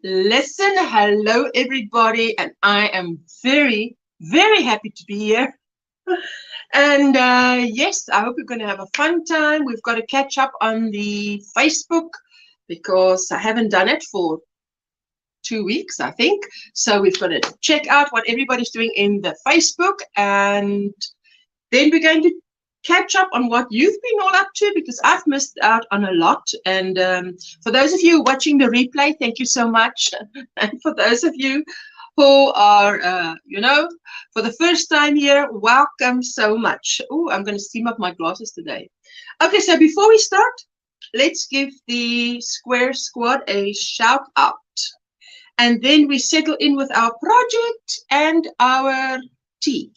Listen, hello everybody, and I am very, very happy to be here. And yes, I hope we're going to have a fun time. We've got to catch up on the Facebook because I haven't done it for 2 weeks, I think. So we've got to check out what everybody's doing in the Facebook, and then we're going to catch up on what you've been all up to, because I've missed out on a lot. And for those of you watching the replay, thank you so much. And for those of you who are, for the first time here, welcome so much. Oh, I'm going to steam up my glasses today. Okay, so before we start, let's give the Square Squad a shout out. And then we settle in with our project and our tea.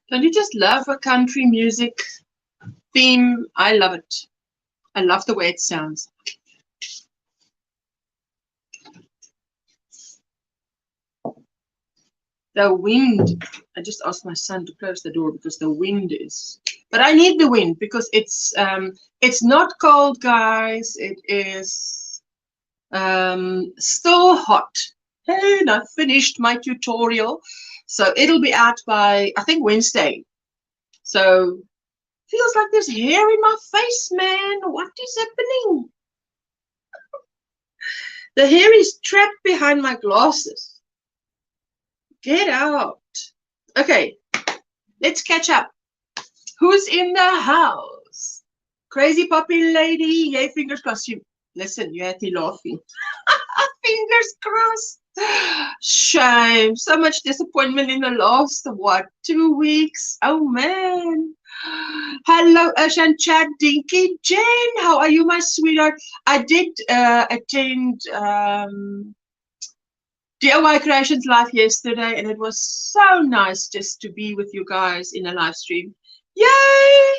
Don't you just love a country music theme? I love it. I love the way it sounds. The wind. I just asked my son to close the door because the wind is. But I need the wind because it's not cold, guys. It is still hot. Hey, and I finished my tutorial. So it'll be out by, I think, Wednesday. So feels like there's hair in my face, man. What is happening? The hair is trapped behind my glasses. Get out. Okay, let's catch up. Who's in the house? Crazy Poppy Lady. Yay, fingers crossed. Listen, you had me laughing. Fingers crossed. Shame. So much disappointment in the last, what, 2 weeks? Oh, man. Hello, Ashan Chad Dinky. Jen, how are you, my sweetheart? I did attend DIY Creations Live yesterday, and it was so nice just to be with you guys in a live stream. Yay!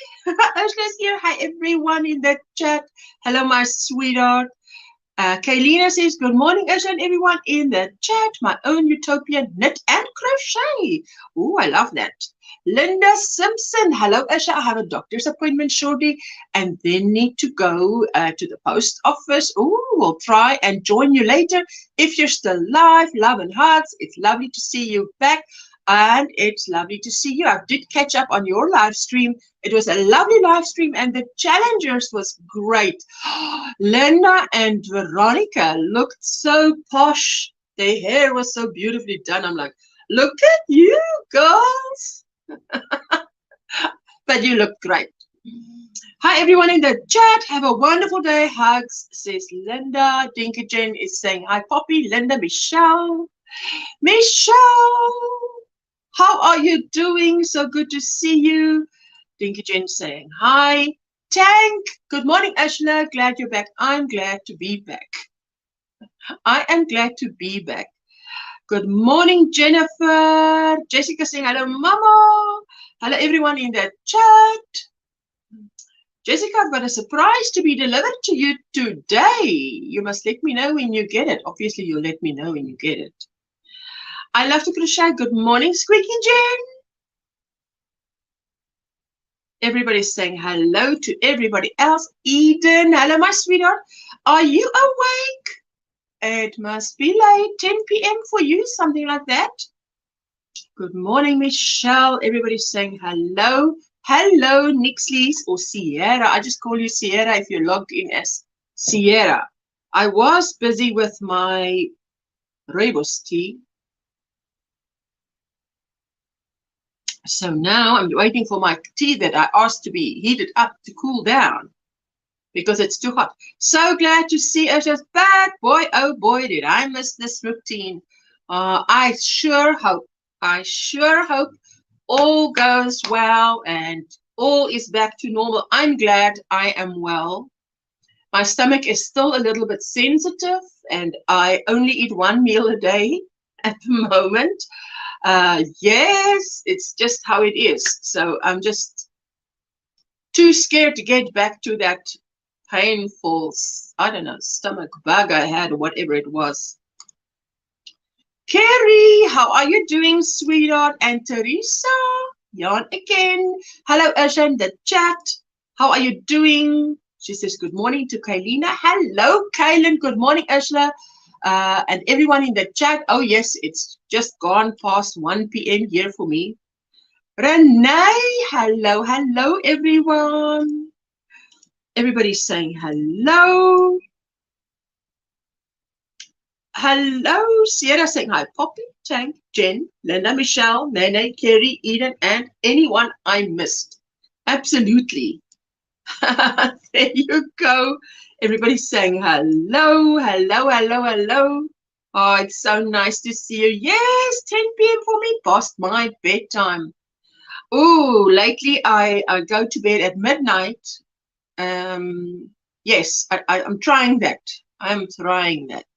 Ashley's here. Hi, everyone in the chat. Hello, my sweetheart. Kaylina says, good morning, Ashley, and everyone in the chat. My own utopian knit and crochet. Oh, I love that. Linda Simpson. Hello, Asha. I have a doctor's appointment shortly and then need to go to the post office. Oh, we'll try and join you later. If you're still live, love and hugs. It's lovely to see you back. And it's lovely to see you. I did catch up on your live stream. It was a lovely live stream and the challengers was great. Linda and Veronica looked so posh. Their hair was so beautifully done. I'm like, look at you, girls. But you look great. Hi, everyone in the chat. Have a wonderful day. Hugs, says Linda. Dinkagen is saying hi, Poppy. Linda, Michelle. Michelle, how are you doing? So good to see you. Dinkagen saying hi. Tank, good morning, Ashla. Glad you're back. I'm glad to be back. I am glad to be back. Good morning, Jennifer. Jessica saying hello, Mama. Hello, everyone in the chat. Jessica, I've got a surprise to be delivered to you today. You must let me know when you get it. Obviously, you'll let me know when you get it. I love to crochet. Good morning, Squeaky Jen. Everybody's saying hello to everybody else. Eden, hello, my sweetheart. Are you awake? It must be late, 10 p.m. for you, something like that. Good morning, Michelle. Everybody's saying hello. Hello, Nixlies or Sierra. I just call you Sierra if you're logged in as Sierra. I was busy with my rooibos tea. So now I'm waiting for my tea that I asked to be heated up to cool down because it's too hot. So glad to see us just back. Boy, oh boy, did I miss this routine. I sure hope all goes well and all is back to normal. I'm glad I am well. My stomach is still a little bit sensitive and I only eat one meal a day at the moment. Yes, it's just how it is. So I'm just too scared to get back to that painful, I don't know, stomach bug I had or whatever it was. Carrie, how are you doing, sweetheart? And Teresa, yarn again. Hello, Asha in the chat. How are you doing? She says good morning to Kaylina. Hello, Kaylin. Good morning, Ashla. And everyone in the chat. Oh, yes, it's just gone past 1 p.m. here for me. Renee, hello, hello, everyone. Everybody's saying hello. Hello, Sierra saying hi. Poppy, Tank, Jen, Linda, Michelle, Nene, Kerry, Eden, and anyone I missed. Absolutely. There you go. Everybody's saying hello, hello, hello, hello. Oh, it's so nice to see you. Yes, 10 p.m. for me, past my bedtime. Oh, lately I go to bed at midnight. Yes, I'm trying that. I'm trying that.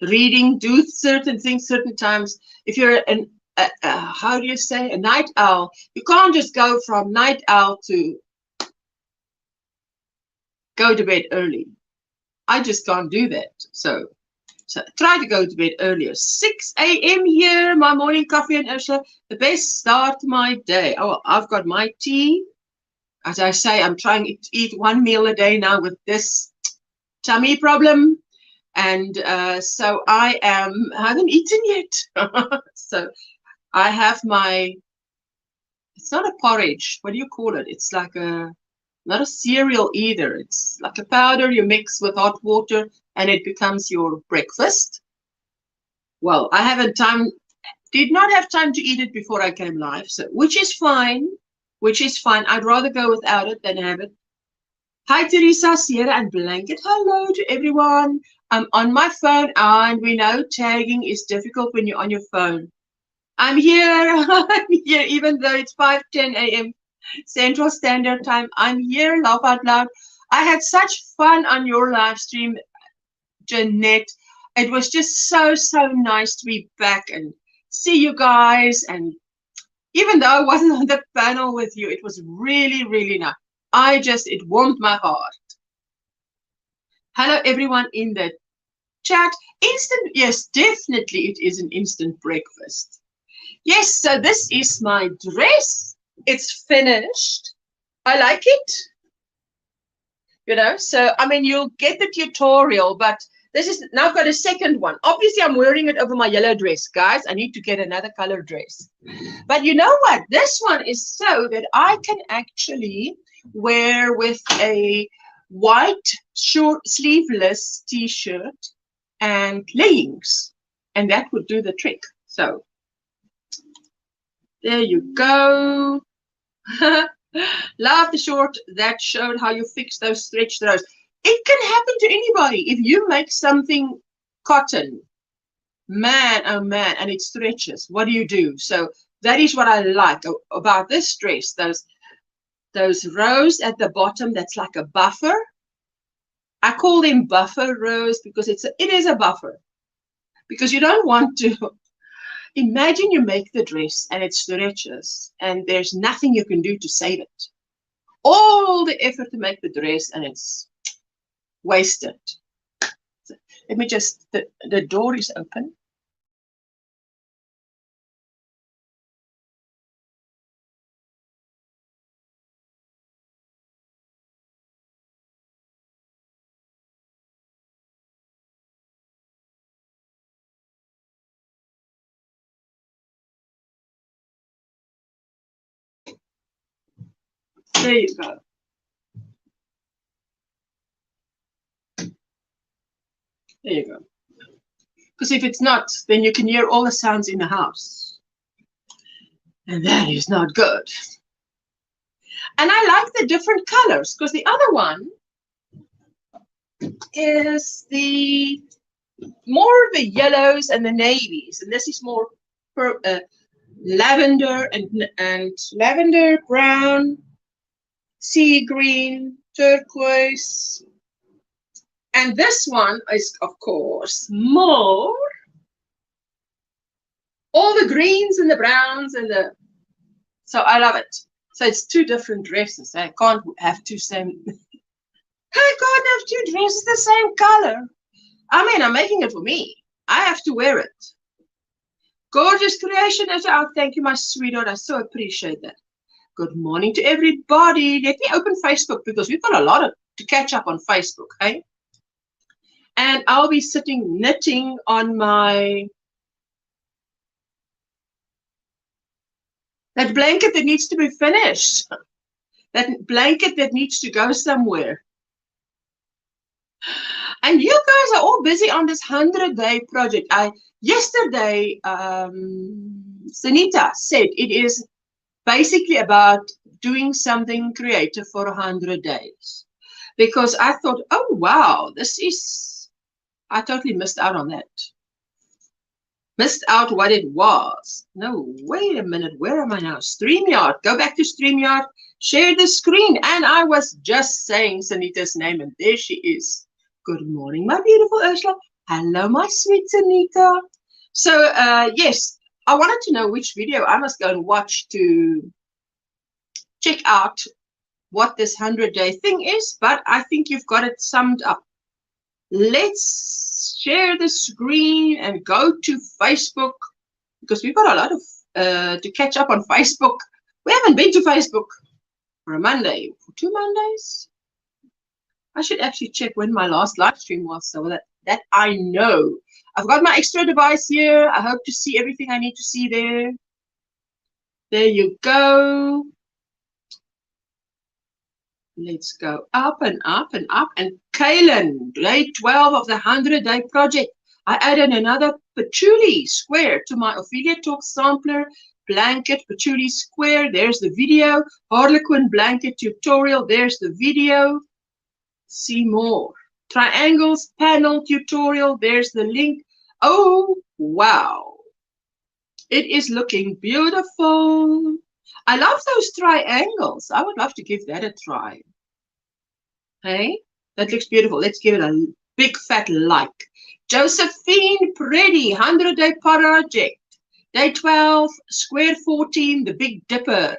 Reading, do certain things certain times. If you're how do you say, a night owl, you can't just go from night owl to go to bed early. I just can't do that. So try to go to bed earlier. 6 a.m. here, my morning coffee and Ursula, the best start to my day. Oh, I've got my tea. As I say, I'm trying to eat one meal a day now with this tummy problem. And so I haven't eaten yet. So I have my, it's not a porridge. What do you call it? It's like not a cereal either. It's like a powder you mix with hot water and it becomes your breakfast. Well, did not have time to eat it before I came live, so which is fine. I'd rather go without it than have it. Hi, Teresa, Sierra, and Blanket. Hello to everyone. I'm on my phone, and we know tagging is difficult when you're on your phone. I'm here. I'm here, even though it's 5:10 a.m. Central Standard Time. I'm here, laugh out loud. I had such fun on your live stream, Jeanette. It was just so nice to be back and see you guys. And even though I wasn't on the panel with you, it was really nice. It warmed my heart. Hello, everyone in the chat. Instant, yes, definitely it is an instant breakfast. Yes, so this is my dress. It's finished. I like it. You know, so I mean, you'll get the tutorial, but this is now I've got a second one. Obviously, I'm wearing it over my yellow dress, guys. I need to get another color dress. But you know what? This one is so that I can actually wear with a white short sleeveless t-shirt and leggings, and that would do the trick. So there you go. Love the short that showed how you fix those stretch throws. It can happen to anybody. If you make something cotton, man, oh man, and it stretches, what do? So that is what I like about this dress. Those rows at the bottom, that's like a buffer. I call them buffer rows because it is a buffer. Because you don't want to, imagine you make the dress and it stretches and there's nothing you can do to save it. All the effort to make the dress and it's wasted. So let me just, the door is open. There you go. There you go. Because if it's not, then you can hear all the sounds in the house. And that is not good. And I like the different colors because the other one is the more the yellows and the navies. And this is more lavender and lavender, brown, sea green, turquoise. And this one is, of course, more all the greens and the browns and the, so I love it. So it's two different dresses. I can't have two same, I can't have two dresses the same color. I mean, I'm making it for me. I have to wear it. Gorgeous creation as well. Thank you, my sweetheart. I so appreciate that. Good morning to everybody. Let me open Facebook because we've got a lot to catch up on Facebook, hey? And I'll be sitting knitting on my, that blanket that needs to be finished. That blanket that needs to go somewhere. And you guys are all busy on this 100-day project. Yesterday, Sunita said it is basically about doing something creative for 100 days. Because I thought, oh, wow, I totally missed out on that. Missed out what it was. No, wait a minute. Where am I now? StreamYard. Go back to StreamYard. Share the screen. And I was just saying Sunita's name, and there she is. Good morning, my beautiful Ursula. Hello, my sweet Sunita. So, yes, I wanted to know which video I must go and watch to check out what this 100-day thing is, but I think you've got it summed up. Let's share the screen and go to Facebook because we've got a lot of to catch up on Facebook. We haven't been to Facebook for a Monday, for 2 Mondays. I should actually check when my last live stream was so that I know. I've got my extra device here. I hope to see everything I need to see there. There you go. Let's go up and up and up. And Kaylin, day 12 of the 100-day project. I added another patchouli square to my Ophelia Talk sampler blanket patchouli square. There's the video. Harlequin blanket tutorial. There's the video. See more. Triangles panel tutorial. There's the link. Oh, wow. It is looking beautiful. I love those triangles. I would love to give that a try. Hey, that looks beautiful. Let's give it a big fat like. Josephine Preddy, 100-day project. Day 12, square 14, the Big Dipper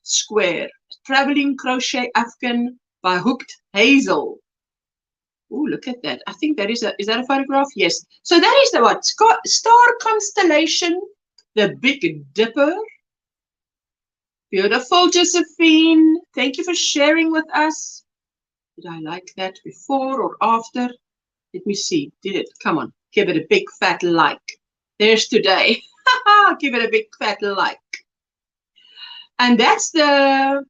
square. Traveling Crochet Afghan by Hooked Hazel. Oh, look at that. I think that is that a photograph? Yes. So that is the what? Star constellation the Big Dipper. Beautiful, Josephine. Thank you for sharing with us. Did I like that before or after? Let me see. Did it? Come on. Give it a big fat like. There's today. Give it a big fat like. And that's the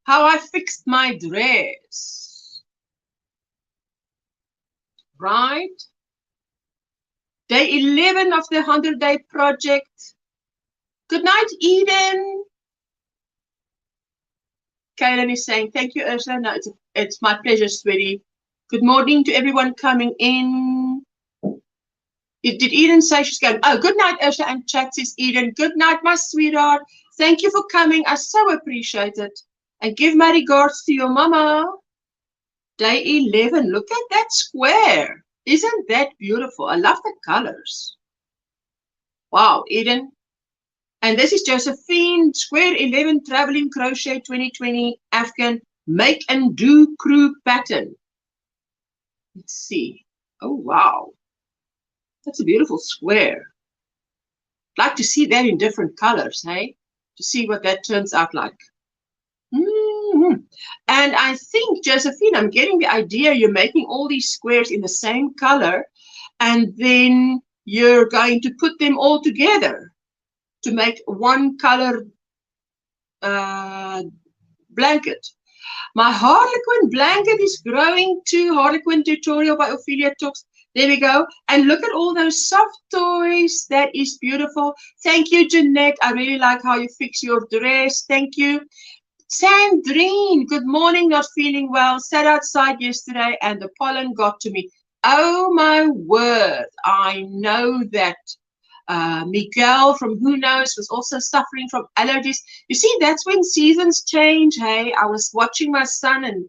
how I fixed my dress. Right? Day 11 of the 100-day project. Good night, Eden. Kaylin is saying, thank you, Ursula. No, it's my pleasure, sweetie. Good morning to everyone coming in. Did Eden say she's going? Oh, good night, Ursula. And chat says, Eden, good night, my sweetheart. Thank you for coming. I so appreciate it. And give my regards to your mama. Day 11. Look at that square. Isn't that beautiful? I love the colors. Wow, Eden. And this is Josephine, Square 11 Traveling Crochet 2020 Afghan Make and Do Crew Pattern. Let's see. Oh, wow. That's a beautiful square. I'd like to see that in different colors, hey? To see what that turns out like. And I think, Josephine, I'm getting the idea you're making all these squares in the same color, and then you're going to put them all together to make one color blanket. My Harlequin blanket is growing too. Harlequin tutorial by Ophelia Talks. There we go. And look at all those soft toys. That is beautiful. Thank you, Jeanette. I really like how you fix your dress. Thank you. Sandrine, good morning. Not feeling well. Sat outside yesterday and the pollen got to me. Oh, my word. I know that. Miguel from Who Knows was also suffering from allergies. You see, that's when seasons change. Hey, I was watching my son and,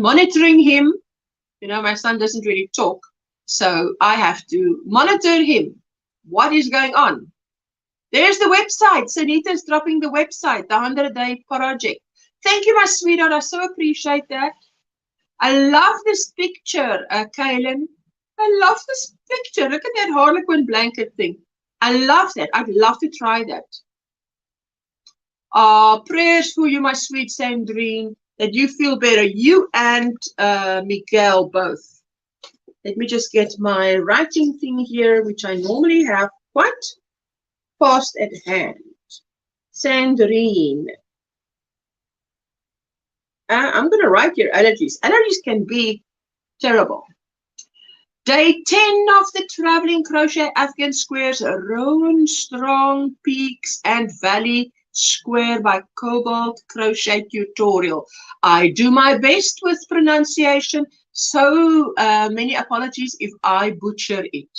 monitoring him. My son doesn't really talk, so I have to monitor him. What is going on? There's the website. Sanita's dropping the website, the 100-day project. Thank you, my sweetheart. I so appreciate that. I love this picture, Kaylin. I love this picture. Look at that Harlequin blanket thing. I love that. I'd love to try that. Prayers for you, my sweet Sandrine, that you feel better. You and Miguel both. Let me just get my writing thing here, which I normally have quite fast at hand. Sandrine. I'm going to write your allergies. Allergies can be terrible. Day 10 of the Traveling Crochet Afghan Squares, Rowan Strong Peaks and Valley Square by Cobalt Crochet Tutorial. I do my best with pronunciation, so many apologies if I butcher it.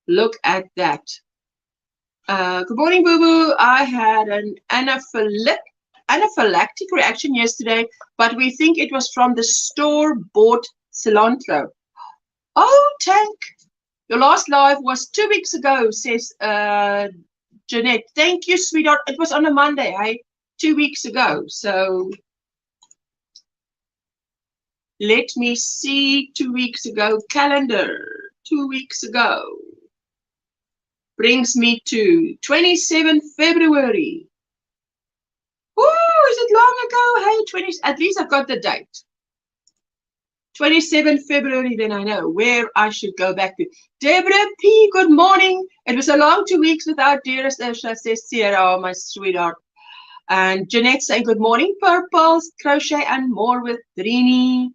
Look at that. Good morning, boo-boo. I had an anaphylactic reaction yesterday, but we think it was from the store-bought cilantro. Oh, Tank, your last live was 2 weeks ago, says Jeanette. Thank you, sweetheart. It was on a Monday, hey? 2 weeks ago. So let me see. 2 weeks ago. Calendar. 2 weeks ago. Brings me to 27 February. Oh, is it long ago? Hey, 20. At least I've got the date. 27 February, then I know where I should go back to. Deborah P., good morning. It was a long 2 weeks without dearest Ursula, says Sierra, my sweetheart. And Jeanette saying, good morning, Purples, Crochet and More with Drini.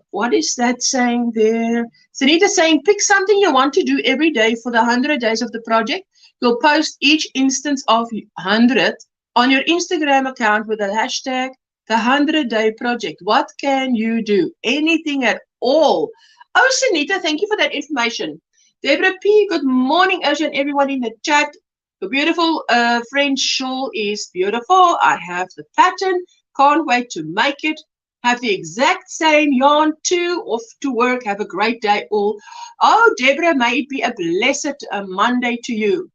What is that saying there? Sanita saying, pick something you want to do every day for the 100 days of the project. You'll post each instance of 100 on your Instagram account with the hashtag the 100-day project. What can you do? Anything at all. Oh, Sanita, thank you for that information. Deborah P., good morning, Ursula, and everyone in the chat. The beautiful French shawl is beautiful. I have the pattern. Can't wait to make it. Have the exact same yarn too. Off to work. Have a great day all. Oh, Deborah, may it be a blessed Monday to you.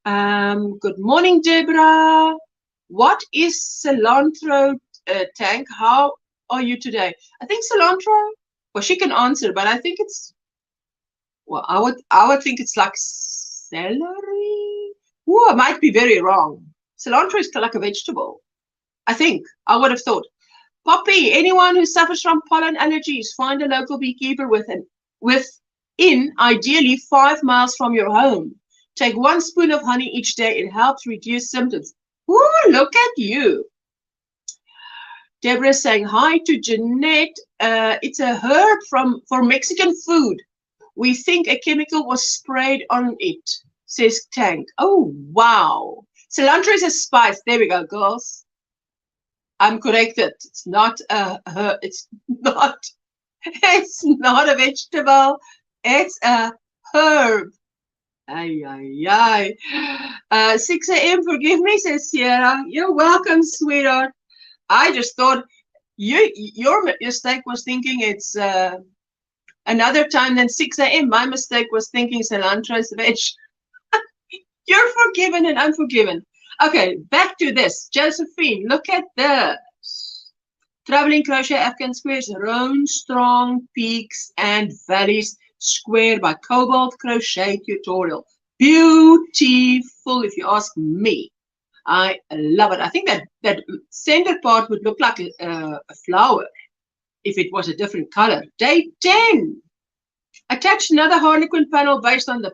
Good morning, Deborah. What is cilantro, Tank? How are you today? I think cilantro. Well, she can answer, but I think it's. Well, I would think it's like celery. Oh, I might be very wrong. Cilantro is like a vegetable. I think. I would have thought. Poppy, anyone who suffers from pollen allergies, find a local beekeeper within ideally 5 miles from your home. Take 1 spoon of honey each day. It helps reduce symptoms. Ooh, look at you. Deborah saying hi to Jeanette. It's a herb for Mexican food. We think a chemical was sprayed on it, says Tank. Oh, wow. Cilantro is a spice. There we go, girls. I'm corrected. It's not a herb. It's not a vegetable. It's a herb. Ay, ay, ay. 6 a.m. Forgive me, says Sierra. You're welcome, sweetheart. I just thought your mistake was thinking it's another time than 6 a.m. My mistake was thinking cilantro is veg. You're forgiven and unforgiven. Okay, back to this. Josephine, look at this. Traveling Crochet Afghan Squares, Round Strong Peaks and Valleys Square by Cobalt Crochet Tutorial. Beautiful, if you ask me. I love it. I think that center part would look like a flower if it was a different color. Day 10. Attach another Harlequin panel based on the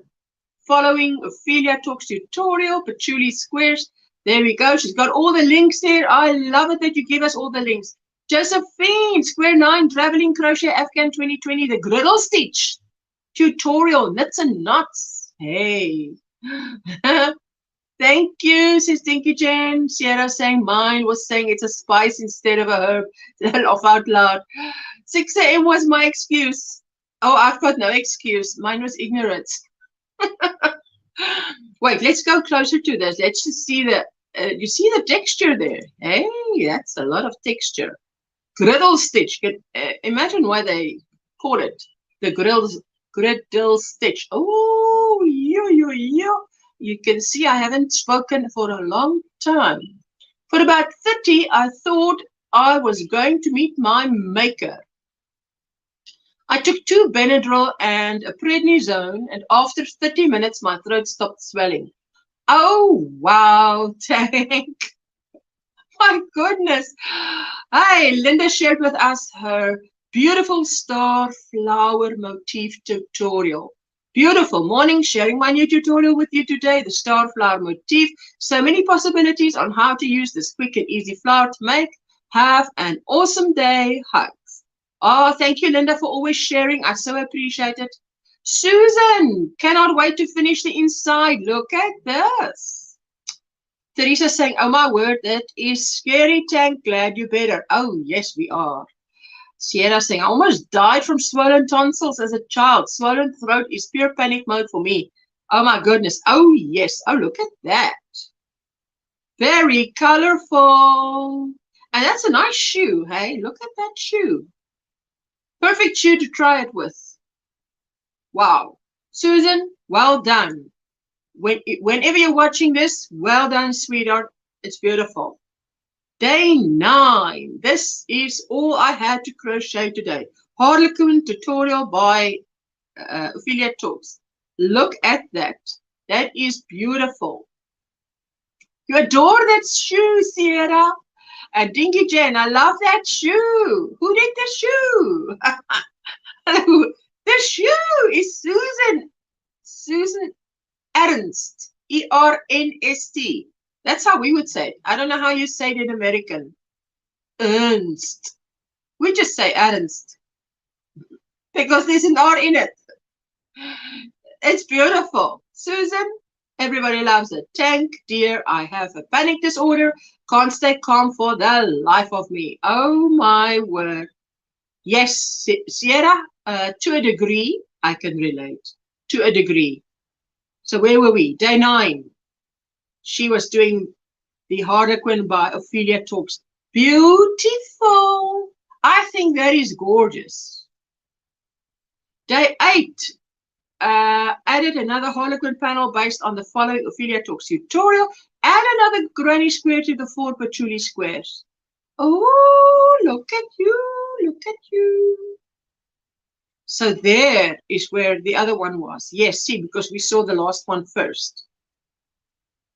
following Ophelia Talks tutorial, Patchouli Squares. There we go. She's got all the links there. I love it that you give us all the links. Josephine, Square 9, Traveling Crochet Afghan 2020, the Griddle Stitch tutorial, knits and knots. Hey. Thank you, says Dinky Jen. Sierra saying mine was saying it's a spice instead of a herb. Laugh out loud. 6 a.m. was my excuse. Oh, I've got no excuse. Mine was ignorance. Wait, let's go closer to this. Let's just see the, you see the texture there. Hey, that's a lot of texture. Griddle stitch. Imagine why they call it the griddle stitch. Oh, yo. You can see I haven't spoken for a long time. For about 30, I thought I was going to meet my maker. I took 2 Benadryl and a prednisone, and after 30 minutes, my throat stopped swelling. Oh, wow, Tank. My goodness. Hey, Linda shared with us her beautiful star flower motif tutorial. Beautiful morning, sharing my new tutorial with you today, the star flower motif. So many possibilities on how to use this quick and easy flower to make. Have an awesome day. Hugs. Oh, thank you, Linda, for always sharing. I so appreciate it. Susan, cannot wait to finish the inside. Look at this. Teresa saying, oh my word, that is scary, Tank. Glad you're better. Oh, yes, we are. Sierra saying, I almost died from swollen tonsils as a child. Swollen throat is pure panic mode for me. Oh my goodness. Oh yes. Oh, look at that. Very colorful. And that's a nice shoe. Hey, look at that shoe. Perfect shoe to try it with. Wow. Susan, well done. Whenever you're watching this, well done, sweetheart. It's beautiful. Day 9. This is all I had to crochet today. Harlequin tutorial by Ophelia Talks. Look at that. That is beautiful. You adore that shoe, Sierra. And Dinky Jen, I love that shoe. Who did the shoe? The shoe is Susan Ernst. E-R-N-S-T. That's how we would say it. I don't know how you say it in American. Ernst. We just say Ernst. Because there's an R in it. It's beautiful. Susan, everybody loves it. Tank, dear, I have a panic disorder. Can't stay calm for the life of me. Oh my word. Yes, Sierra, to a degree, I can relate. To a degree. So where were we? Day 9. She was doing the Harlequin by Ophelia Talks. Beautiful. I think that is gorgeous. Day 8. Added another Harlequin panel based on the following Ophelia Talks tutorial. Add another granny square to the 4 patchouli squares. Oh, look at you. Look at you. So there is where the other one was. Yes, see, because we saw the last one first.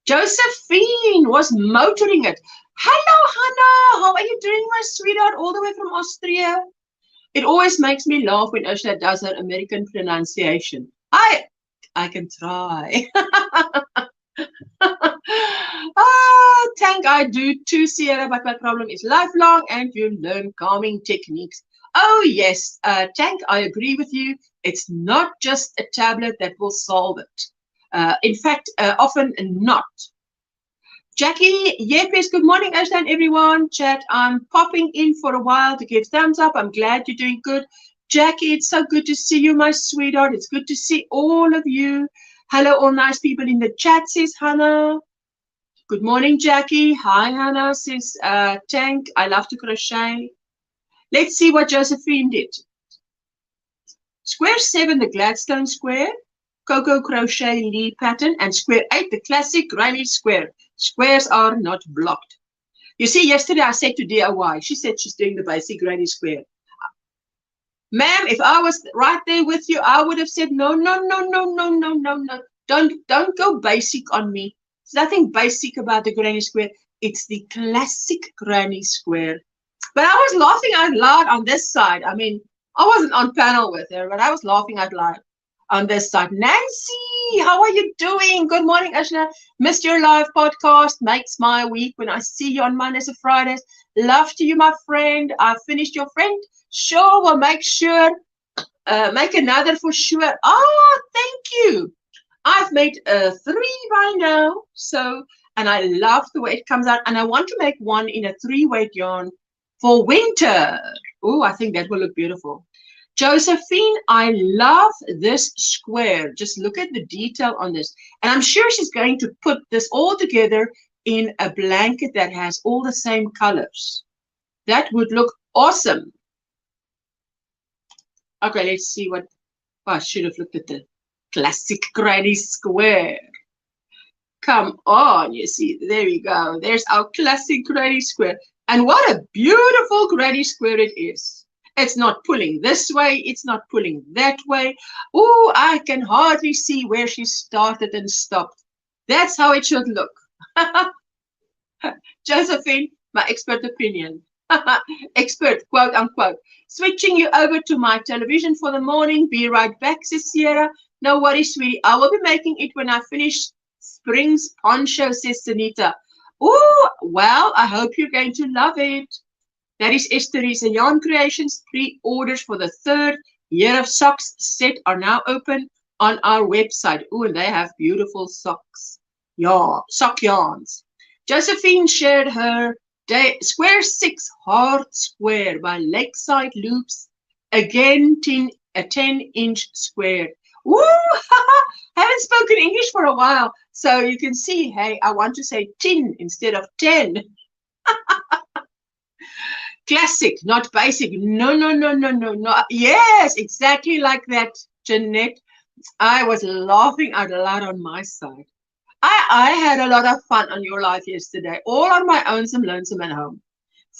Josephine was motoring it. Hello, Hannah. How are you doing, my sweetheart? All the way from Austria. It always makes me laugh when Ursula does her American pronunciation. I can try. Tank, I do too, Sierra, but my problem is lifelong and you learn calming techniques. Oh, yes, Tank, I agree with you. It's not just a tablet that will solve it. In fact, often not. Jackie, yes, good morning, Ashton, everyone. Chat, I'm popping in for a while to give thumbs up. I'm glad you're doing good. Jackie, it's so good to see you, my sweetheart. It's good to see all of you. Hello, all nice people in the chat, says Hannah. Good morning, Jackie. Hi, Hannah, says Tank. I love to crochet. Let's see what Josephine did. Square 7, the Gladstone square, Coco Crochet Lee pattern, and square 8, the classic granny square. Squares are not blocked. You see, yesterday I said to DIY, she said she's doing the basic granny square. Ma'am, if I was right there with you, I would have said, no. Don't go basic on me. There's nothing basic about the granny square. It's the classic granny square. But I was laughing out loud on this side. I mean, I wasn't on panel with her, but I was laughing out loud on this side. Nancy, how are you doing? Good morning, Ashna. Missed your live podcast. Makes my week when I see you on Mondays and Fridays. Love to you, my friend. I finished your friend. Sure, we'll make sure. Make another for sure. Oh, thank you. I've made 3 by now. So, and I love the way it comes out. And I want to make one in a 3-weight yarn for winter. Oh, I think that will look beautiful. Josephine, I love this square. Just look at the detail on this. And I'm sure she's going to put this all together in a blanket that has all the same colors. That would look awesome. Okay, let's see what... Oh, I should have looked at the classic granny square. Come on, you see. There we go. There's our classic granny square. And what a beautiful granny square it is. It's not pulling this way. It's not pulling that way. Oh, I can hardly see where she started and stopped. That's how it should look. Josephine, my expert opinion. Expert, quote unquote. Switching you over to my television for the morning. Be right back, says Sierra. No worries, sweetie. I will be making it when I finish Spring's poncho, says Sunita. Oh, well, I hope you're going to love it. That is Estherisa Yarn Creations. Pre-orders for the 3rd Year of Socks set are now open on our website. Oh, and they have beautiful socks. Yeah, sock yarns. Josephine shared her Square 6 Hard Square by Lakeside Loops. Again, a 10-inch square. Woo! I haven't spoken English for a while. So you can see, hey, I want to say 10 instead of 10. Classic, not basic. No. Yes, exactly like that, Jeanette. I was laughing out loud on my side. I had a lot of fun on your live yesterday, all on my own, some lonesome at home.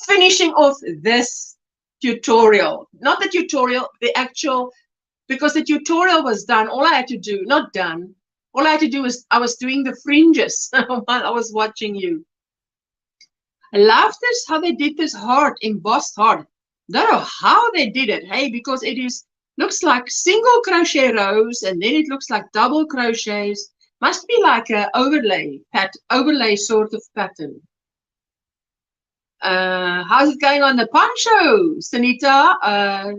Finishing off this tutorial. Not the tutorial, the actual, because the tutorial was done. All I had to do, not done, all I had to do was, I was doing the fringes while I was watching you. I love this, how they did this heart, embossed heart. Don't know how they did it, hey, because it is, looks like single crochet rows, and then it looks like double crochets. Must be like an overlay sort of pattern. How's it going on the poncho, Sunita?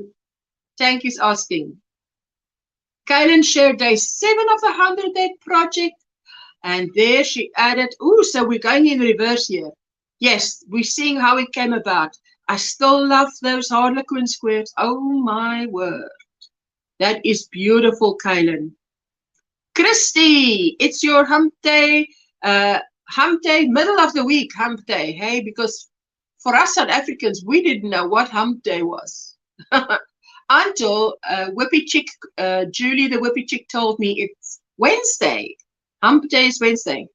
Tank is asking. Kaylin shared day 7 of the 100-day project, and there she added, oh, so we're going in reverse here. Yes, we're seeing how it came about. I still love those Harlequin squares. Oh my word. That is beautiful, Kaylin. Christy, it's your hump day, middle of the week hump day, hey, because for us South Africans, we didn't know what hump day was. Until Whippy Chick, Julie the Whippy Chick told me it's Wednesday. Hump day is Wednesday.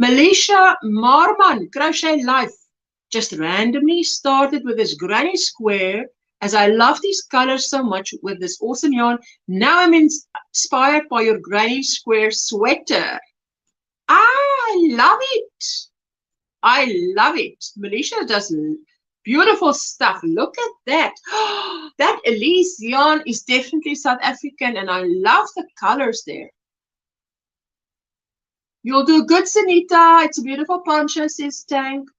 Melisha Marman, Crochet Life, just randomly started with this granny square as I love these colors so much with this awesome yarn. Now I'm inspired by your Granny Square sweater. I love it. I love it. Melisha does beautiful stuff. Look at that. That Elise yarn is definitely South African, and I love the colors there. You'll do good, Sanita. It's a beautiful poncho, says Tank.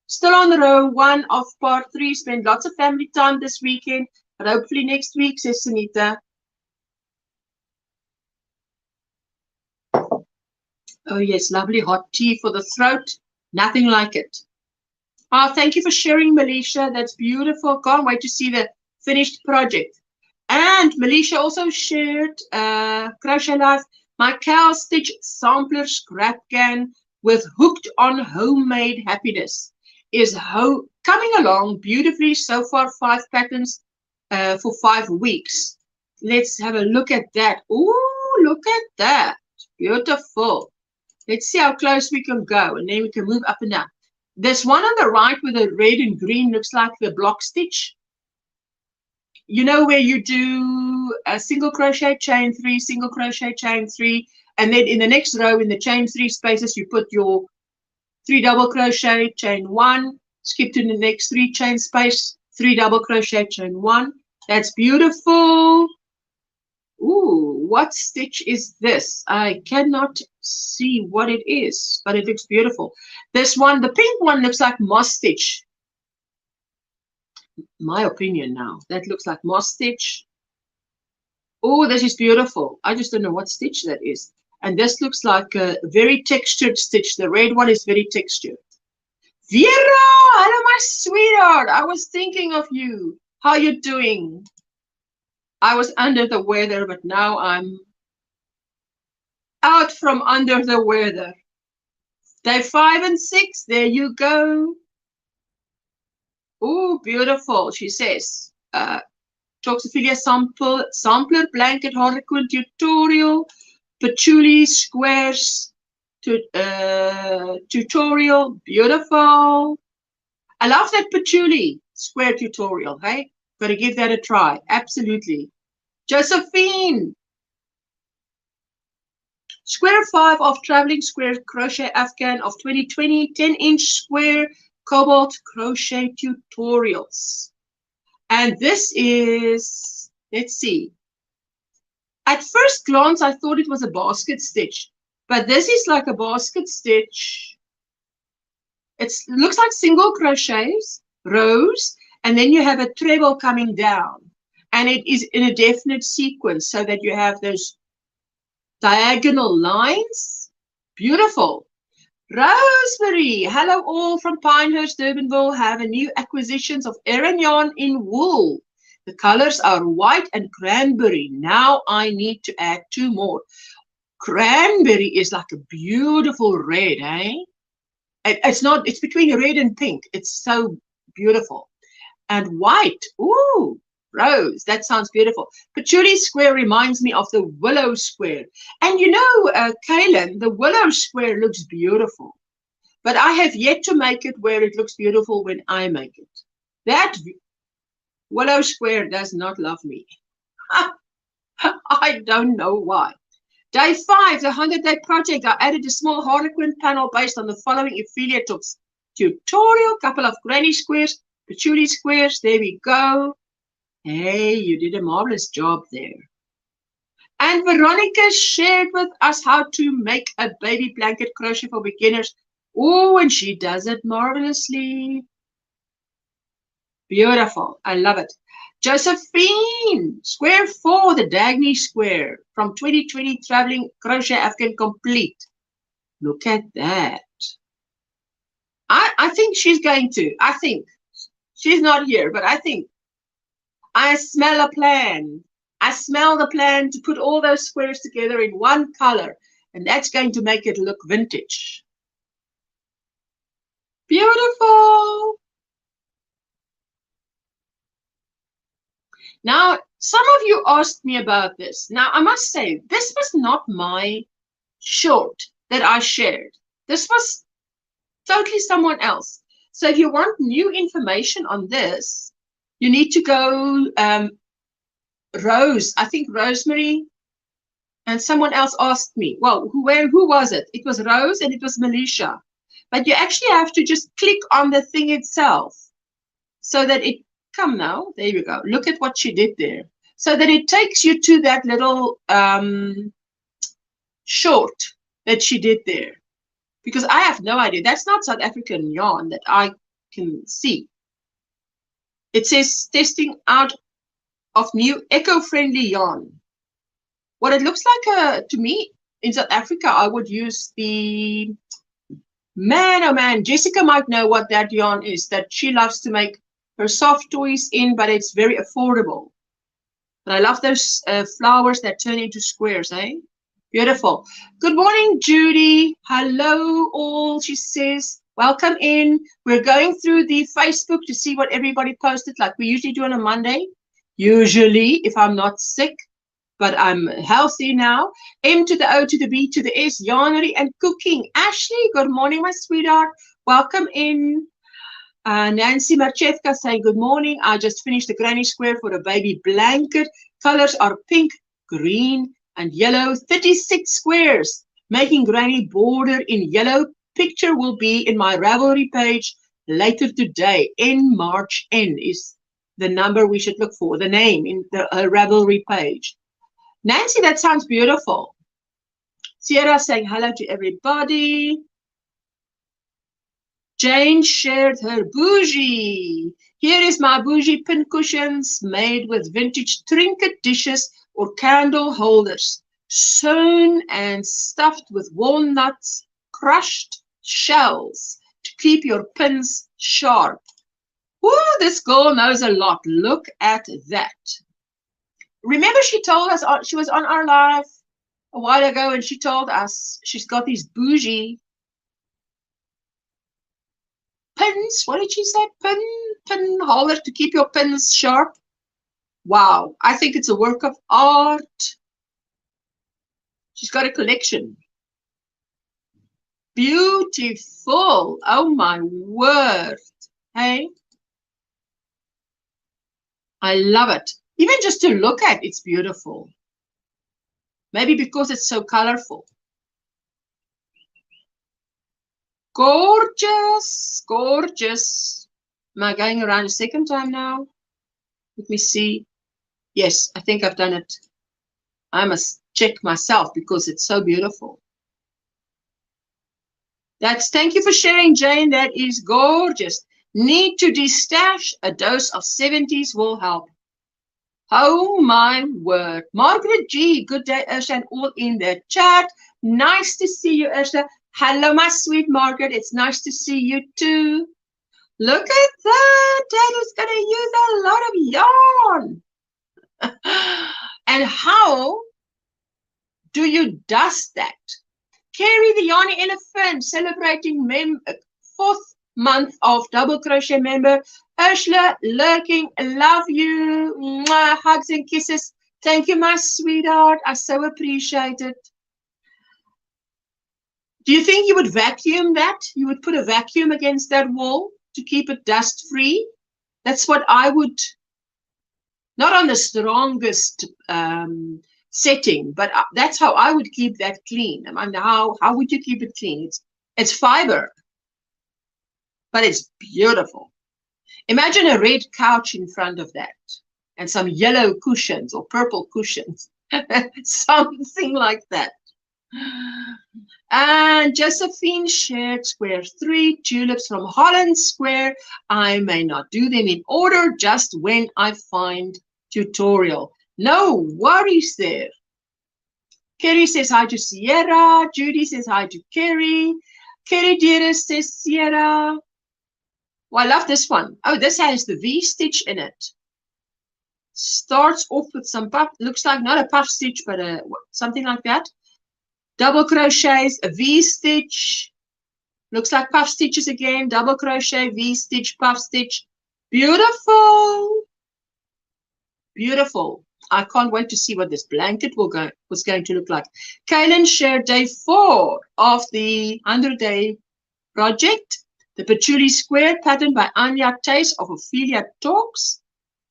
Still on row 1 of part 3. Spend lots of family time this weekend, but hopefully next week, says Sanita. Oh, yes, lovely hot tea for the throat. Nothing like it. Oh, thank you for sharing, Melisha. That's beautiful. Can't wait to see the finished project. And Melisha also shared Crochet Life, my cow stitch sampler scrap can with hooked on homemade happiness is coming along beautifully so far. 5 patterns for 5 weeks. Let's have a look at that. Ooh, look at that. Beautiful. Let's see how close we can go, and then we can move up and down. This one on the right with the red and green looks like the block stitch. You know, where you do a single crochet, chain 3, single crochet, chain 3, and then in the next row in the chain 3 spaces you put your 3 double crochet, chain 1, skip to the next 3 chain space, 3 double crochet, chain 1. That's beautiful. Ooh, what stitch is this? I cannot see what it is, but it looks beautiful. This one, the pink one, looks like moss stitch. My opinion now. That looks like moss stitch. Oh, this is beautiful. I just don't know what stitch that is. And this looks like a very textured stitch. The red one is very textured. Vera, hello, my sweetheart. I was thinking of you. How you doing? I was under the weather, but now I'm out from under the weather. Day 5 and 6, there you go. Oh, beautiful, she says. Toxophilia sampler, blanket, harlequin tutorial, patchouli squares tutorial, beautiful. I love that patchouli square tutorial, hey? Gotta give that a try, absolutely. Josephine, square 5 of Traveling Square Crochet Afghan of 2020, 10-inch square cobalt crochet tutorials. And this is, let's see. At first glance, I thought it was a basket stitch, but this is like a basket stitch. It looks like single crochets, rows, and then you have a treble coming down. And it is in a definite sequence so that you have those diagonal lines. Beautiful. Rosemary, hello all from Pinehurst, Durbanville. Have a new acquisitions of Erin yarn in wool. The colors are white and cranberry. Now I need to add 2 more. Cranberry is like a beautiful red, eh? It's between red and pink. It's so beautiful. And white, ooh, rose, that sounds beautiful. Patchouli square reminds me of the willow square. And you know, Kaylin, the willow square looks beautiful. But I have yet to make it where it looks beautiful when I make it. That willow square does not love me. I don't know why. Day 5, the 100-day project. I added a small harlequin panel based on the following affiliate tutorial. Couple of granny squares, patchouli squares. There we go. Hey, you did a marvelous job there. And Veronica shared with us how to make a baby blanket crochet for beginners. Oh, and she does it marvelously. Beautiful. I love it. Josephine, square 4, the Dagny square from 2020 Traveling Crochet Afghan complete. Look at that. I think she's going to. I think. She's not here, but I think. I smell a plan. I smell the plan to put all those squares together in one color, and that's going to make it look vintage. Beautiful. Now, some of you asked me about this. Now, I must say, this was not my short that I shared. This was totally someone else. So if you want new information on this, You need to go, Rose, I think Rosemary, and someone else asked me, well, who was it? It was Rose and it was Militia. But you actually have to just click on the thing itself so that it, come now, there you go. Look at what she did there. So that it takes you to that little short that she did there. Because I have no idea. That's not South African yarn that I can see. It says testing out of new eco-friendly yarn. What it looks like to me in South Africa, I would use the, man, oh man, Jessica might know what that yarn is that she loves to make her soft toys in, but it's very affordable. But I love those flowers that turn into squares, eh? Beautiful. Good morning, Judy. Hello, all, she says. Welcome in. We're going through the Facebook to see what everybody posted, like we usually do on a Monday. Usually, if I'm not sick, but I'm healthy now. M to the O to the B to the S, yarnery and cooking. Ashley, good morning, my sweetheart. Welcome in. Nancy Marchevka saying, good morning. I just finished the granny square for a baby blanket. Colors are pink, green, and yellow. 36 squares. Making granny border in yellow. Picture will be in my Ravelry page later today. N March N is the number we should look for, the name in the Ravelry page. Nancy, that sounds beautiful. Sierra saying hello to everybody. Jane shared her bougie. Here is my bougie pin cushions made with vintage trinket dishes or candle holders, sewn and stuffed with walnuts, crushed shells to keep your pins sharp. Woo, this girl knows a lot. Look at that. Remember, she told us, she was on our live a while ago, and she told us she's got these bougie pins. What did she say? Pin holder to keep your pins sharp. Wow, I think it's a work of art. She's got a collection. Beautiful. Oh my word. Hey, I love it. Even just to look at, it's beautiful. Maybe because it's so colorful. Gorgeous, gorgeous. Am I going around a second time now? Let me see. Yes, I think I've done it. I must check myself because it's so beautiful. Thank you for sharing, Jane. That is gorgeous. Need to destash. A dose of 70s will help. Oh my word. Margaret G, good day, Ursula, and all in the chat. Nice to see you, Ursula. Hello, my sweet Margaret. It's nice to see you too. Look at that. Dad is going to use a lot of yarn. And how do you dust that? Carry the Yarny Elephant, celebrating 4th month of double crochet member. Ursula, lurking, love you. Mwah, hugs and kisses. Thank you, my sweetheart. I so appreciate it. Do you think you would vacuum that? You would put a vacuum against that wall to keep it dust free? That's what I would, not on the strongest setting, but that's how I would keep that clean. I mean, how would you keep it clean? It's fiber, but it's beautiful. Imagine a red couch in front of that and some yellow cushions or purple cushions, something like that. And Josephine shared square 3 tulips from Holland Square. I may not do them in order, just when I find tutorial. No worries there. Kerry says hi to Sierra. Judy says hi to Kerry. Kerry dearest says Sierra. Well, I love this one. Oh, this has the V stitch in it. Starts off with some puff. Looks like not a puff stitch, but something like that. Double crochets, a V stitch. Looks like puff stitches again. Double crochet, V stitch, puff stitch. Beautiful. Beautiful. I can't wait to see what this blanket was going to look like. Kaylin shared day 4 of the 100-day project. The Patchouli Square pattern by Anya Tace of Ophelia Talks.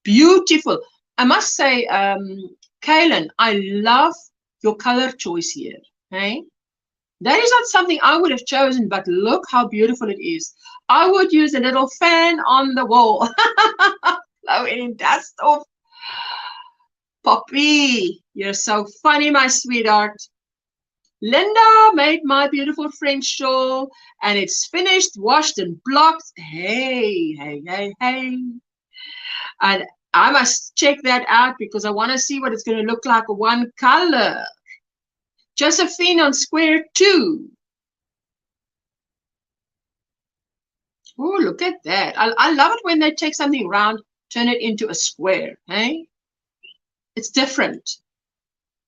Beautiful. I must say, Kaylin, I love your color choice here. Hey? That is not something I would have chosen, but look how beautiful it is. I would use a little fan on the wall. Blowing dust off. Poppy, you're so funny, my sweetheart. Linda made my beautiful French shawl, and it's finished, washed, and blocked. Hey, hey, hey, hey. And I must check that out because I want to see what it's going to look like one color. Josephine on square 2. Oh, look at that. I love it when they take something round, turn it into a square. Hey? It's different.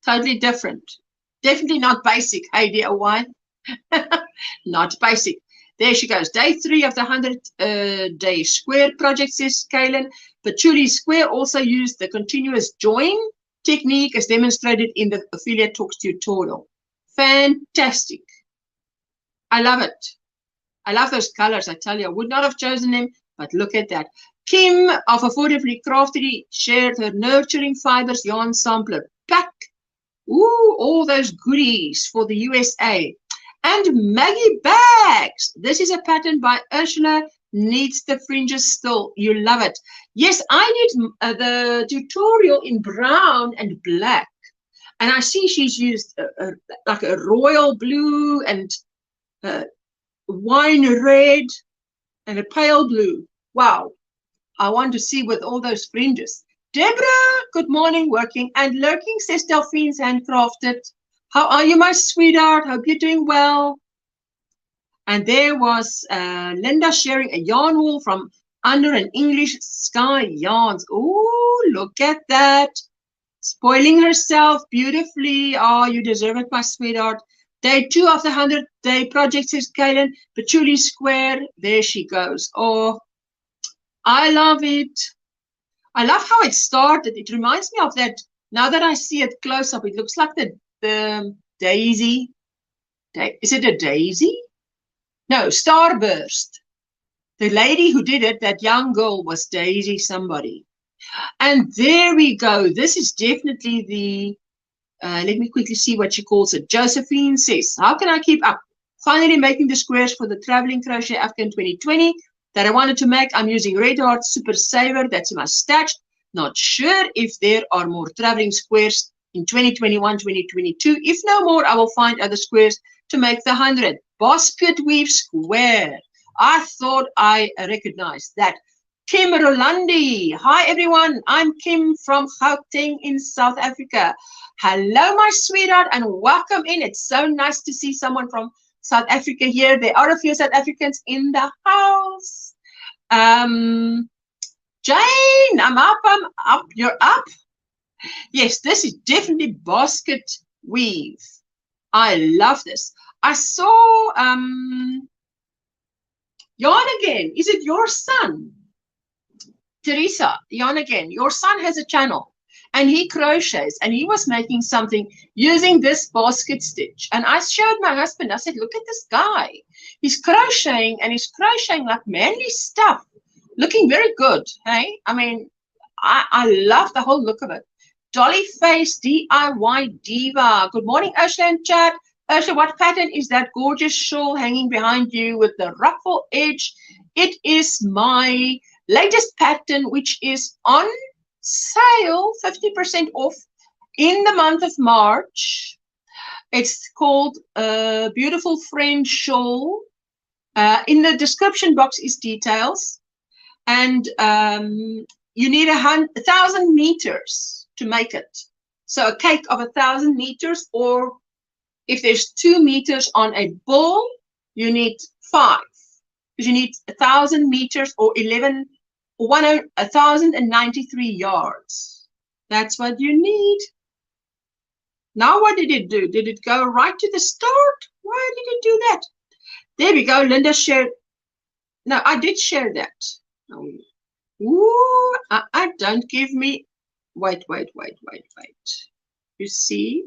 Totally different. Definitely not basic. Hey, dear one. Not basic. There she goes. Day 3 of the 100-day square project, says Kaylin. Patchouli Square also used the continuous join technique as demonstrated in the Affiliate Talks tutorial. Fantastic. I love it. I love those colors. I tell you, I would not have chosen them, but look at that. Kim of Affordably Crafty shared her Nurturing Fibers yarn sampler pack. Ooh, all those goodies for the USA. And Maggie Bags. This is a pattern by Ursula. Needs the fringes still. You love it. Yes, I did the tutorial in brown and black. And I see she's used like a royal blue and wine red and a pale blue. Wow. I want to see with all those fringes. Deborah, good morning, working and lurking, says Delphine's handcrafted. How are you, my sweetheart? Hope you're doing well. And there was Linda sharing a yarn wool from Under an English Sky Yarns. Oh, look at that. Spoiling herself beautifully. Oh, you deserve it, my sweetheart. Day 2 of the 100-day project, says Kaylin. Patchouli Square. There she goes. Oh, I love it. I love how it started. It reminds me of that. Now that I see it close up, it looks like the daisy. Is it a daisy? No, Starburst. The lady who did it, that young girl, was Daisy somebody. And there we go. This is definitely the, let me quickly see what she calls it. Josephine says, how can I keep up? Finally making the squares for the Traveling Crochet African 2020 that I wanted to make. I'm using Red Heart Super Saver. That's in my stash. Not sure if there are more traveling squares in 2021, 2022. If no more, I will find other squares to make the 100. Basket Weave Square. I thought I recognized that. Kim Rolandi. Hi, everyone. I'm Kim from Gauteng in South Africa. Hello, my sweetheart, and welcome in. It's so nice to see someone from South Africa here. There are a few South Africans in the house. Jane, I'm up. You're up. Yes, this is definitely basket weave. I love this. I saw yarn again. Is it your son? Teresa, yarn again. Your son has a channel and he crochets and he was making something using this basket stitch. And I showed my husband, I said, look at this guy. He's crocheting and he's crocheting like manly stuff. Looking very good, hey? I mean, I love the whole look of it. Dolly Face DIY Diva. Good morning, Ursula and Chad. Ursula, what pattern is that gorgeous shawl hanging behind you with the ruffle edge? It is my latest pattern, which is on sale, 50% off in the month of March. It's called Beautiful French Shawl. In the description box is details. And you need 1,000 meters to make it. So a cake of 1,000 meters, or if there's 2 meters on a ball, you need 5. Because you need 1,000 meters or 1,093 yards. That's what you need. Now what did it do? Did it go right to the start? Why did it do that? There we go. Linda shared. No, I did share that. Ooh, don't give me. Wait. You see,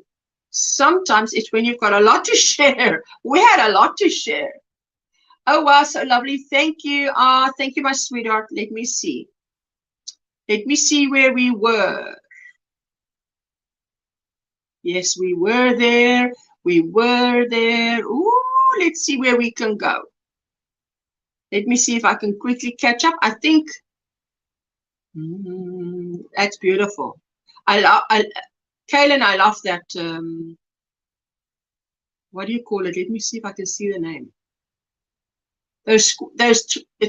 sometimes it's when you've got a lot to share. We had a lot to share. Oh, wow, so lovely. Thank you. Thank you, my sweetheart. Let me see. Let me see where we were. Yes, we were there. We were there. Ooh, let's see where we can go. Let me see if I can quickly catch up. I think that's beautiful. Kaylin, I love that. What do you call it? Let me see if I can see the name. It's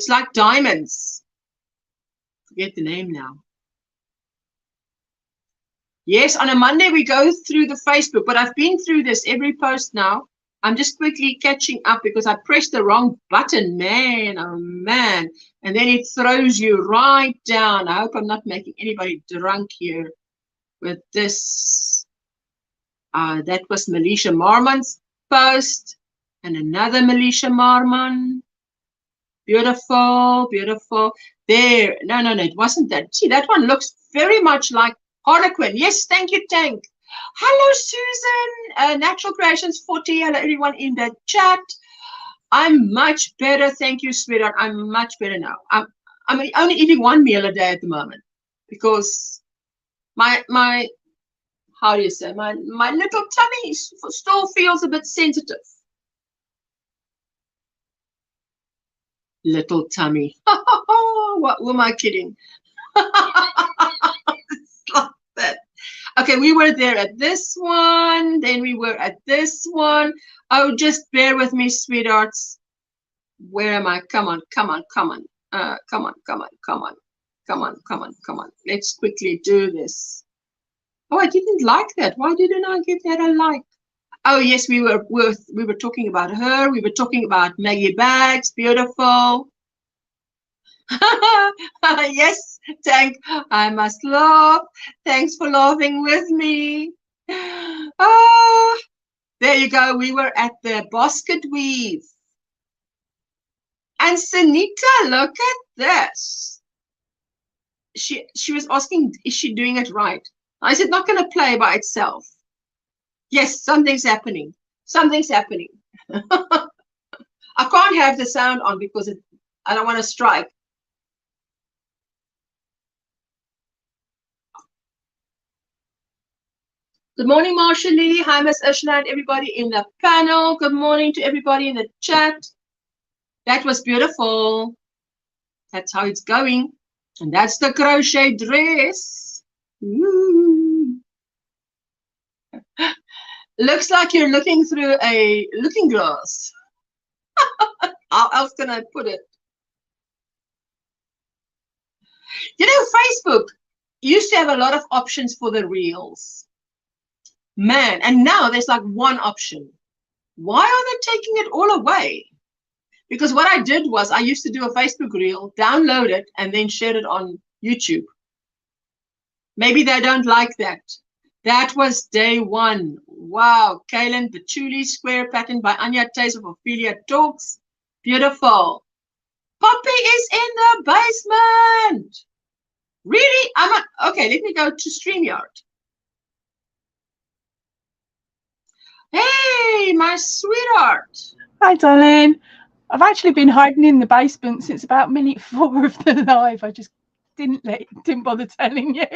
like diamonds. Forget the name now. Yes, on a Monday we go through the Facebook, but I've been through this every post now. I'm just quickly catching up because I pressed the wrong button, man. Oh, man. And then it throws you right down. I hope I'm not making anybody drunk here with this. That was Melisha Marmon's post and another Melisha Marmon. Beautiful, beautiful. There. No, it wasn't that. See, that one looks very much like Harlequin. Yes, thank you, Tank. Hello, Susan. Natural Creations 40. Hello, everyone in the chat. I'm much better. Thank you, sweetheart. I'm much better now. I'm only eating one meal a day at the moment because my how do you say, my little tummy still feels a bit sensitive. Little tummy. What am I kidding? It's like that. Okay, we were there at this one. Then we were at this one. Oh, just bear with me, sweethearts. Where am I? Come on, come on, come on. Come on, come on, come on. Come on, come on, come on. Let's quickly do this. Oh, I didn't like that. Why didn't I give that a like? Oh, yes, we were talking about her. We were talking about Maggie Bags. Beautiful. Yes, Tank, I must laugh. Thanks for laughing with me. Ah, there you go. We were at the basket weave. And Sunita, look at this. She was asking, is she doing it right? I said, not going to play by itself. Yes, something's happening. Something's happening. I can't have the sound on because I don't want to strike. Good morning, Marsha Lee. Hi, Miss Ursula and everybody in the panel. Good morning to everybody in the chat. That was beautiful. That's how it's going. And that's the crochet dress. Ooh. Looks like you're looking through a looking glass. How else can I put it? You know, Facebook used to have a lot of options for the reels. Man, and now there's like one option. Why are they taking it all away? Because what I did was I used to do a Facebook reel, download it, and then share it on YouTube. Maybe they don't like that. That was day one. Wow, Kaylin, the Chuli square pattern by Anya Tays of Ophelia Talks. Beautiful. Poppy is in the basement. Really? Okay, let me go to StreamYard. Hey, my sweetheart. Hi, darling. I've actually been hiding in the basement since about minute 4 of the live. I just didn't bother telling you.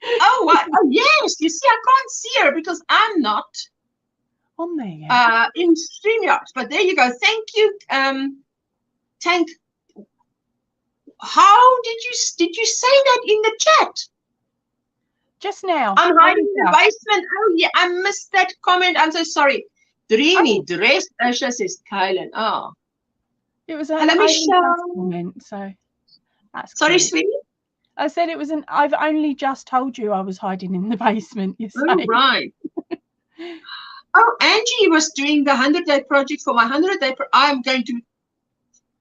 Oh, what? Oh, yes. You see, I can't see her because I'm not on there yet. In StreamYard. But there you go. Thank you, Tank. How did you say that in the chat? Just now. I'm hiding in the basement. Oh, yeah, I missed that comment. I'm so sorry. Dreamy dress, Usha says Kylan. Oh. It was a comment, so that's sorry, cool. sweetie? I said it was I've only just told you I was hiding in the basement. You say. Oh, right. Oh, Angie was doing the 100-day project for my 100-day. I'm going to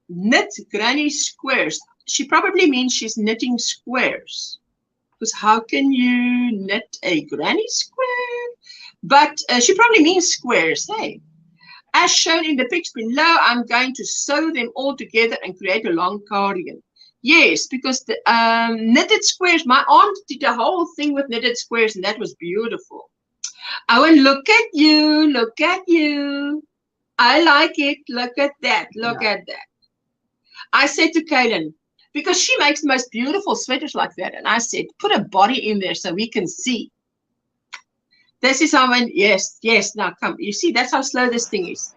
knit granny squares. She probably means she's knitting squares. Because how can you knit a granny square? But she probably means squares, hey? As shown in the picture below, I'm going to sew them all together and create a long cardigan. Yes, because the knitted squares, my aunt did a whole thing with knitted squares, and that was beautiful. Oh, and look at you, look at you. I like it. Look at that, look at that. I said to Kaylin, because she makes the most beautiful sweaters like that. And I said, put a body in there so we can see. This is how I, yes, now come. You see, that's how slow this thing is.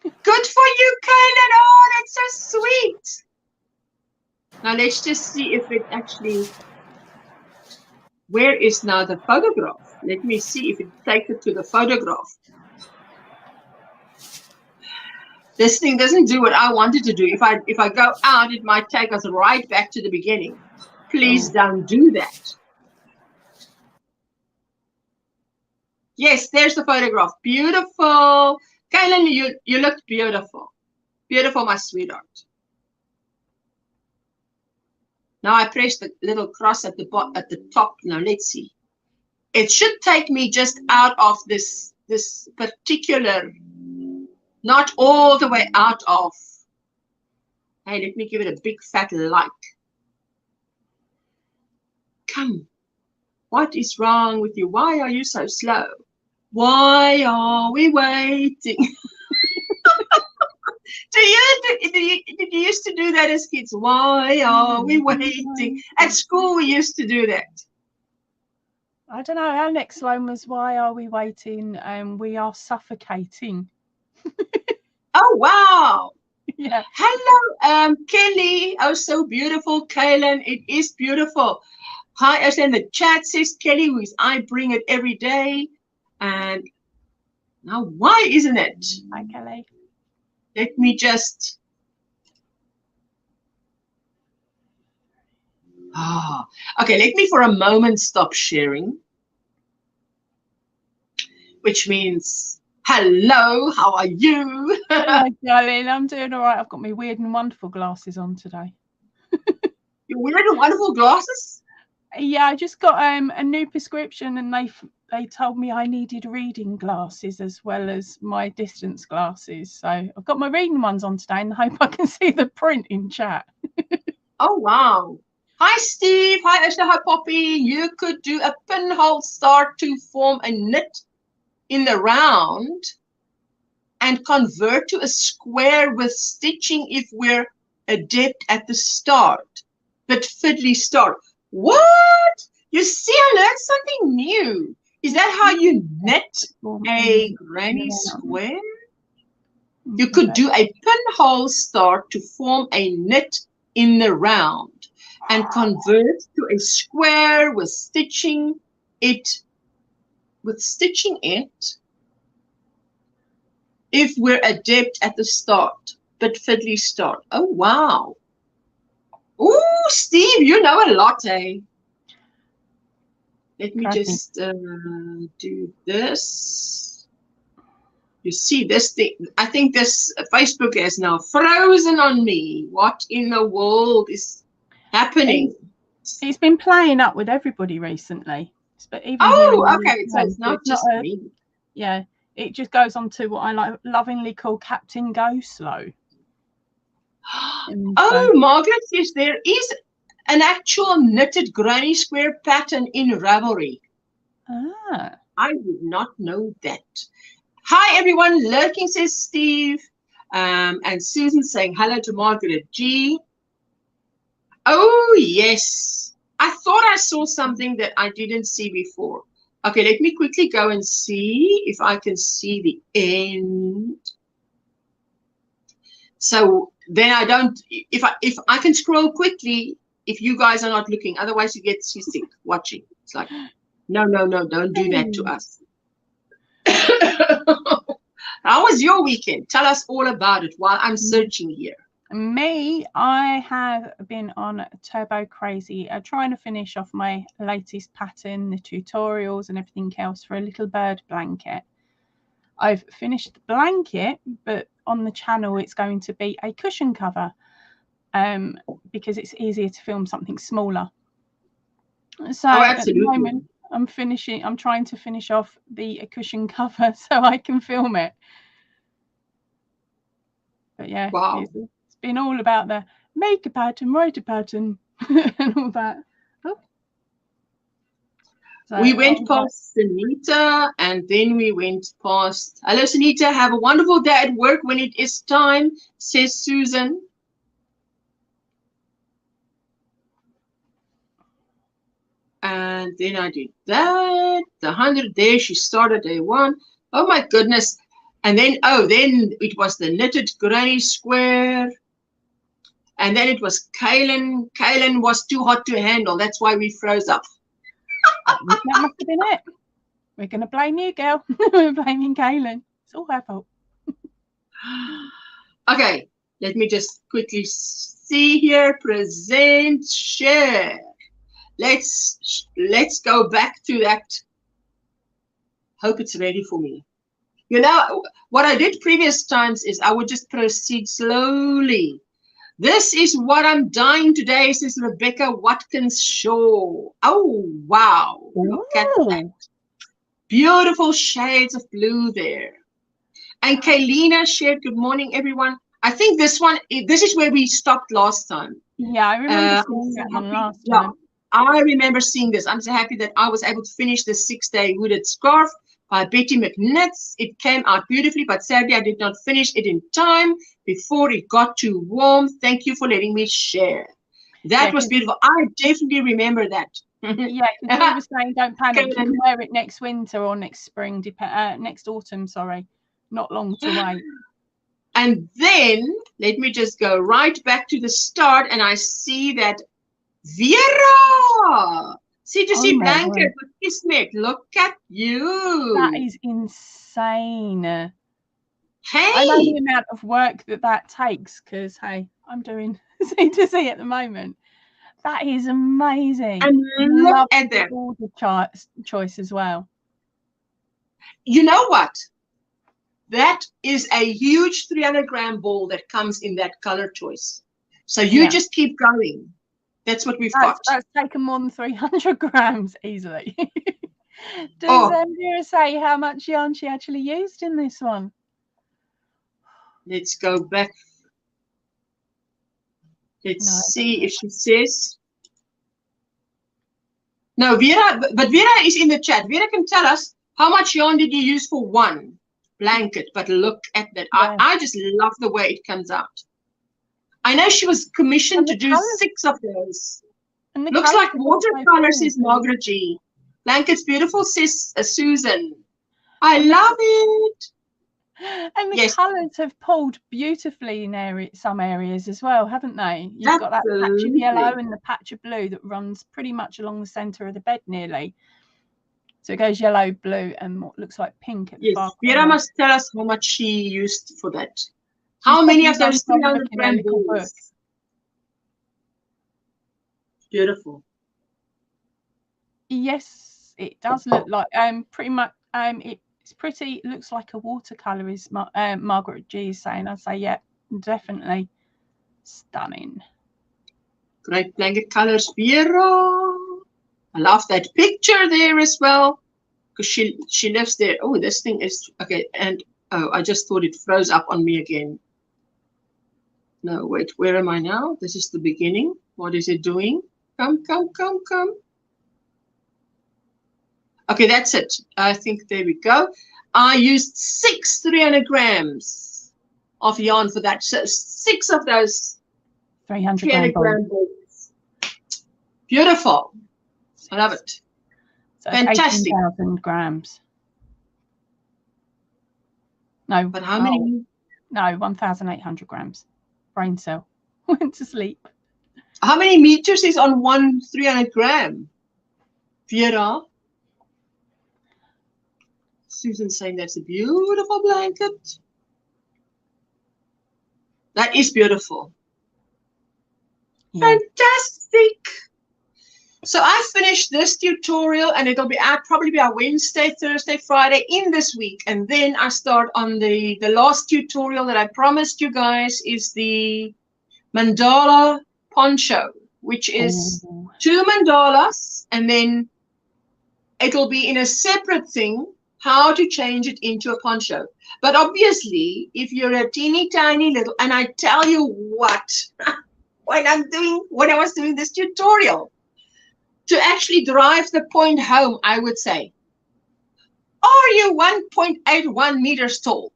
Good for you, Kaylin. Oh, that's so sweet. Now let's just see if it actually, where is now the photograph? Let me see if it takes it to the photograph. This thing doesn't do what I wanted to do. If I go out, it might take us right back to the beginning. Please don't do that. Yes, there's the photograph. Beautiful. Kaylin, you look beautiful. Beautiful, my sweetheart. Now I press the little cross at the top. Now let's see. It should take me just out of this particular, not all the way out of. Hey, let me give it a big fat like. Come. What is wrong with you? Why are you so slow? Why are we waiting? Did you used to do that as kids? Why are we waiting? At school, we used to do that. I don't know. Our next one was, why are we waiting? We are suffocating. Oh, wow. Yeah. Hello, Kelly. Oh, so beautiful, Kaylin. It is beautiful. Hi, as in the chat says Kelly, who is I bring it every day. And now, why isn't it? Hi, Kelly. Let me just. Okay, let me for a moment stop sharing. Which means, hello, how are you? Hi, darling. I'm doing all right. I've got my weird and wonderful glasses on today. Your weird and wonderful glasses? Yeah, I just got a new prescription, and they told me I needed reading glasses as well as my distance glasses. So I've got my reading ones on today, and I hope I can see the print in chat. Oh, wow. Hi, Steve. Hi, Ashley. Hi, Poppy. You could do a pinhole start to form a knit in the round and convert to a square with stitching if we're adept at the start. But fiddly start. What? You see, I learned something new. Is that how you knit a granny square? You could do a pinhole start to form a knit in the round and convert to a square with stitching it if we're adept at the start, but fiddly start. Oh, wow. Ooh, Steve, you know a lot, eh? Let me just do this. You see this thing? I think this Facebook has now frozen on me. What in the world is happening? It's been playing up with everybody recently. But even okay. So it's not just me. Yeah, it just goes on to what I lovingly call Captain Go Slow. Oh, Margaret says there is an actual knitted granny square pattern in Ravelry. Ah. I did not know that. Hi, everyone. Lurking says Steve. And Susan saying hello to Margaret G. Oh, yes. I thought I saw something that I didn't see before. Okay, let me quickly go and see if I can see the end. So then I don't, if I can scroll quickly, if you guys are not looking, otherwise you get seasick watching. It's like, no, don't do that to us. How was your weekend? Tell us all about it while I'm searching here. Me, I have been on Turbo Crazy, trying to finish off my latest pattern, the tutorials and everything else for a little bird blanket. I've finished the blanket, but on the channel it's going to be a cushion cover because it's easier to film something smaller. So at the moment I'm trying to finish off the cushion cover so I can film it. But yeah, wow. It's been all about the make a pattern, write a pattern and all that. Oh. So we went past Sunita and then we went past, hello Sunita, have a wonderful day at work when it is time, says Susan. And then I did that. The 100 there, she started day 1. Oh my goodness. And then, then it was the knitted granny square. And then it was Kaylin. Kaylin was too hot to handle. That's why we froze up. That must have been it. We're going to blame you, girl. We're blaming Kaylin. It's all her fault. Okay, let me just quickly see here. Present, share. Let's go back to that. Hope it's ready for me. You know, what I did previous times is I would just proceed slowly. This is what I'm dying today, says Rebecca Watkins Shaw. Oh, wow. Look at that. Beautiful shades of blue there. And Kaylina shared, good morning, everyone. I think this is where we stopped last time. Yeah, I remember seeing that one last time. I remember seeing this. I'm so happy that I was able to finish the 6-day hooded scarf by Betty McNitz. It came out beautifully, but sadly I did not finish it in time before it got too warm. Thank you for letting me share. That was beautiful. I definitely remember that. Yeah, because we were saying don't panic. You can wear it next winter or next spring, next autumn, sorry. Not long to wait. And then, let me just go right back to the start, and I see that Vera! C2C blanket with Kismet. Look at you. That is insane. Hey! I know the amount of work that takes because, hey, I'm doing C2C at the moment. That is amazing. And look at that. Border choice as well. You know what? That is a huge 300-gram ball that comes in that color choice. So you just keep going. That's what we've got. That's taken more than 300 grams easily. Does Vera say how much yarn she actually used in this one? Let's go back. Let's see if she says. No, Vera, but Vera is in the chat. Vera can tell us how much yarn did you use for one blanket. But look at that. Yeah. I just love the way it comes out. I know she was commissioned to do 6 of those. Looks like watercolor, says Margaret G. Blankets beautiful, says Susan. I love it. And the colours have pulled beautifully in some areas as well, haven't they? You've got that patch of yellow and the patch of blue that runs pretty much along the centre of the bed nearly. So it goes yellow, blue, and what looks like pink at the far corner. Vera must tell us how much she used for that. How many of those 300-gram balls? Beautiful. Yes, it does look like pretty much it's pretty. It looks like a watercolor, is Margaret G is saying. I'd say yeah, definitely stunning. Great blanket colors, Vera. I love that picture there as well because she lives there. Oh, this thing is okay. And I just thought it froze up on me again. No, wait, where am I now? This is the beginning. What is it doing? Come. Okay, that's it. I think there we go. I used 6 300 grams of yarn for that. So 6 of those 300 gram balls. Beautiful. I love it. So fantastic. 18,000 grams. No. But how many? No, 1,800 grams. Brain cell. Went to sleep. How many meters is on one 300 gram? Vera? Susan's saying that's a beautiful blanket. That is beautiful. Yeah. Fantastic. So I finished this tutorial and it'll be out probably by Wednesday, Thursday, Friday in this week. And then I start on the last tutorial that I promised you guys is the mandala poncho, which is 2 mandalas, and then it'll be in a separate thing, how to change it into a poncho. But obviously, if you're a teeny tiny little, and I tell you what, when I was doing this tutorial, to actually drive the point home, I would say, are you 1.81 meters tall?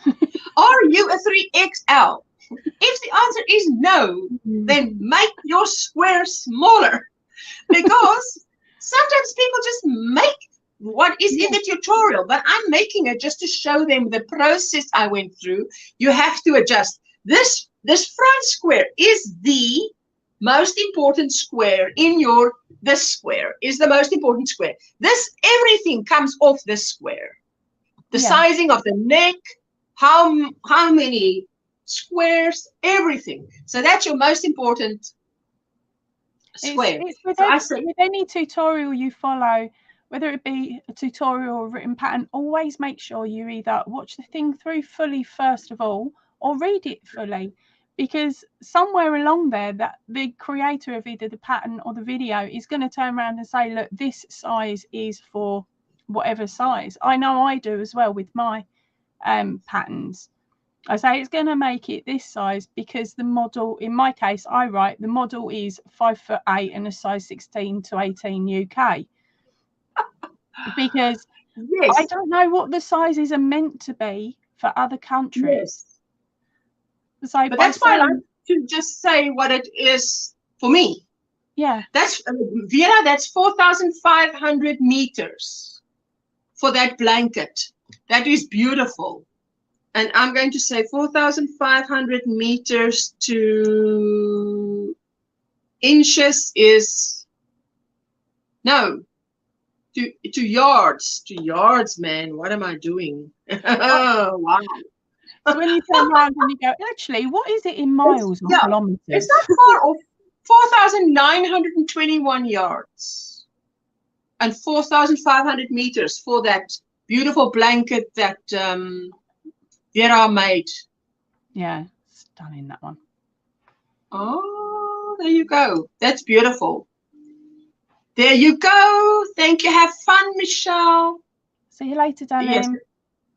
Are you a 3XL? If the answer is no, then make your square smaller, because sometimes people just make what is in the tutorial, but I'm making it just to show them the process I went through. You have to adjust. This front square is the most important square in this square is the most important square. Everything comes off this square. The sizing of the neck, how many squares, everything. So that's your most important square. With any tutorial you follow, whether it be a tutorial or a written pattern, always make sure you either watch the thing through fully first of all, or read it fully, because somewhere along there that the creator of either the pattern or the video is going to turn around and say, look, this size is for whatever size. I know I do as well with my patterns. I say it's going to make it this size because the model, in my case, I write the model is 5'8" and a size 16 to 18 UK. Because I don't know what the sizes are meant to be for other countries. So but that's why I like to just say what it is for me. Yeah. That's Vera, that's 4,500 meters for that blanket. That is beautiful. And I'm going to say 4,500 meters to inches is, no, to yards. To yards, man. What am I doing? Oh, wow. So when you turn around and you go, actually, what is it in miles or kilometers? It's not far off. 4,921 yards and 4,500 meters for that beautiful blanket that Vera made. Yeah, stunning, that one. Oh, there you go. That's beautiful. There you go. Thank you. Have fun, Michelle. See you later, darling. Yes.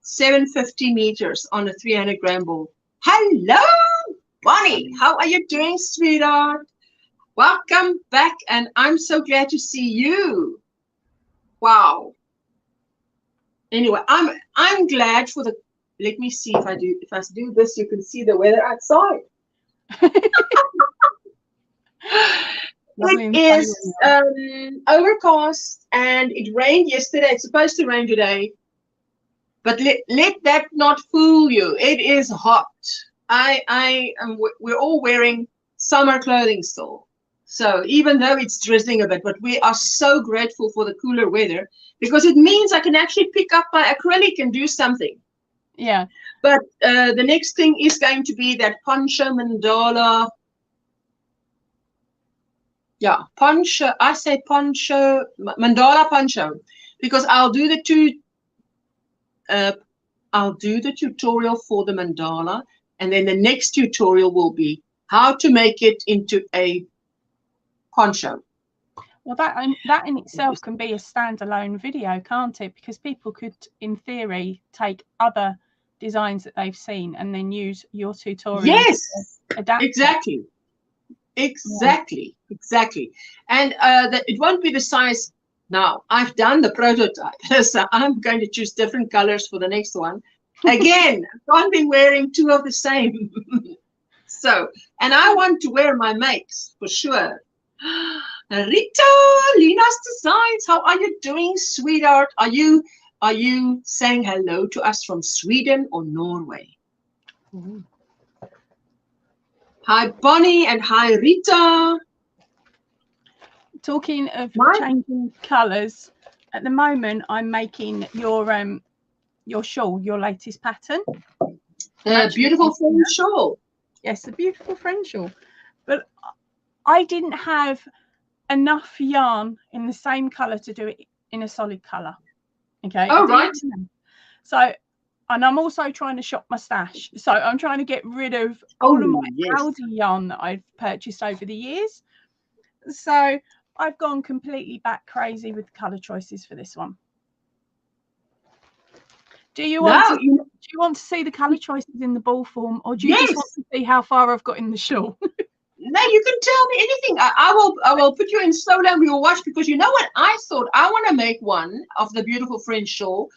750 meters on a 300-gram ball. Hello, Bonnie. How are you doing, sweetheart? Welcome back, and I'm so glad to see you. Wow. Anyway, I'm glad for the. Let me see if I do this, you can see the weather outside. It is overcast, and it rained yesterday. It's supposed to rain today. But let that not fool you. It is hot. We're all wearing summer clothing still. So even though it's drizzling a bit, but we are so grateful for the cooler weather because it means I can actually pick up my acrylic and do something. Yeah. But the next thing is going to be that poncho mandala. Yeah, poncho. I say poncho, mandala poncho, because I'll do the tutorial for the mandala, and then the next tutorial will be how to make it into a poncho. Well, that in itself can be a standalone video, can't it? Because people could, in theory, take other designs that they've seen and then use your tutorial. Yes, to adapt. Exactly. And it won't be the size. Now, I've done the prototype, so I'm going to choose different colors for the next one. Again, I can't be wearing two of the same. So, and I want to wear my makes for sure. Rita, Lina's Designs, how are you doing, sweetheart? Are you saying hello to us from Sweden or Norway? Mm-hmm. Hi, Bonnie, and hi, Rita. Talking of changing colours, at the moment I'm making your shawl, your latest pattern. The beautiful friend shawl. Yes, the beautiful friend shawl. But I didn't have enough yarn in the same colour to do it in a solid colour. Okay. Oh, right. So, and I'm also trying to shop my stash. So I'm trying to get rid of all of my Aldi yarn that I've purchased over the years. So I've gone completely back crazy with colour choices for this one. Do you want to see the colour choices in the ball form, or do you just want to see how far I've got in the shawl? No, you can tell me anything. I will put you in solo and we will watch, because you know what I thought? I want to make one of the beautiful French shawl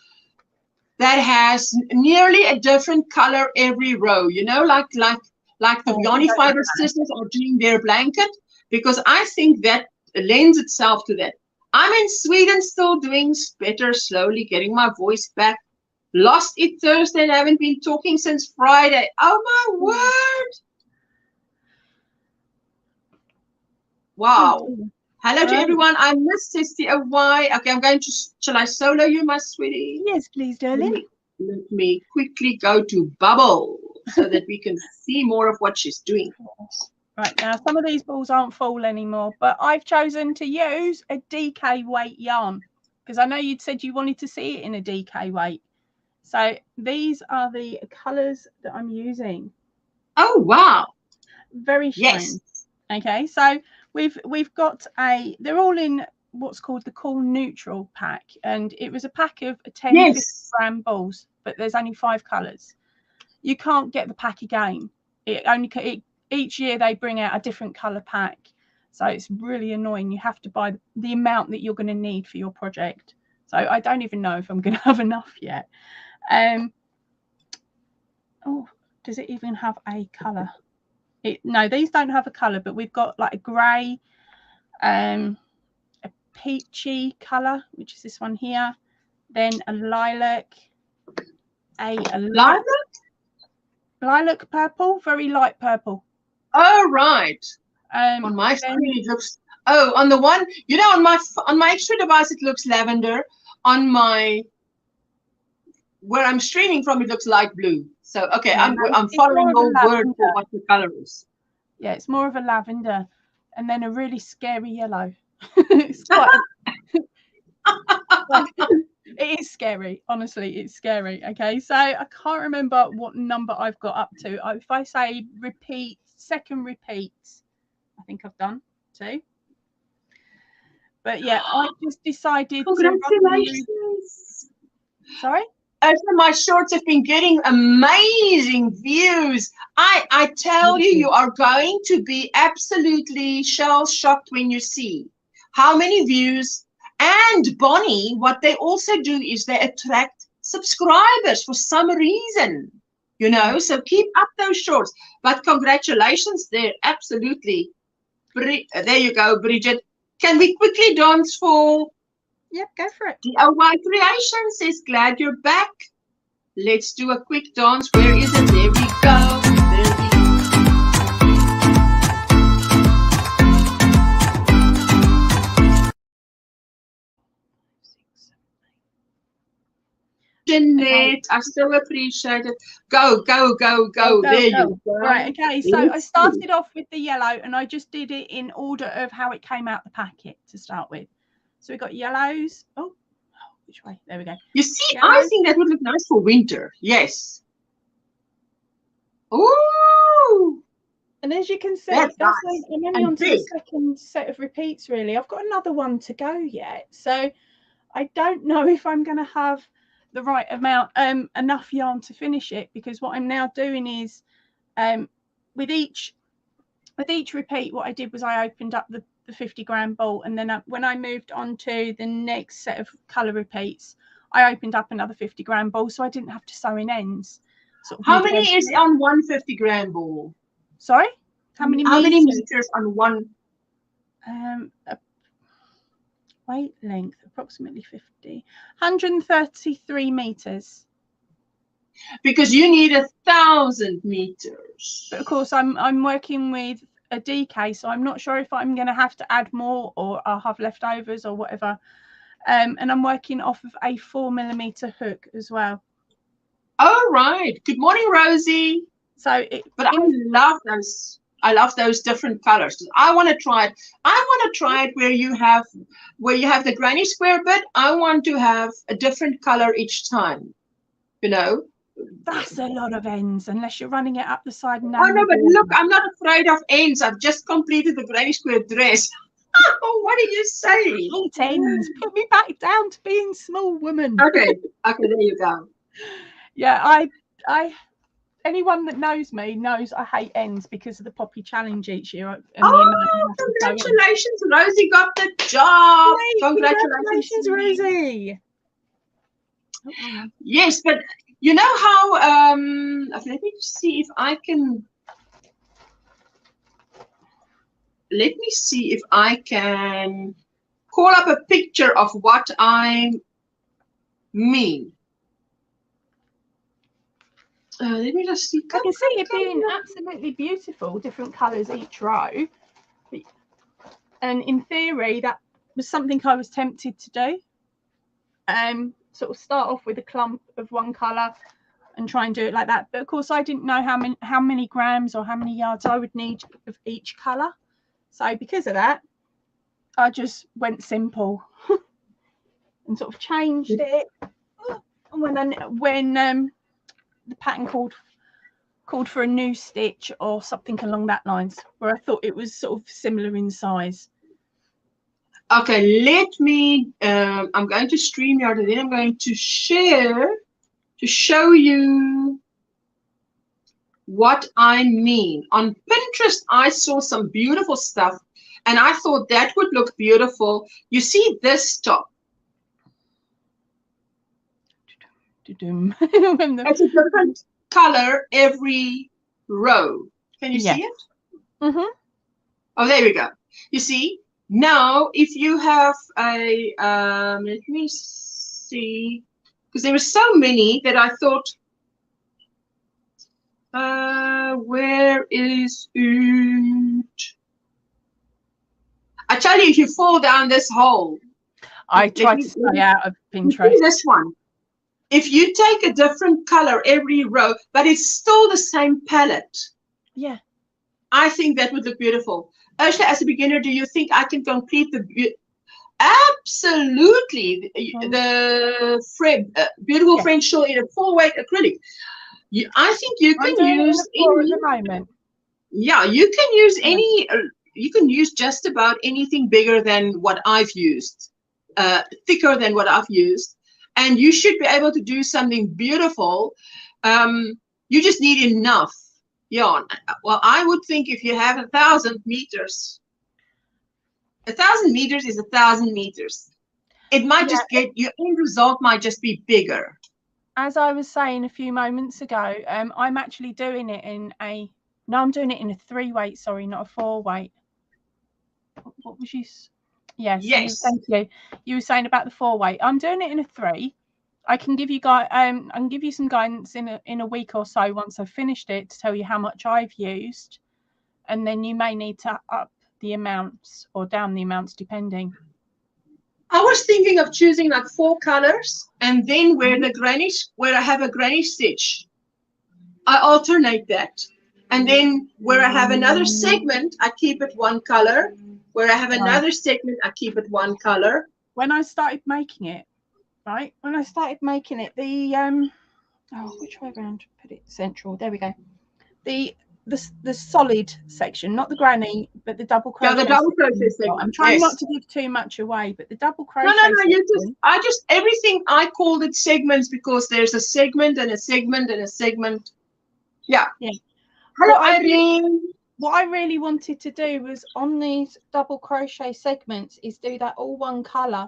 that has nearly a different color every row. You know, like the Yanni Fiber sisters are doing their blanket, because I think that lends itself to that. I'm in Sweden still doing better, slowly getting my voice back. Lost it Thursday and haven't been talking since Friday. Oh my word. Wow. Hello to everyone. I missed STOY. Okay, I'm going to, shall I solo you, my sweetie? Yes, please, darling. Let me quickly go to Bubble so that we can see more of what she's doing. Right, now some of these balls aren't full anymore, but I've chosen to use a DK weight yarn because I know you'd said you wanted to see it in a DK weight. So these are the colours that I'm using. Oh, wow. Very shiny. Yes. Okay, so we've got they're all in what's called the Cool Neutral pack, and it was a pack of 10 50 gram balls, but there's only 5 colours. You can't get the pack again. Each year they bring out a different colour pack, so it's really annoying. You have to buy the amount that you're going to need for your project. So I don't even know if I'm going to have enough yet. Oh, does it even have a colour? No, these don't have a colour, but we've got like a grey, a peachy colour, which is this one here, then a lilac, a lilac purple, very light purple. Oh, right. On my screen it looks, oh, on the one, you know, on my extra device it looks lavender. On my, where I'm streaming from, it looks light blue. So okay, yeah, I'm following your word for what the color is. Yeah, it's more of a lavender, and then a really scary yellow. It's quite it is scary, honestly, it's scary. Okay, so I can't remember what number I've got up to. If I say repeat, second repeats, I think I've done 2. But yeah, I just decided congratulations. Sorry? My shorts have been getting amazing views. I tell you, you are going to be absolutely shell-shocked when you see how many views. And Bonnie, what they also do is they attract subscribers for some reason, you know, so keep up those shorts. But congratulations, they're absolutely, there you go, Bridget. Can we quickly dance for? Yep, go for it. DIY Creation says, glad you're back. Let's do a quick dance. Where is it? There we go. Jeanette, I still appreciate it. Go. There you go. Right, okay, so I started off with the yellow and I just did it in order of how it came out the packet to start with. So we got yellows. Oh, which way? There we go. You see, yellows. I think that would look nice for winter. Yes. Ooh. And as you can see, I'm only on to the second set of repeats, really. I've got another one to go yet. So I don't know if I'm going to have the right amount, enough yarn to finish it, because what I'm now doing is with each repeat, what I did was I opened up the 50 gram ball, and then when I moved on to the next set of colour repeats, I opened up another 50 gram ball, so I didn't have to sew in ends. Sort of how many is on one 50 gram ball? Sorry? How many meters on one? Weight length, approximately 133 meters. Because you need 1,000 meters. But of course, I'm working with a DK, so I'm not sure if I'm going to have to add more or I'll have leftovers or whatever. And I'm working off of a 4mm hook as well. Oh, right. Good morning, Rosie. So I love those. I love those different colors. I want to try it. I want to try it where you have the granny square bit. I want to have a different color each time. You know. That's a lot of ends, unless you're running it up the side. And oh no, but look, I'm not afraid of ends. I've just completed the granny square dress. Oh, what are you saying? I hate ends. Put me back down to being small woman. Okay, there you go. Yeah, I anyone that knows me knows I hate ends because of the Poppy Challenge each year. And congratulations, Rosie got the job. Yay, congratulations, Rosie. Yes, but you know how, let me see if I can, call up a picture of what I mean. Let me just see. I can see it being absolutely beautiful, different colours each row. And in theory, that was something I was tempted to do. Sort of start off with a clump of one colour and try and do it like that. But of course, I didn't know how many grams or how many yards I would need of each colour. So because of that, I just went simple and sort of changed it. And when the pattern called for a new stitch or something along that lines, where I thought it was sort of similar in size. Okay, let me, I'm going to StreamYard and then I'm going to share to show you what I mean. On Pinterest, I saw some beautiful stuff and I thought that would look beautiful. You see this top. It's a different color every row. Can you see it? Mm-hmm. Oh, there we go. You see? Now, if you have a, let me see, because there were so many that I thought, where is it? I tell you, if you fall down this hole. I tried to stay out of Pinterest. This one. If you take a different color every row, but it's still the same palette. Yeah. I think that would look beautiful. Ursula, as a beginner, do you think I can complete the... Absolutely. The beautiful French shawl in a 4-weight acrylic. I think you can use any... at the moment. Yeah, you can use any... you can use just about anything bigger than what I've used. Thicker than what I've used. And you should be able to do something beautiful. You just need enough yarn. Well, I would think if you have 1,000 meters, 1,000 meters is 1,000 meters. It might just get, your end result might just be bigger. As I was saying a few moments ago, I'm actually doing it in a, no, I'm doing it in a 3-weight, sorry, not a 4-weight. What was you? Yes. Thank you. You were saying about the 4-weight. I'm doing it in a 3. I can give you I can give you some guidance in a week or so once I've finished it to tell you how much I've used, and then you may need to up the amounts or down the amounts depending. I was thinking of choosing like 4 colors, and then where I have a granny stitch, I alternate that, and then where I have another segment, I keep it 1 color. Where I have another segment, I keep it 1 color. When I started making it, the which way around? Put it central. There we go. The solid section, not the granny, but the double crochet. Yeah, the double crochet segment. I'm trying not to give too much away, but the double crochet. No. I just everything I called it segments because there's a segment and a segment and a segment. Yeah. Hello, Irene. What I really wanted to do was on these double crochet segments is do that all 1 color,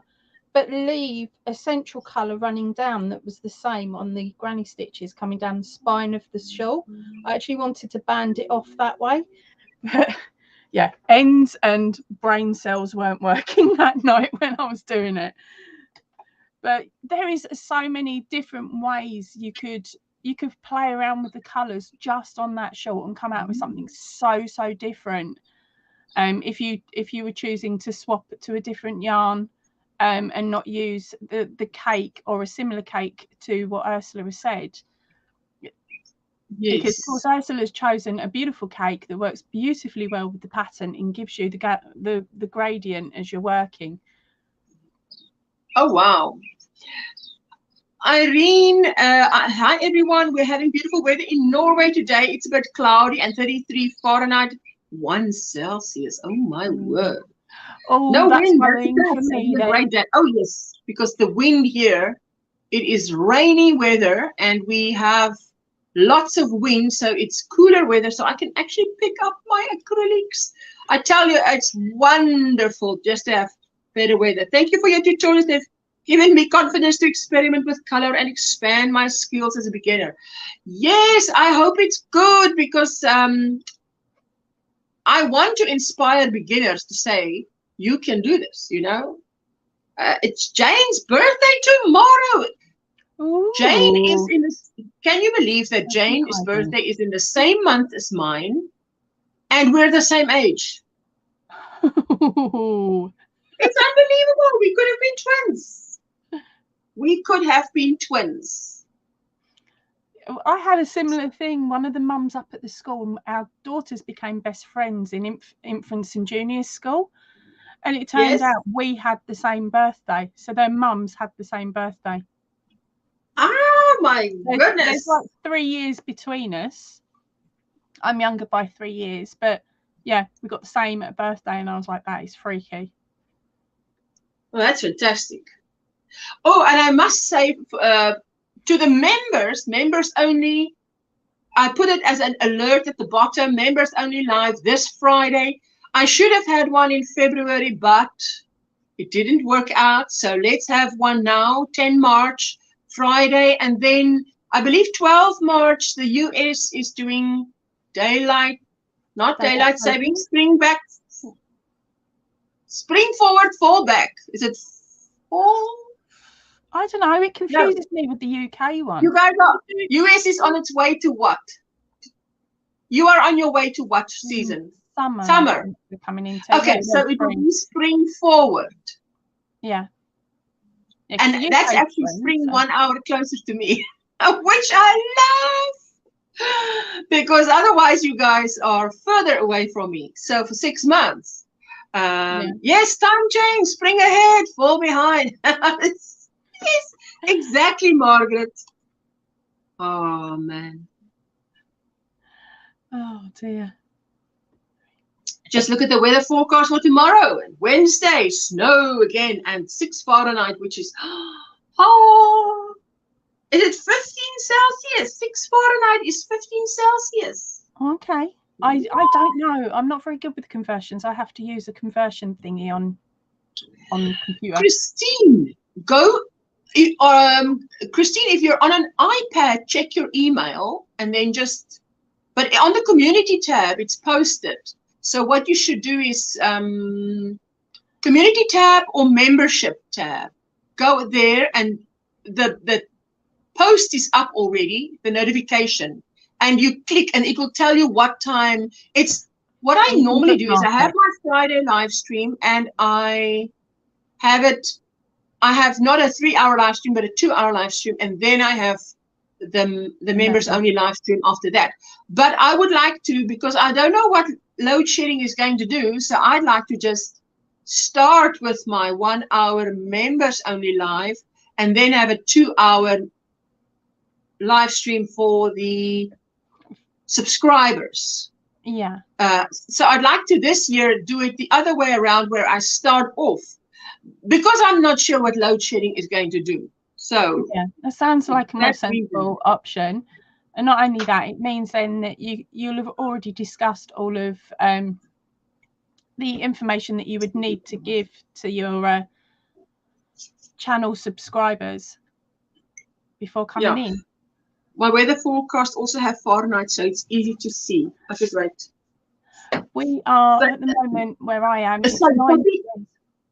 but leave a central color running down that was the same on the granny stitches coming down the spine of the shawl. I actually wanted to band it off that way, but yeah, ends and brain cells weren't working that night when I was doing it. But there is so many different ways you could play around with the colors just on that shawl and come out with something so different. If you were choosing to swap it to a different yarn and not use the cake or a similar cake to what Ursula has said. Because of course Ursula's chosen a beautiful cake that works beautifully well with the pattern and gives you the gradient as you're working. Oh wow. Irene, hi everyone. We're having beautiful weather in Norway today. It's a bit cloudy and 33 Fahrenheit, 1 Celsius. Oh my word. Oh, no that's wind. For me, great day. Oh yes, because the wind here, it is rainy weather and we have lots of wind, so it's cooler weather. So I can actually pick up my acrylics. I tell you, it's wonderful just to have better weather. Thank you for your tutorials. They've given me confidence to experiment with color and expand my skills as a beginner. Yes, I hope it's good because I want to inspire beginners to say, you can do this, you know. It's Jane's birthday tomorrow. Ooh. Jane is in this. Can you believe that That's Jane's exciting. birthday is in the same month as mine, and we're the same age? Ooh. It's unbelievable. We could have been twins. We could have been twins. I had a similar thing. One of the mums up at the school, our daughters became best friends in infants and juniors school. And it turned Yes. out we had the same birthday. So their mums had the same birthday. Ah, my goodness. There's like 3 years between us. I'm younger by 3 years. But yeah, we got the same birthday. And I was like, that is freaky. Well, that's fantastic. Oh, and I must say, to the members only, I put it as an alert at the bottom, members only live this Friday. I should have had one in February, but it didn't work out. So let's have one now, 10 March, Friday. And then I believe 12 March, the US is doing daylight saving, spring forward, fall back. Is it fall? I don't know. It confuses me with the UK one. You guys are, US is on its way to what? You are on your way to what season? Summer. We're coming into. Okay, so it will be spring forward. Yeah. And that's actually spring 1 hour closer to me, which I love. Because otherwise you guys are further away from me. So for 6 months. Yes, time change, spring ahead, fall behind. Yes, exactly, Margaret. Oh, man. Oh, dear. Just look at the weather forecast for tomorrow. And Wednesday, snow again, and 6 Fahrenheit, which is, oh, is it 15 Celsius? 6 Fahrenheit is 15 Celsius. Okay. I don't know. I'm not very good with conversions. I have to use a conversion thingy on computer. Christine, Christine, if you're on an iPad, check your email and then but on the community tab, it's posted. So what you should do is community tab or membership tab. Go there and the post is up already, the notification. And you click and it will tell you what time. It's what I normally do is I have my Friday live stream and I have not a 3-hour live stream, but a 2-hour live stream. And then I have the members only live stream after that. But I would like to, because I don't know what load shedding is going to do. So I'd like to just start with my 1 hour members only live and then have a 2-hour live stream for the subscribers. Yeah. So I'd like to this year do it the other way around, where I start off, because I'm not sure what load shedding is going to do. So yeah, that sounds like a more sensible option. And not only that, it means then that you'll have already discussed all of the information that you would need to give to your channel subscribers before coming in. My weather forecast also have Fahrenheit, so it's easy to see. Okay, great. We are at the moment where I am.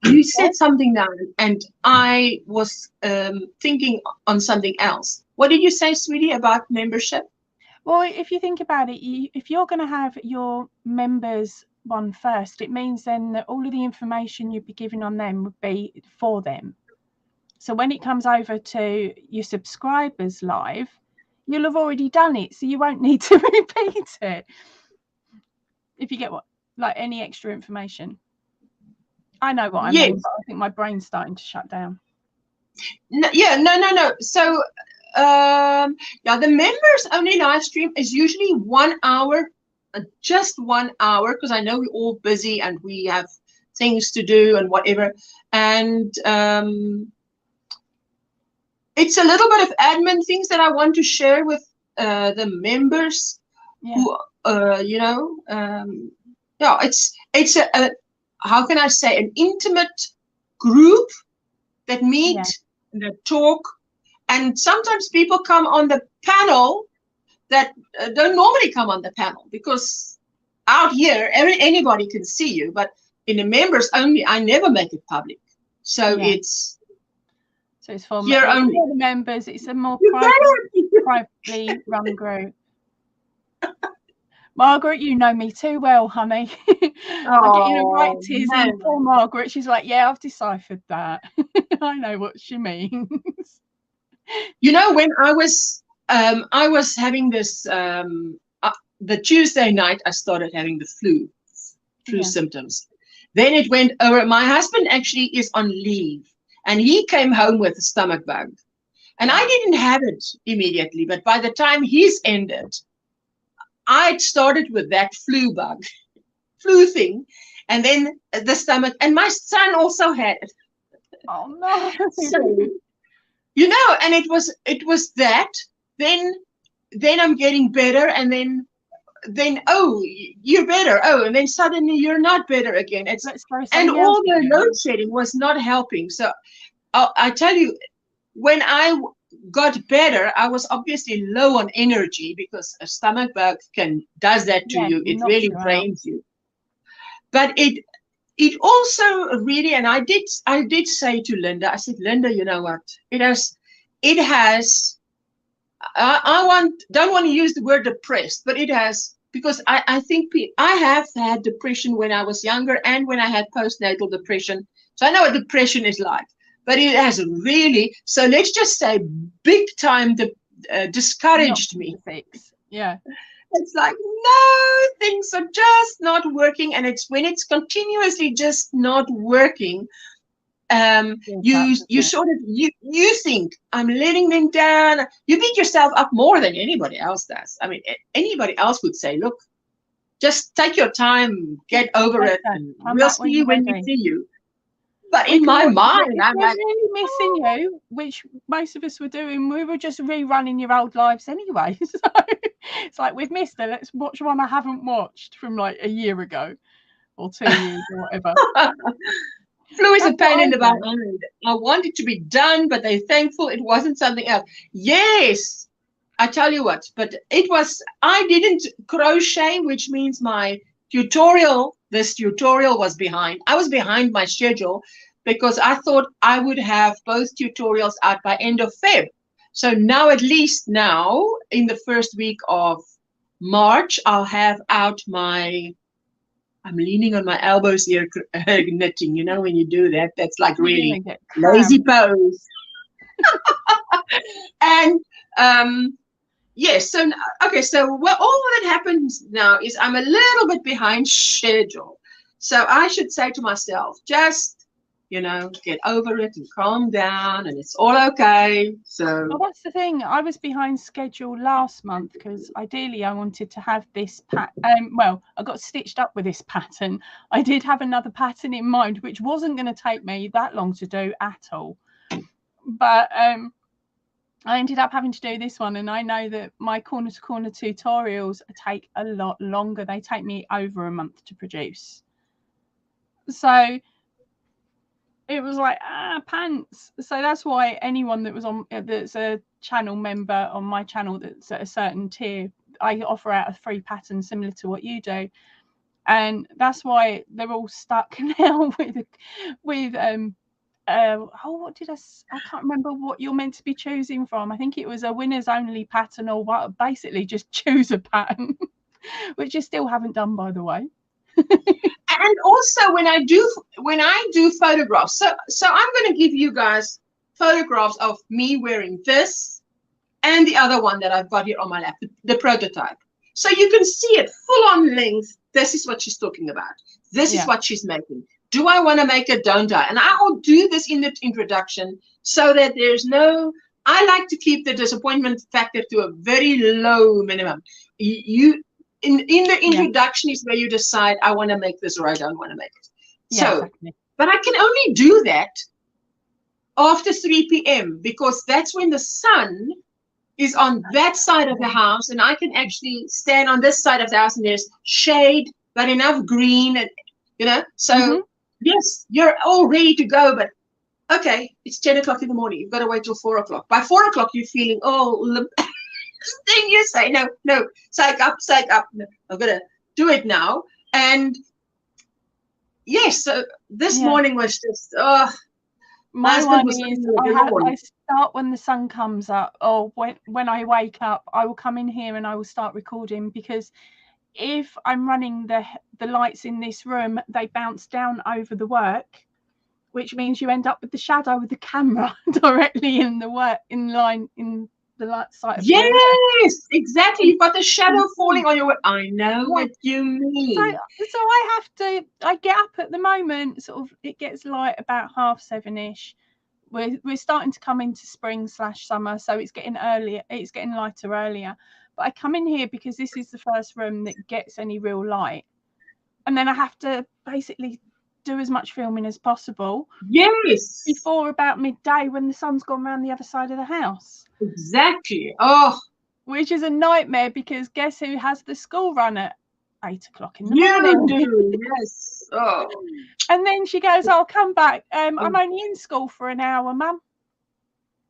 You said something now, and I was thinking on something else. What did you say, sweetie, about membership? Well, if you think about it, if you're going to have your members one first, it means then that all of the information you'd be giving on them would be for them. So when it comes over to your subscribers live, you'll have already done it, so you won't need to repeat it. If you get any extra information. I know what I mean, but I think my brain's starting to shut down. No. So, the members only live stream is usually 1 hour, just 1 hour, because I know we're all busy and we have things to do and whatever. And it's a little bit of admin things that I want to share with the members who, it's a how can I say, an intimate group that meet, that talk, and sometimes people come on the panel that don't normally come on the panel, because out here anybody can see you, but in the members only, I never make it public. So Yeah. it's So it's for your own the members. It's a more privately run group. Margaret, you know me too well, honey. I'm getting a right tears in. Poor Margaret. She's like, yeah, I've deciphered that. I know what she means. You know, when I was having this the Tuesday night, I started having the flu symptoms. Then it went over. My husband actually is on leave, and he came home with a stomach bug. And I didn't have it immediately, but by the time his ended, I'd started with that flu thing, and then the stomach, and my son also had it. Oh no. So, you know, and it was that. Then I'm getting better, and then oh, you're better. Oh, and then suddenly you're not better again. All the load shedding was not helping. So I tell you, when I got better, I was obviously low on energy because a stomach bug does that to you. It really drains you. But it also really, and I did say to Linda, I said, Linda, you know what? It has. Don't want to use the word depressed, but it has, because I think I have had depression when I was younger and when I had postnatal depression. So I know what depression is like, but it has really, so let's just say big time discouraged me. Yeah. It's like, no, things are just not working. And it's when it's continuously just not working, you sort of you think, I'm letting them down. You beat yourself up more than anybody else does. I mean, anybody else would say, look, just take your time, get over it, and we'll see you when we see you. But in my mind, I'm like, really missing you, which most of us were doing. We were just rerunning your old lives anyway. So it's like, we've missed it. Let's watch one I haven't watched from like a year ago or 2 years or whatever. Flu is a pain in the behind. I want it to be done, but they're thankful it wasn't something else. Yes, I tell you what, but I didn't crochet, which means my this tutorial was behind. I was behind my schedule because I thought I would have both tutorials out by end of Feb. So now, at least now, in the first week of March, I'll have out I'm leaning on my elbows here, knitting. You know, when you do that, that's like really lazy pose. And yes, so okay, so all that happens now is I'm a little bit behind schedule. So I should say to myself, just, you know, get over it and calm down, and it's all okay. So well, that's the thing. I was behind schedule last month because ideally I wanted to have this well, I got stitched up with this pattern. I did have another pattern in mind, which wasn't going to take me that long to do at all. But I ended up having to do this one, and I know that my corner to corner tutorials take a lot longer. They take me over a month to produce. So it was like, pants. So that's why anyone that was that's a channel member on my channel that's at a certain tier, I offer out a free pattern similar to what you do. And that's why they're all stuck now with what did I can't remember what you're meant to be choosing from. I think it was a winners only pattern, or what, basically just choose a pattern, which you still haven't done, by the way. And also when I do photographs, so I'm going to give you guys photographs of me wearing this and the other one that I've got here on my lap, the prototype. So you can see it full on length. This is what she's talking about. This is what she's making. Do I want to make it? Don't I? And I'll do this in the introduction so that there's no, I like to keep the disappointment factor to a very low minimum. In the introduction is where you decide, I want to make this or I don't want to make it. So, exactly. But I can only do that after 3 p.m. because that's when the sun is on that side of the house, and I can actually stand on this side of the house and there's shade, but enough green, and you know, so yes, you're all ready to go, but okay, it's 10 o'clock in the morning. You've got to wait till 4 o'clock. By 4 o'clock, you're feeling, then you say, no, psych up. No, I'm going to do it now. And yes, so this morning was just, My husband one was is in the I dawn. start when the sun comes up, or when I wake up, I will come in here and I will start recording, because if I'm running the lights in this room, they bounce down over the work, which means you end up with the shadow of the camera directly in the light sight of your work. Yes, exactly. You've got the shadow falling on your work. I know Yeah. what you mean. So I get up at the moment, sort of, it gets light about 7:30ish. We're starting to come into spring/summer, so it's getting lighter earlier. But I come in here because this is the first room that gets any real light, and then I have to basically do as much filming as possible Yes, before about midday, when the sun's gone round the other side of the house. exactly. Oh, Which is a nightmare, because guess who has the school run at 8 o'clock in the you morning? do. Yes. Oh. And then she goes, "I'll come back. I'm only in school for an hour, Mum."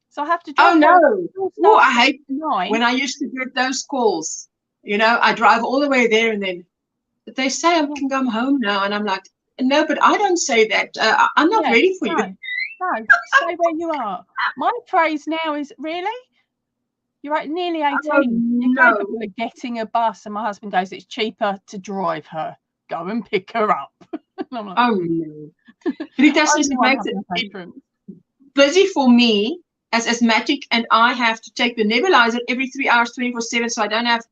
So I have to Oh drop her. no. School Oh, I starts at hate 9. when I used to get those calls. You know, I drive all the way there, and then they say I can come home now, and I'm like, no, but I don't say that. I'm not ready for you. No, stay where you are. My phrase now is, "Really? You're nearly 18. Oh, You're no. capable of getting a bus." And my husband goes, "It's cheaper to drive her. Go and pick her up." And I'm like, Oh no. Rita says it makes it busy for me as asthmatic, and I have to take the nebulizer every 3 hours, 24/7, so I don't have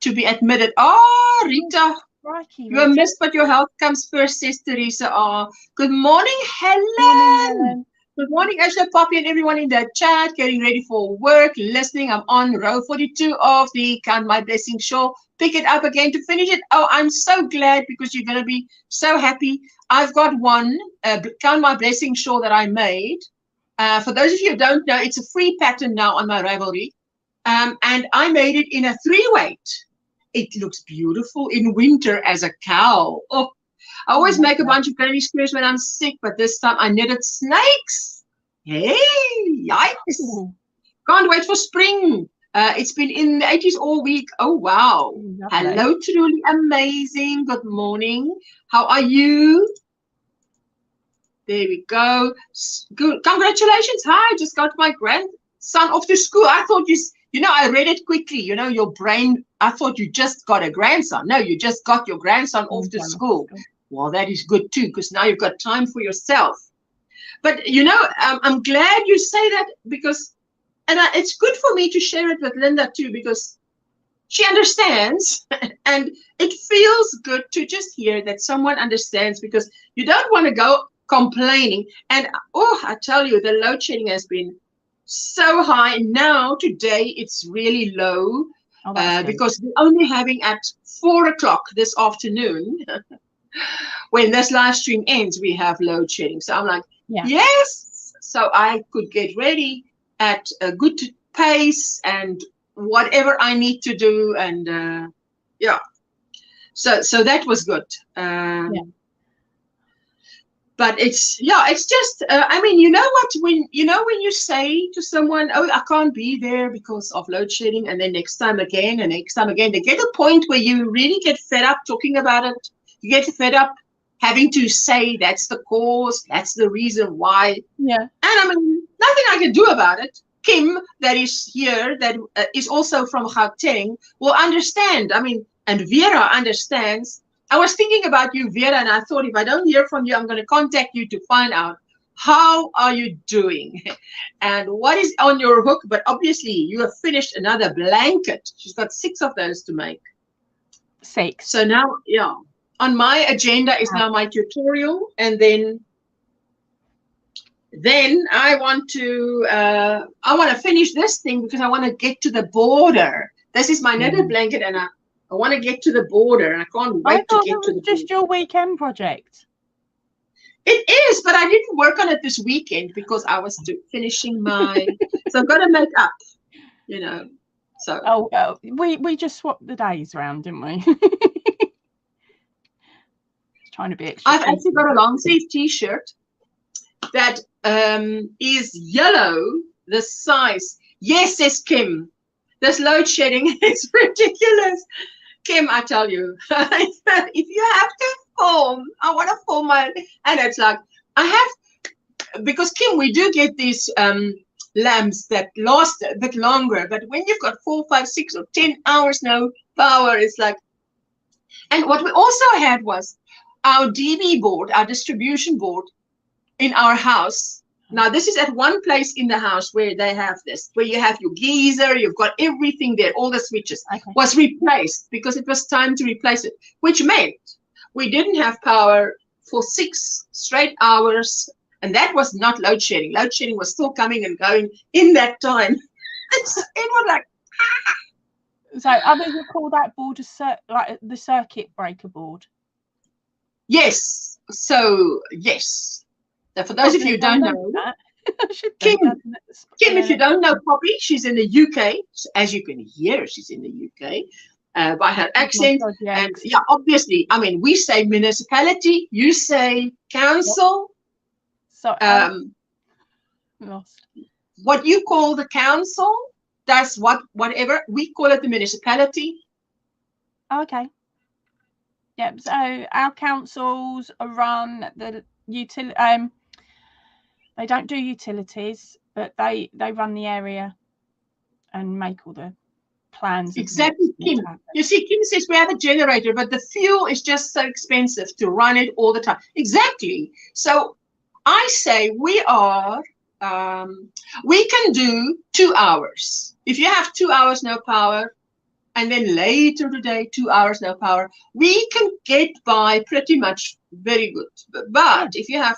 to be admitted. Oh, Rita, Crikey, you are missed, but your health comes first, says Teresa. Oh, good morning, Helen. Morning, Helen. Good morning, Ashley, Poppy, and everyone in the chat, getting ready for work, listening. I'm on row 42 of the Count My Blessings show. Pick it up again to finish it. Oh, I'm so glad, because you're going to be so happy. I've got one Count My Blessings show that I made. For those of you who don't know, it's a free pattern now on my Ravelry. And I made it in a 3-weight. It looks beautiful in winter as a cow. Oh, I always make a bunch of granny squares when I'm sick, but this time I knitted snakes. Hey, yikes. Ooh. Can't wait for spring. It's been in the 80s all week. Oh, wow. Lovely. Hello, truly amazing. Good morning. How are you? There we go. Good. Congratulations. Hi, just got my grandson off to school. I thought I read it quickly. You know, your brain, I thought you just got a grandson. No, you just got your grandson off to school. Well, that is good too, because now you've got time for yourself. But, I'm glad you say that, because, and it's good for me to share it with Linda too, because she understands, and it feels good to just hear that someone understands, because you don't want to go complaining. And, oh, I tell you, the load shedding has been so high. Now, today, it's really low, because we're only having at 4 o'clock this afternoon. When this live stream ends, we have load shedding. So I'm like, yes. So I could get ready at a good pace and whatever I need to do. And so that was good. But it's just, you know what, when you say to someone, oh, I can't be there because of load shedding, and then next time again, and next time again, they get a point where you really get fed up talking about it. You get fed up having to say that's the cause, that's the reason why. Yeah. And nothing I can do about it. Kim, that is here, that is also from Gauteng, will understand. And Vera understands. I was thinking about you, Vera, and I thought, if I don't hear from you, I'm going to contact you to find out how are you doing and what is on your hook. But obviously, you have finished another blanket. She's got 6 of those to make. 6. So now, on my agenda is now my tutorial, and then I want to finish this thing, because I want to get to the border. This is my knitted blanket, and I want to get to the border, and I can't wait to get to the border. Just your weekend project. It is, but I didn't work on it this weekend because I was finishing my. So I've got to make up, So. We just swapped the days around, didn't we? Trying to be extra. I've actually got a long sleeve T-shirt that is yellow. The size. Yes, says Kim. This load shedding is ridiculous. Kim, I tell you, if you have to film, I want to film and it's like, I have because Kim, we do get these lamps that last a bit longer, but when you've got 4, 5, 6, or 10 hours no power, it's like. And what we also had was our DB board, our distribution board in our house. Now, this is at one place in the house where they have this, where you have your geyser, you've got everything there, all the switches, was replaced because it was time to replace it, which meant we didn't have power for 6 straight hours, and that was not load shedding. Load shedding was still coming and going in that time. It was like, So others will call that board like the circuit breaker board. yes. So yes. So for those of you who don't know, Kim, if you don't know Poppy, she's in the UK. As you can hear, she's in the UK by her accent. God, yeah. And yeah, obviously, I mean, we say municipality, you say council. So lost. What you call the council, that's whatever we call it, the municipality. Okay. Yep. So our councils run the they don't do utilities, but they run the area and make all the plans. Exactly, Kim. You see, Kim says we have a generator, but the fuel is just so expensive to run it all the time. Exactly. So I say we can do 2 hours. If you have 2 hours no power, and then later today 2 hours no power, we can get by pretty much very good. But if you have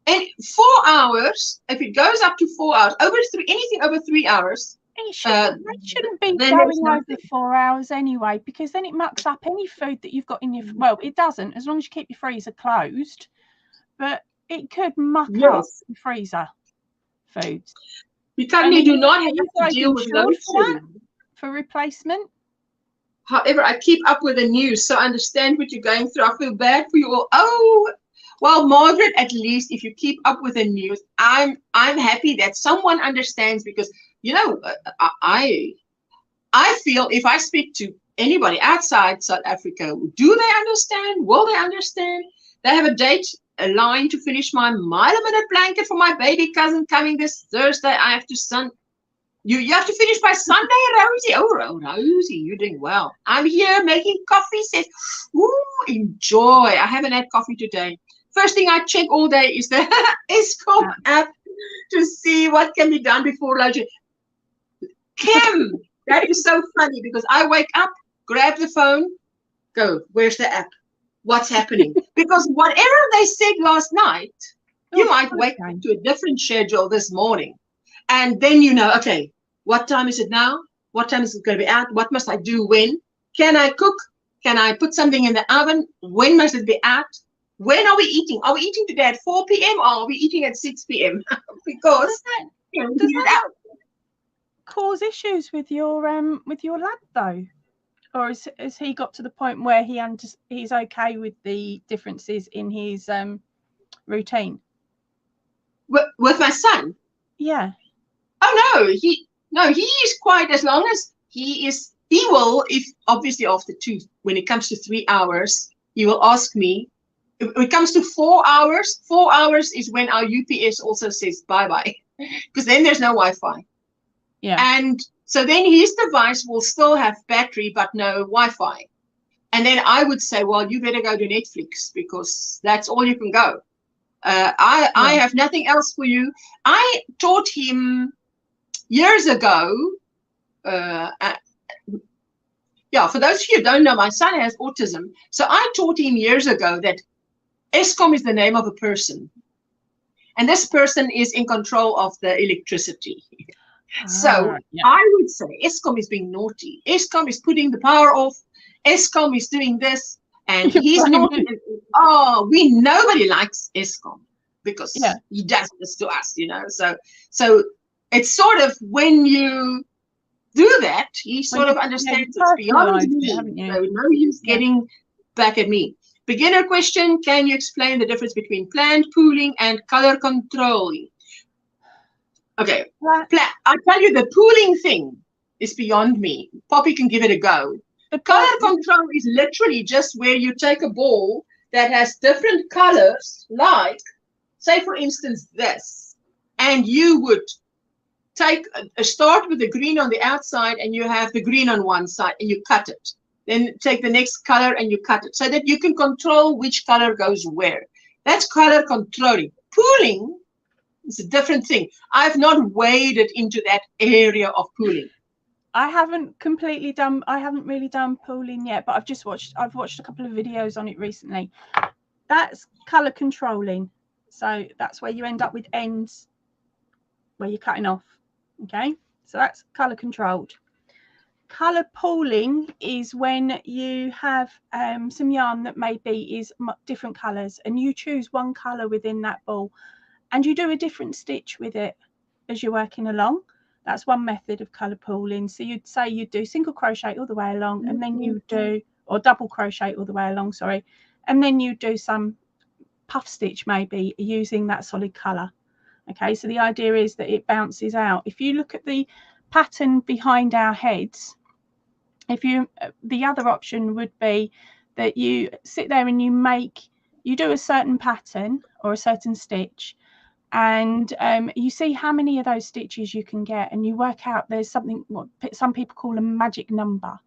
4 hours, if it goes up to 4 hours, anything over 3 hours, it shouldn't be going over 4 hours anyway, because then it mucks up any food that you've got in your. Well, it doesn't, as long as you keep your freezer closed, but it could muck up the freezer foods. We currently do not have to deal with load shedding for replacement. However, I keep up with the news, so I understand what you're going through. I feel bad for you all. Oh, well, Margaret, at least if you keep up with the news, I'm happy that someone understands, because you know, I feel if I speak to anybody outside South Africa, do they understand? Will they understand? They have a date, a line to finish my mile-a-minute blanket for my baby cousin coming this Thursday. I have to you have to finish by Sunday, Rosie. Oh, Rosie, you're doing well. I'm here making coffee. Says, ooh, enjoy. I haven't had coffee today. First thing I check all day is the Eskom app to see what can be done before lunch. Kim, that is so funny, because I wake up, grab the phone, go, where's the app? What's happening? Because whatever they said last night, you might wake up to a different schedule this morning. And then you know, okay, what time is it now? What time is it going to be out? What must I do when? Can I cook? Can I put something in the oven? When must it be out? When are we eating? Are we eating today at 4 p.m. or are we eating at 6 p.m.? Because does that cause issues with your lad though, or has he got to the point where he's okay with the differences in his routine? With my son? Yeah. Oh no, he is quite, as long as he will, if obviously after 2, when it comes to 3 hours, he will ask me. If it comes to 4 hours, 4 hours is when our UPS also says bye-bye, because then there's no Wi-Fi. Yeah. And so then his device will still have battery, but no Wi-Fi. And then I would say, well, you better go to Netflix, because that's all you can go. I have nothing else for you. I taught him years ago. For those of you who don't know, my son has autism. So I taught him years ago that Eskom is the name of a person. And this person is in control of the electricity. So I would say Eskom is being naughty. Eskom is putting the power off. Eskom is doing this. And he's naughty. Nobody likes Eskom, because he does this to us, you know. So it's sort of, when you do that, he sort of understands it's beyond me. So no use getting back at me. Beginner question: can you explain the difference between planned pooling and color controlling? Okay, I'll tell you, the pooling thing is beyond me. Poppy can give it a go. The color control is literally just where you take a ball that has different colors, like say for instance this, and you would take a start with the green on the outside, and you have the green on one side, and you cut it. Then take the next color and you cut it, so that you can control which color goes where. That's color controlling. Pooling is a different thing. I've not waded into that area of pooling. I haven't really done pooling yet, but I've watched a couple of videos on it recently. That's color controlling. So that's where you end up with ends where you're cutting off. Okay, so that's color controlled. Color pooling is when you have some yarn that maybe is different colors, and you choose one color within that ball, and you do a different stitch with it as you're working along. That's one method of color pooling. So you'd say you'd do single crochet all the way along, and then you do, or double crochet all the way along, sorry, and then you do some puff stitch maybe using that solid color. Okay, so the idea is that it bounces out. If you look at the pattern behind our heads, the other option would be that you sit there and you do a certain pattern or a certain stitch, and you see how many of those stitches you can get, and you work out there's something what some people call a magic number.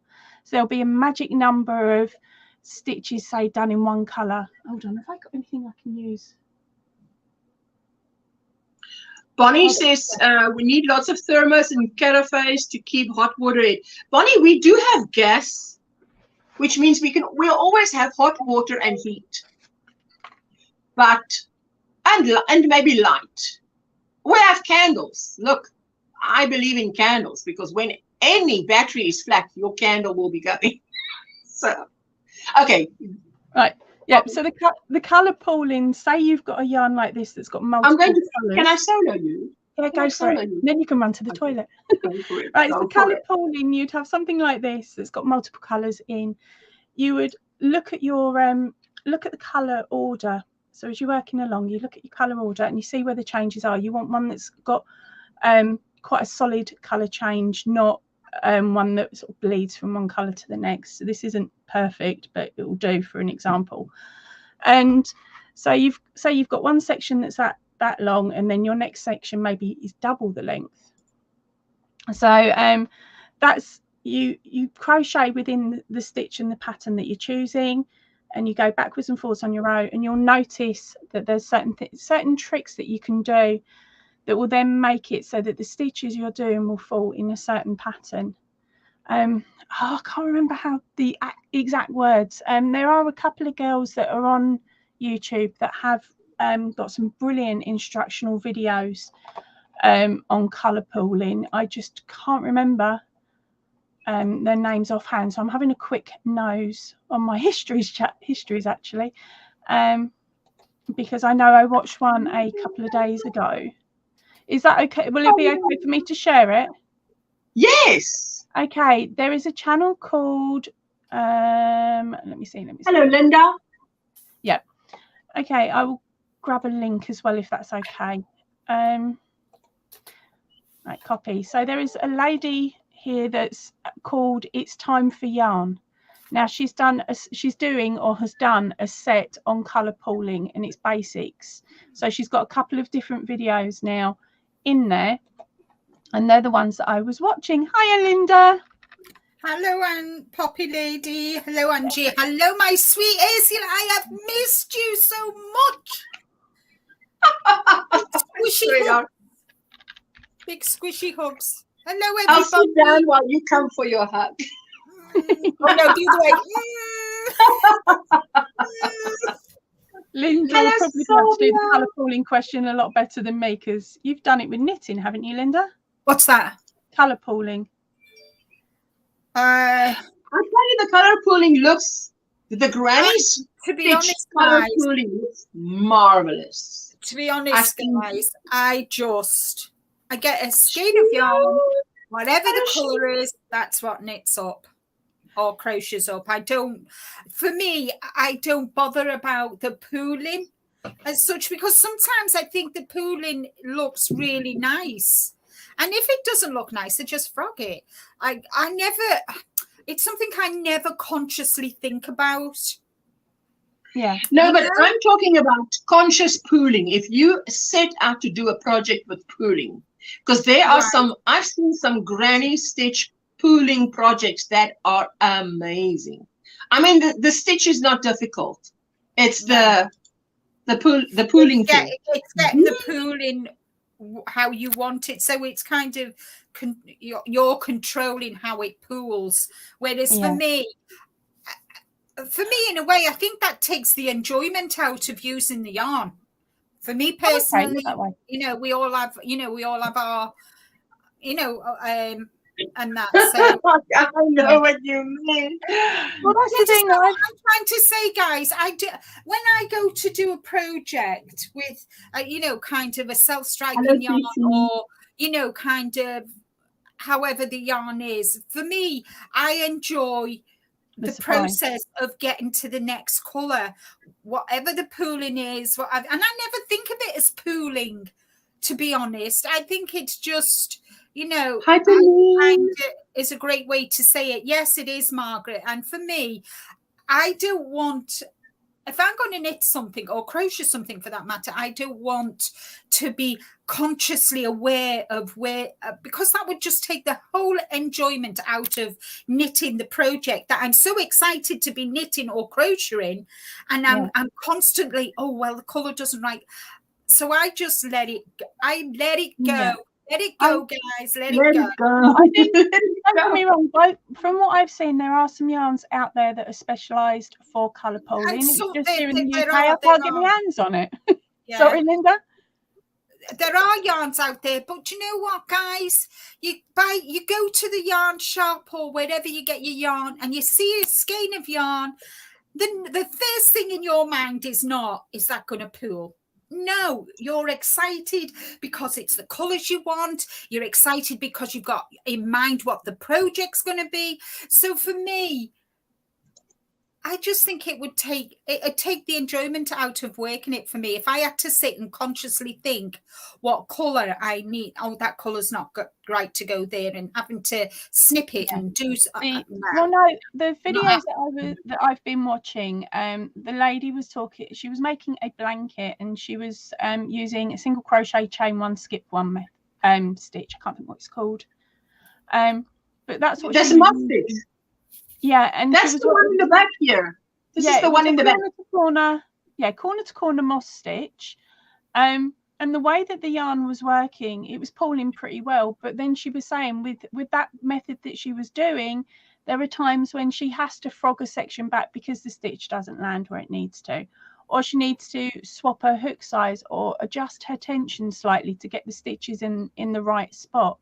So there'll be a magic number of stitches, say, done in one color. Hold on, have I got anything I can use? Bonnie says we need lots of thermos and carafes to keep hot water in. Bonnie, we do have gas, which means we'll always have hot water and heat, but and maybe light. We have candles. Look, I believe in candles, because when any battery is flat, your candle will be going. So, okay, right. Yeah, so the colour pooling, say you've got a yarn like this that's got multiple colours. Can I solo you? Yeah, go for it. Then you can run to the toilet. Right, so colour pooling, you'd have something like this that's got multiple colours in. You would look at your look at the colour order. So as you're working along, you look at your colour order and you see where the changes are. You want one that's got quite a solid colour change, not one that sort of bleeds from one colour to the next. So this isn't perfect, but it will do for an example. And so you've got one section that's that long, and then your next section maybe is double the length. So that's you crochet within the stitch and the pattern that you're choosing, and you go backwards and forwards on your row, and you'll notice that there's certain tricks that you can do that will then make it so that the stitches you're doing will fall in a certain pattern. I can't remember how the exact words. There are a couple of girls that are on YouTube that have got some brilliant instructional videos on colour pooling. I just can't remember their names offhand, so I'm having a quick nose on my histories actually, because I know I watched one a couple of days ago. Is that okay? Will it be okay for me to share it? Yes. Okay, there is a channel called let me see. Hello, Linda. Yeah. Okay, I will grab a link as well if that's okay. Right, copy. So there is a lady here that's called It's Time for Yarn. Now she's doing or has done a set on colour pooling, and it's basics. So she's got a couple of different videos now in there, and they're the ones that I was watching. Hiya, Linda. Hello, Poppy Lady. Hello, Angie. Hello, my sweet Ursula. I have missed you so much. Squishy hugs. Big squishy hugs. Hello, everybody. I'll sit down while you come for your hug. Oh no, do the way. Linda will probably have to do the colour pooling question a lot better than me, because you've done it with knitting, haven't you, Linda? What's that? Colour pooling. I tell you, the colour pooling looks, the granny's to be honest, colour pooling looks marvelous. To be honest, guys, I get a skein of yarn, whatever the colour is, that's what knits up or crochets up. I don't bother about the pooling as such, because sometimes I think the pooling looks really nice, and if it doesn't look nice, I just frog it. It's something I never consciously think about. Yeah. No, but I'm talking about conscious pooling. If you set out to do a project with pooling, because there are some, I've seen some granny stitch pooling projects that are amazing. I mean, the stitch is not difficult. It's the pooling thing. It's getting the pooling how you want it, so it's kind of you're controlling how it pools. Whereas for me, in a way, I think that takes the enjoyment out of using the yarn. For me personally, we all have our, and that. So I know what you mean. Well, that's the thing. I'm trying to say, guys. When I go to do a project with, kind of a self-striking yarn, or kind of however the yarn is. For me, I enjoy the process of getting to the next colour, whatever the pooling is. And I never think of it as pooling, to be honest. I think it's just, is a great way to say it. Yes, it is, Margaret. And for me, I don't want, if I'm going to knit something or crochet something for that matter, I don't want to be consciously aware of where, because that would just take the whole enjoyment out of knitting the project that I'm so excited to be knitting or crocheting. And I'm constantly, oh, well, the colour doesn't like. So I just let it go. Yeah. Let it go, guys. Let it go. I think, don't get me wrong, from what I've seen, there are some yarns out there that are specialised for colour pooling. It's just here in the UK, I can't get my hands on it. Yeah. Sorry, Linda. There are yarns out there, but you know what, guys? You go to the yarn shop or wherever you get your yarn, and you see a skein of yarn. The first thing in your mind is that going to pool? No, you're excited because it's the colours you want. You're excited because you've got in mind what the project's going to be. So for me, I just think it'd take the enjoyment out of working it for me. If I had to sit and consciously think what colour I need, oh, that colour's not right to go there, and having to snip it and do. Well, no, the videos that I've been watching, the lady was talking. She was making a blanket, and she was using a single crochet, chain one, skip one stitch. I can't think what it's called. But that's what that's a moss stitch. Yeah, and that's the one in the back here. This is the one in the back. Corner to corner moss stitch. And the way that the yarn was working, it was pulling pretty well. But then she was saying with that method that she was doing, there are times when she has to frog a section back because the stitch doesn't land where it needs to, or she needs to swap her hook size or adjust her tension slightly to get the stitches in the right spot.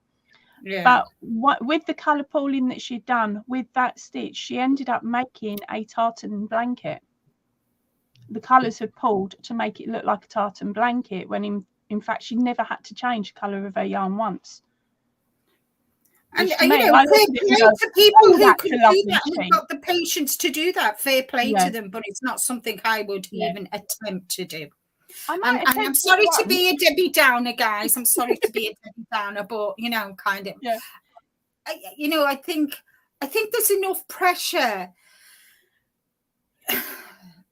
Yeah. But with the colour pooling that she'd done with that stitch, she ended up making a tartan blanket. The colours had pulled to make it look like a tartan blanket, when in fact she never had to change the colour of her yarn once. And fair play to people who can do that and have got the patience to do that. Fair play to them, but it's not something I would even attempt to do. And I'm sorry to be a Debbie Downer, guys. I'm sorry to be a Debbie Downer, but kind of. Yeah. I think there's enough pressure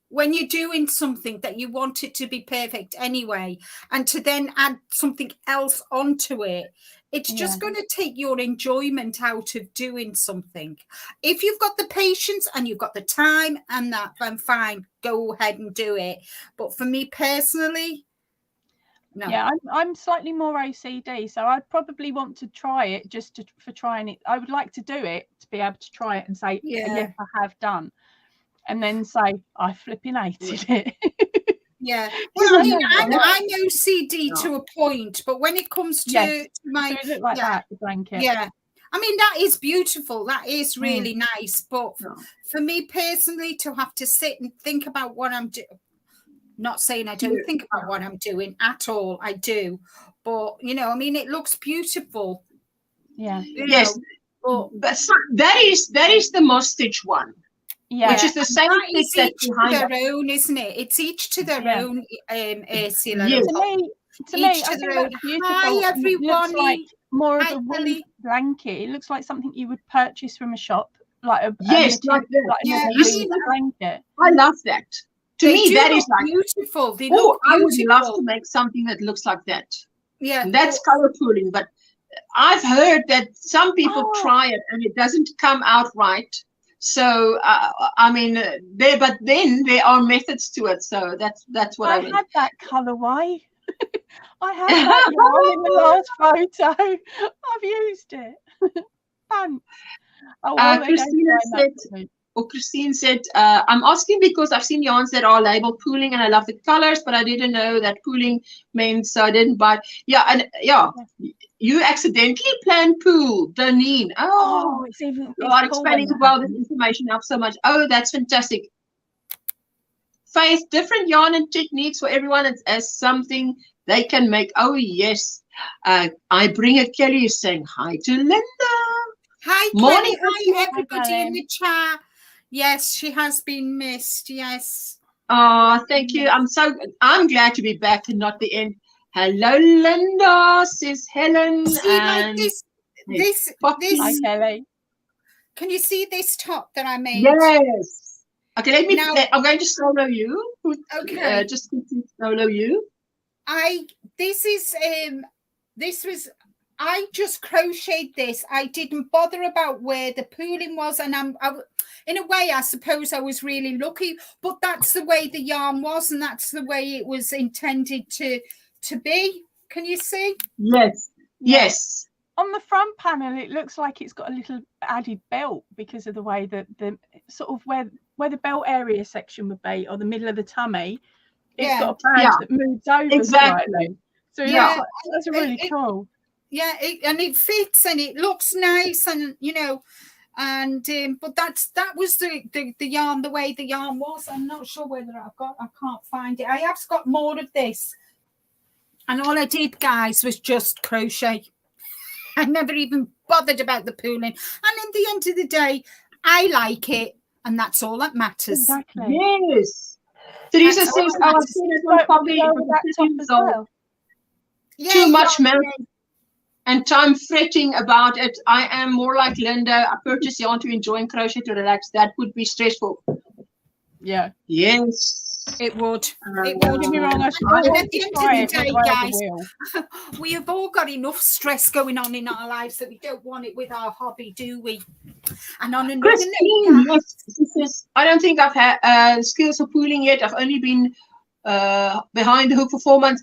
when you're doing something that you want it to be perfect anyway, and to then add something else onto it. It's just going to take your enjoyment out of doing something. If you've got the patience and you've got the time and that, then fine, go ahead and do it. But for me personally, no. Yeah, I'm slightly more OCD, so I'd probably want to try it just for trying it. I would like to do it to be able to try it and say, yes, I have done. And then say, I flipping hated it. Yeah, well, I mean, I'm OCD to a point, but when it comes to my, so it like that, the blanket. Yeah, I mean, that is beautiful. That is really nice. But for me personally, to have to sit and think about what I'm doing, not saying I don't think about what I'm doing at all, I do. But I mean, it looks beautiful. Yeah. Yes, but that is the moss stitch one. Yeah, which is the same thing that's behind to their own, isn't it? It's each to their own. Ursula. Yeah. To me, I think that's beautiful. Hi, everyone. It looks like more of a wool blanket. It looks like something you would purchase from a shop, like a like that. blanket. I love that. To me, that is like, beautiful. They oh, look I would beautiful. love to make something that looks like that. Yeah, and that's color pooling. But I've heard that some people try it and it doesn't come out right. So I mean, but then there are methods to it. So that's what I mean. had that colorway. I had that yarn in the last photo. I've used it. Thanks. Christine said, I'm asking because I've seen yarns that are labeled pooling and I love the colors, but I didn't know that pooling meant, so I didn't buy. Yeah, and you accidentally planned pool, Danine. Oh, it's even explaining about this information helps so much. Oh, that's fantastic. Faith, different yarn and techniques for everyone as something they can make. Oh, yes. I bring it. Kelly is saying hi to Linda. Hi, Morning. Hi, everybody in the chat. Yes, she has been missed. Yes. Oh, thank you. I'm glad to be back and not the end. Hello, Linda, says Helen. See, and like this. Hi, Kelly. Can you see this top that I made? Yes. Okay, I'm going to solo you. Okay. Just solo you. I just crocheted this. I didn't bother about where the pooling was, and in a way, I suppose I was really lucky. But that's the way the yarn was, and that's the way it was intended to be. Can you see? Yes. Yes. On the front panel, it looks like it's got a little added belt because of the way that the sort of where the belt area section would be, or the middle of the tummy. It's got a band that moves over slightly. So that's really cool. Yeah, and it fits and it looks nice, and but that was the yarn, the way the yarn was. I'm not sure whether I can't find it. I have got more of this, and all I did, guys, was just crochet. I never even bothered about the pooling, and at the end of the day, I like it, and that's all that matters. Exactly. Yes. Teresa says, I've seen it on Poppy. Too much milk and time fretting about it. I am more like Linda. I purchase yarn to enjoy and crochet to relax. That would be stressful. Yeah. Yes. It would. Don't get me wrong. At the end of the day, guys, we have all got enough stress going on in our lives that we don't want it with our hobby, do we? And on another Christine, yes, she says, I don't think I've had skills for pooling yet. I've only been behind the hook for 4 months.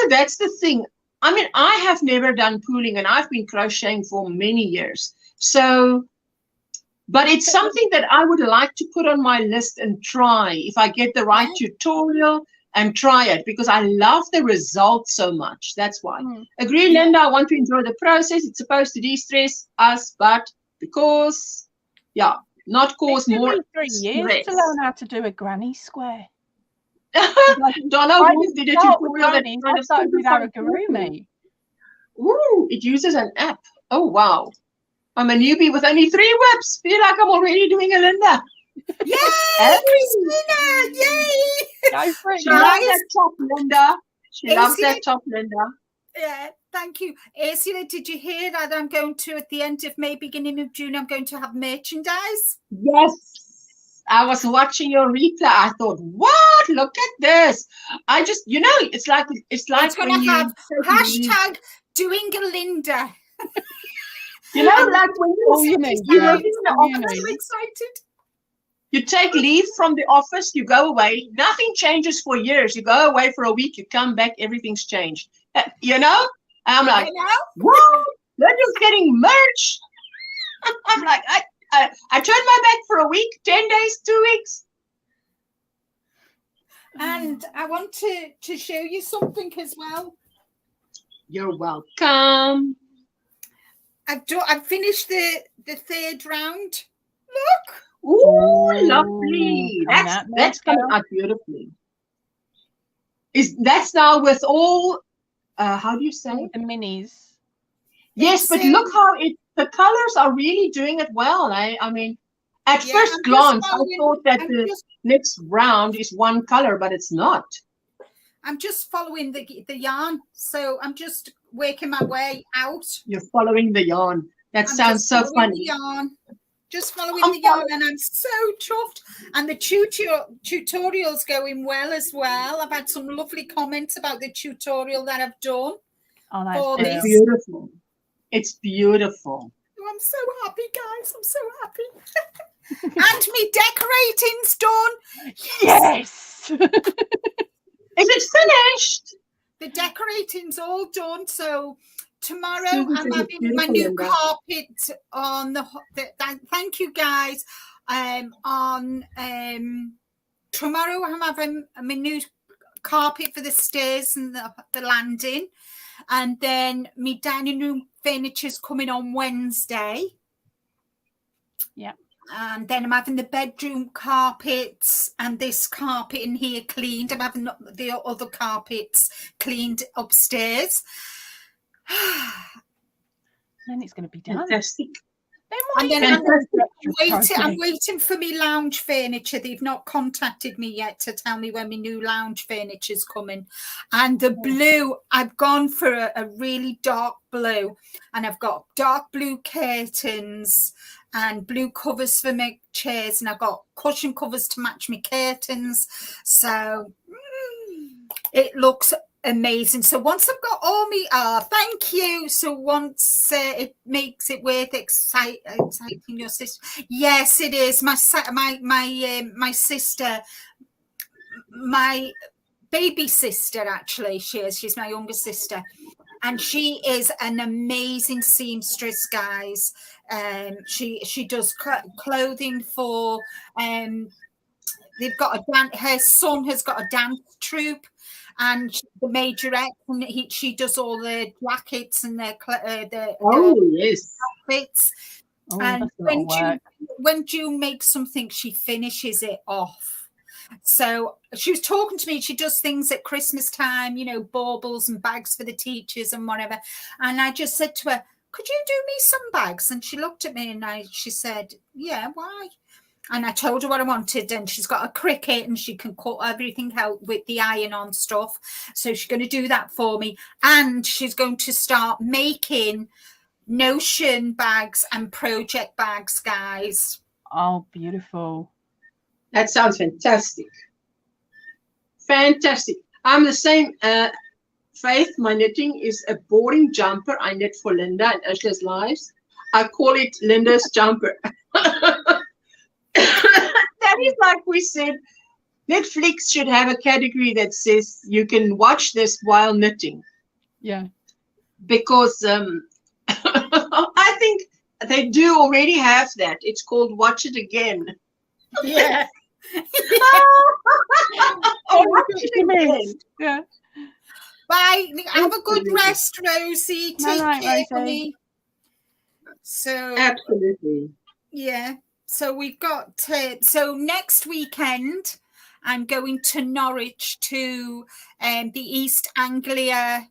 That's the thing. I mean, I have never done pooling, and I've been crocheting for many years. So, but it's something that I would like to put on my list and try if I get the right tutorial and try it, because I love the results so much. That's why. Agree, Linda. I want to enjoy the process. It's supposed to de-stress us, but because, not cause more 3 years to learn how to do a granny square. Donna did a tutorial that started with Amigurumi. Ooh, it uses an app. Oh wow. I'm a newbie with only 3 whips. Feel like I'm already doing a Linda. Yay, Christina! Yay! She loves that top, Linda. She loves that top, Linda. Yeah, thank you. Ursula, did you hear that I'm going to, at the end of May, beginning of June, I'm going to have merchandise? Yes. I was watching your Rita. I thought, what? Look at this. I just, it's like when you have hashtag doing a Linda. Like when you're in the office, I'm so excited. You take leave from the office, you go away, nothing changes for years. You go away for a week, you come back, everything's changed. I'm like, what? They're just getting merch. I'm like, I turned my back for a week, 10 days, 2 weeks. And I want to show you something as well. You're welcome. I've finished the 3rd round. Look. Ooh, lovely. That's coming out beautifully. That's now with all, how do you say? The minis. Yes, but look how the colors are really doing it well. I mean, at first glance, I thought that the next round is one color, but it's not. I'm just following the yarn, so I'm just working my way out. You're following the yarn. That sounds so funny. The yarn. just following the yarn, and I'm so chuffed. And the tutorial's going well as well. I've had some lovely comments about the tutorial that I've done. Oh, that's It's beautiful. It's beautiful. Oh, I'm so happy, guys. I'm so happy. And me decorating's done. Yes. Is it finished? The decorating's all done. So tomorrow I'm having my new carpet on the thank you guys. On tomorrow I'm having my new carpet for the stairs and the landing, and then my dining room furniture's coming on Wednesday. Yeah. And then I'm having the bedroom carpets and this carpet in here cleaned. I'm having the other carpets cleaned upstairs. Then it's going to be done. Fantastic. And then I'm waiting for me lounge furniture. They've not contacted me yet to tell me when my new lounge furniture's coming. And the blue, I've gone for a really dark blue, and I've got dark blue curtains and blue covers for my chairs, and I've got cushion covers to match my curtains. So it looks amazing. So once I've got all me thank you. So once it makes it worth exciting your sister. Yes, it is. My sister, my baby sister, actually, she's my younger sister, and she is an amazing seamstress, guys. She does clothing for they've got her son has got a dance troupe, and the majorette, and she does all the jackets and the yes outfits. And when June makes something, she finishes it off. So she was talking to me. She does things at Christmas time, you know, baubles and bags for the teachers and whatever. And I just said to her, could you do me some bags? And she looked at me and she said, yeah, why? And I told her what I wanted, and she's got a Cricut and she can cut everything out with the iron-on stuff. So she's going to do that for me. And she's going to start making Notion bags and project bags, guys. Oh, beautiful. That sounds fantastic. Fantastic. I'm the same. Faith, my knitting is a boarding jumper. I knit for Linda and Ursula's Lives. I call it Linda's jumper. That is like we said, Netflix should have a category that says you can watch this while knitting. Yeah. Because I think they do already have that. It's called Watch It Again. Yeah. Watch it again. Yeah. Bye. Have a good rest, Rosie. Take care, honey. So absolutely. Yeah. So we've got so next weekend I'm going to Norwich to the East Anglia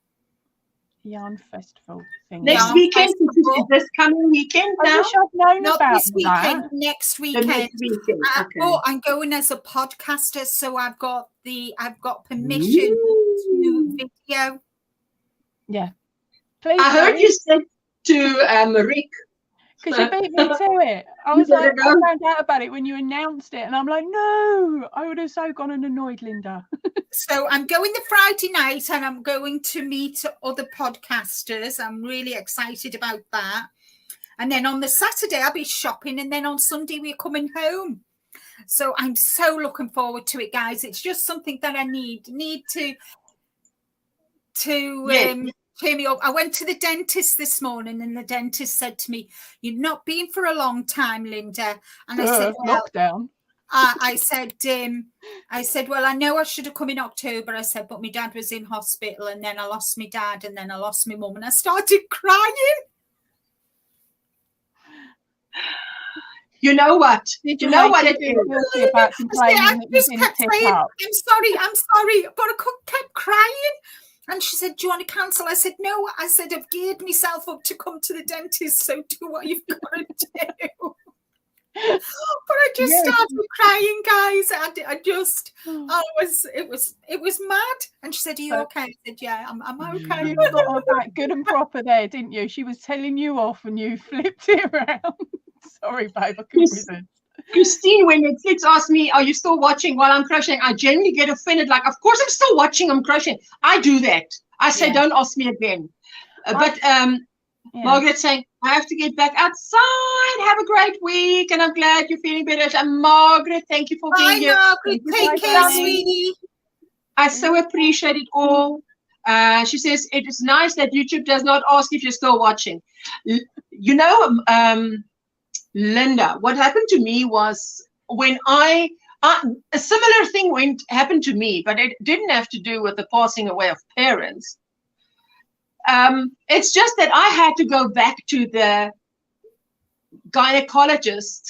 Yarn Festival thing. Next weekend, this coming weekend now? I wish I'd known Not about this weekend, that. next weekend. Next weekend. Okay. Oh, I'm going as a podcaster, so I've got permission to video. Yeah. Please. I heard you said to Rick. Because you beat me to it. I was like, I found out about it when you announced it, and I'm like, no, I would have so gone and annoyed Linda. So I'm going the Friday night, and I'm going to meet other podcasters. I'm really excited about that. And then on the Saturday, I'll be shopping, and then on Sunday, we're coming home. So I'm so looking forward to it, guys. It's just something that I need to cheer me up. I went to the dentist this morning, and the dentist said to me, "You've not been for a long time, Linda." And I said, well, lockdown. I said, well, I know I should have come in October. I said, but my dad was in hospital, and then I lost my dad, and then I lost my mum, and I started crying. You know what? You know what it is? About I just kept saying, I'm sorry, but I kept crying. And she said, do you want to cancel? I said, no. I said, I've geared myself up to come to the dentist, so do what you've got to do. But I just started crying, guys. It was mad. And she said, are you okay? I said, yeah, I'm okay. You got all that good and proper there, didn't you? She was telling you off and you flipped it around. Sorry, babe, I couldn't resist. Christine, when Netflix asked me, are you still watching while I'm crocheting? I generally get offended. Like, of course I'm still watching, I'm crocheting. I do that. I say, don't ask me again. Margaret's saying, I have to get back outside. Have a great week. And I'm glad you're feeling better. And Margaret, thank you for being here. Margaret, take care, sweetie. I so appreciate it all. She says, it is nice that YouTube does not ask if you're still watching. You know, Linda, what happened to me was when a similar thing happened to me, but it didn't have to do with the passing away of parents. It's just that I had to go back to the gynecologist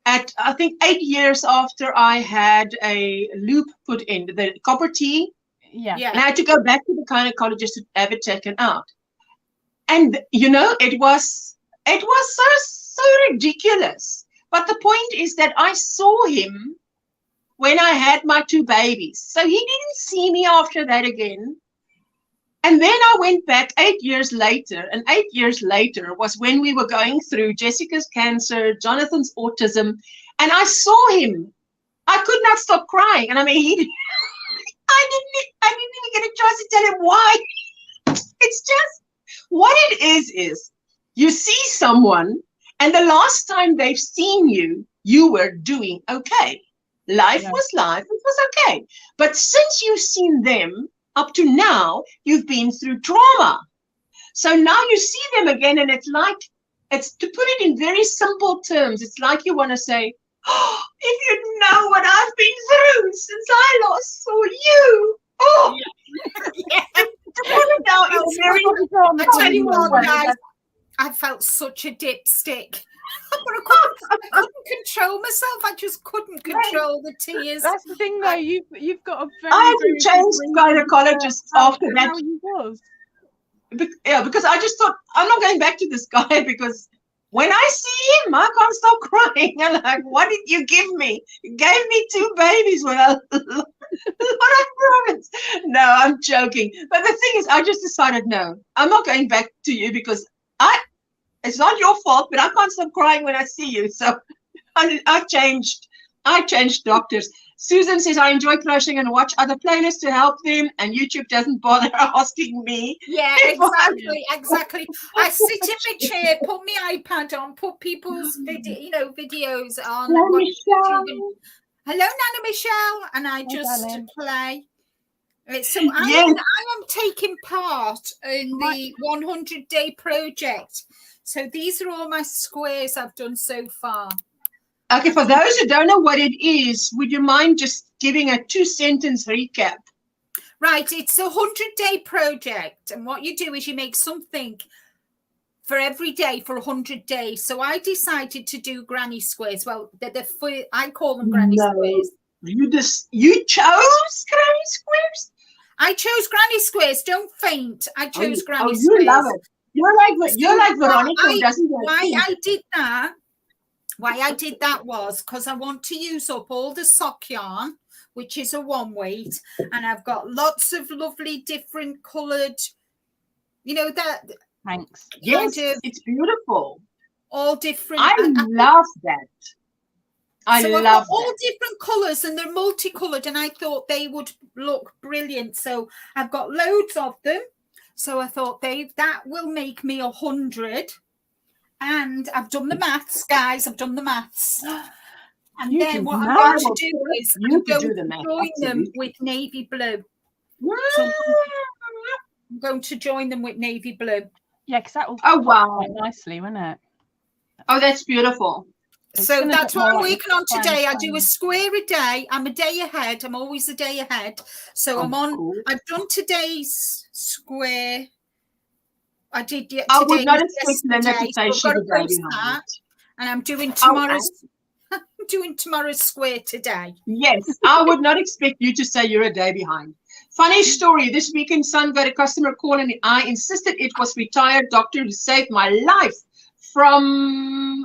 at, I think, 8 years after I had a loop put in, the copper T. Yeah. And I had to go back to the gynecologist to have it taken out. And, you know, it was so ridiculous. But the point is that I saw him when I had my 2 babies. So he didn't see me after that again. And then I went back 8 years later, and 8 years later was when we were going through Jessica's cancer, Jonathan's autism, and I saw him. I could not stop crying. And I mean, I didn't even get a chance to tell him why. It's just, what it is you see someone, and the last time they've seen you, you were doing okay. Life was life, it was okay. But since you've seen them, up to now, you've been through trauma. So now you see them again, and it's to put it in very simple terms, it's like you want to say, oh, if you know what I've been through since I last saw you. Oh, Yeah. to put it down, I tell you what, guys, I felt such a dipstick. I couldn't control myself. I just couldn't control the tears. That's the thing, though. You've got a very. I had to change gynecologist after that. How you was. Yeah, because I just thought, I'm not going back to this guy, because when I see him, I can't stop crying. I'm like, what did you give me? You gave me 2 babies when I what I promised. No, I'm joking. But the thing is, I just decided, no, I'm not going back to you, because it's not your fault, but I can't stop crying when I see you. So I changed doctors. Susan says, I enjoy crocheting and watch other playlists to help them, and YouTube doesn't bother asking me. Yeah, exactly. I sit in my chair, put my iPad on, put people's videos on. Hello, Nana Michelle, and I just play. So I am taking part in the 100-day project. So these are all my squares I've done so far. Okay, for those who don't know what it is, would you mind just giving a 2-sentence recap? Right, it's a 100-day project, and what you do is you make something for every day for 100 days. So I decided to do granny squares. Well, I call them granny squares. You chose granny squares? I chose granny squares. Don't faint. I chose granny squares. You love it. You're like Veronica. Why I did that was because I want to use up all the sock yarn, which is a 1 weight, and I've got lots of lovely different coloured, that. Thanks. Yes, it's beautiful. All different. I love that. I love all different colours, and they're multicoloured, and I thought they would look brilliant. So I've got loads of them. So I thought that will make me 100. And I've done the maths, guys. I've done the maths. And then what I'm going to do is I'm going to join them with navy blue. So I'm going to join them with navy blue. Yeah, because that will quite nicely, won't it? Oh, that's beautiful. So that's what I'm working on today. I do a square a day. I'm a day ahead. I'm always a day ahead. So I've done today's square. I did yesterday. I would not expect Linda to say she's a day behind. And I'm doing tomorrow's. I'm doing tomorrow's square today. Yes, I would not expect you to say you're a day behind. Funny story. This weekend, son got a customer call, and I insisted it was retired doctor who saved my life from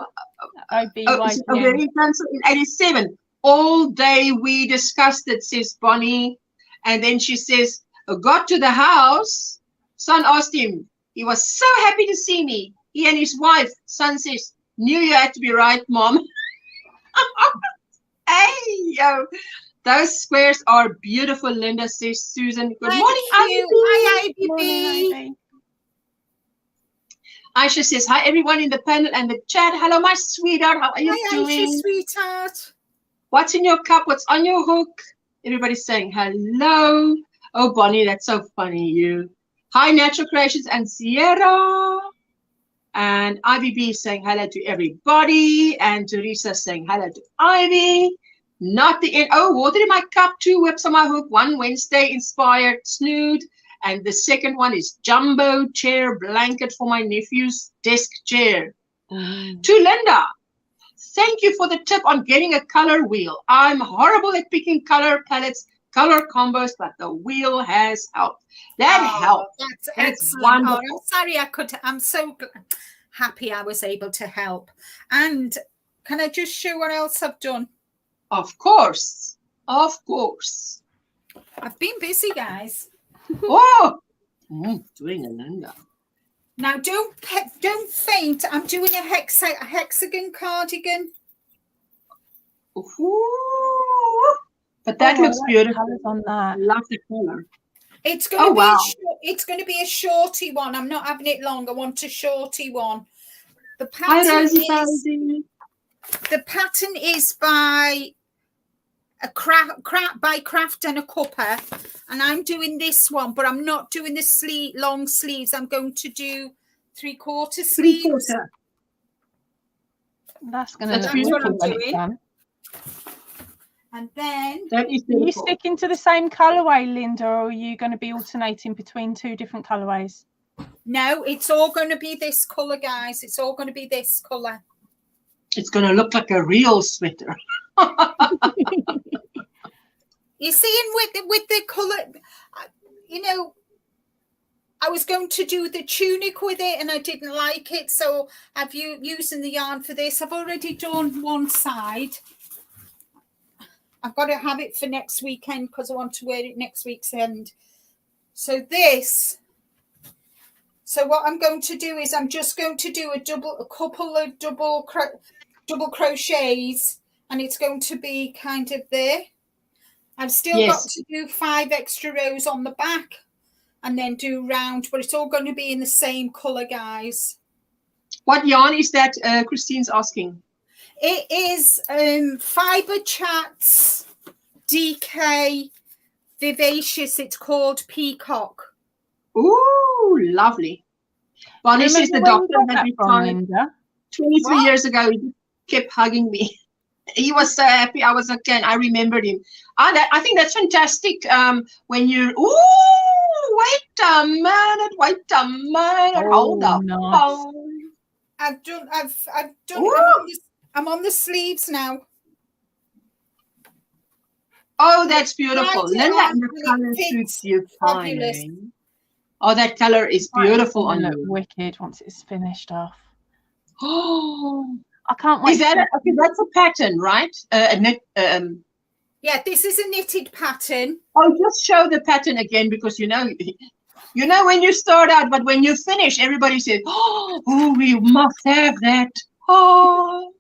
ovarian cancer in 87. All day we discussed it, says Bonnie. And then she says, I got to the house. Son asked him. He was so happy to see me. He and his wife. Son says, Knew you had to be right, Mom. Hey, yo. Those squares are beautiful, Linda, says Susan. Good morning, Ivy. Hi, Ivy. Morning, Ivy. Aisha says, hi, everyone in the panel and the chat. Hello, my sweetheart. How are you doing? Aisha, sweetheart. What's in your cup? What's on your hook? Everybody's saying hello. Oh, Bonnie, that's so funny, you. Hi, Natural Creations and Sierra. And Ivy B is saying hello to everybody. And Teresa saying hello to Ivy. Not the end. Oh, water in my cup, 2 whips on my hook. 1 Wednesday inspired snood. And the second one is jumbo chair blanket for my nephew's desk chair. To Linda, thank you for the tip on getting a color wheel. I'm horrible at picking color palettes, color combos, but the wheel has helped. That helped. That's excellent. Wonderful. I'm sorry I could. I'm so happy I was able to help. And can I just show what else I've done? Of course. Of course. I've been busy, guys. Oh, doing a Linda. Now, don't faint. I'm doing a hexagon cardigan. Ooh. But that looks beautiful. On that. Love the color. It's going to be a shorty one. I'm not having it long. I want a shorty one. The pattern is by Craft and a Cuppa, and I'm doing this one, but I'm not doing the long sleeves. I'm going to do 3/4 sleeves. That's going to look beautiful when it's done. And then that is are you sticking to the same colorway, Linda, or are you going to be alternating between 2 different colorways? No, it's all going to be this color, guys. It's all going to be this color. It's going to look like a real sweater. You see, with the color, you know, I was going to do the tunic with it and I didn't like it, so I've using the yarn for this. I've already done one side. I've got to have it for next weekend because I want to wear it next week's end. So what I'm going to do is I'm just going to do a couple of double crochets, and it's going to be kind of there. I've still got to do 5 extra rows on the back and then do round, but it's all going to be in the same color, guys. What yarn is that? Christine's asking. It is Fiber Chats DK Vivacious. It's called Peacock. Ooh, lovely. Bonnie says the doctor had retired 23 years ago. He kept hugging me. He was so happy. I was okay. I remembered him. I think that's fantastic. When you're, wait a minute. Hold up. Nice. I've done. I'm on the sleeves now. Oh, that's beautiful. Linda, and the color suits you fine. Oh, that color is beautiful on you. Wicked once it's finished off. Oh, I can't wait. Is that okay? That's a pattern, right? Yeah, this is a knitted pattern. Oh, just show the pattern again, because you know when you start out, but when you finish, everybody says, "Oh, we must have that." Oh,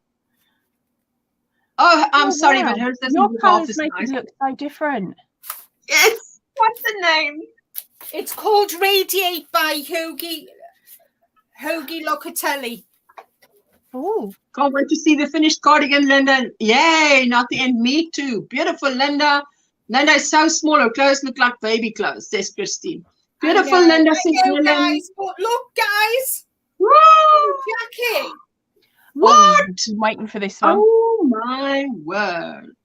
I'm sorry, but hers doesn't your look half colours as make nice. it look so different. Yes. What's the name? It's called Radiate by Hoagie Locatelli. Oh, can't wait to see the finished cardigan, Linda. Yay, not the end. Me too. Beautiful, Linda. Linda is so small. Her clothes look like baby clothes, says Christine. Beautiful, Linda. Guys. Look, guys. Woo! Jacket. What? I'm waiting for this one. Oh, my word.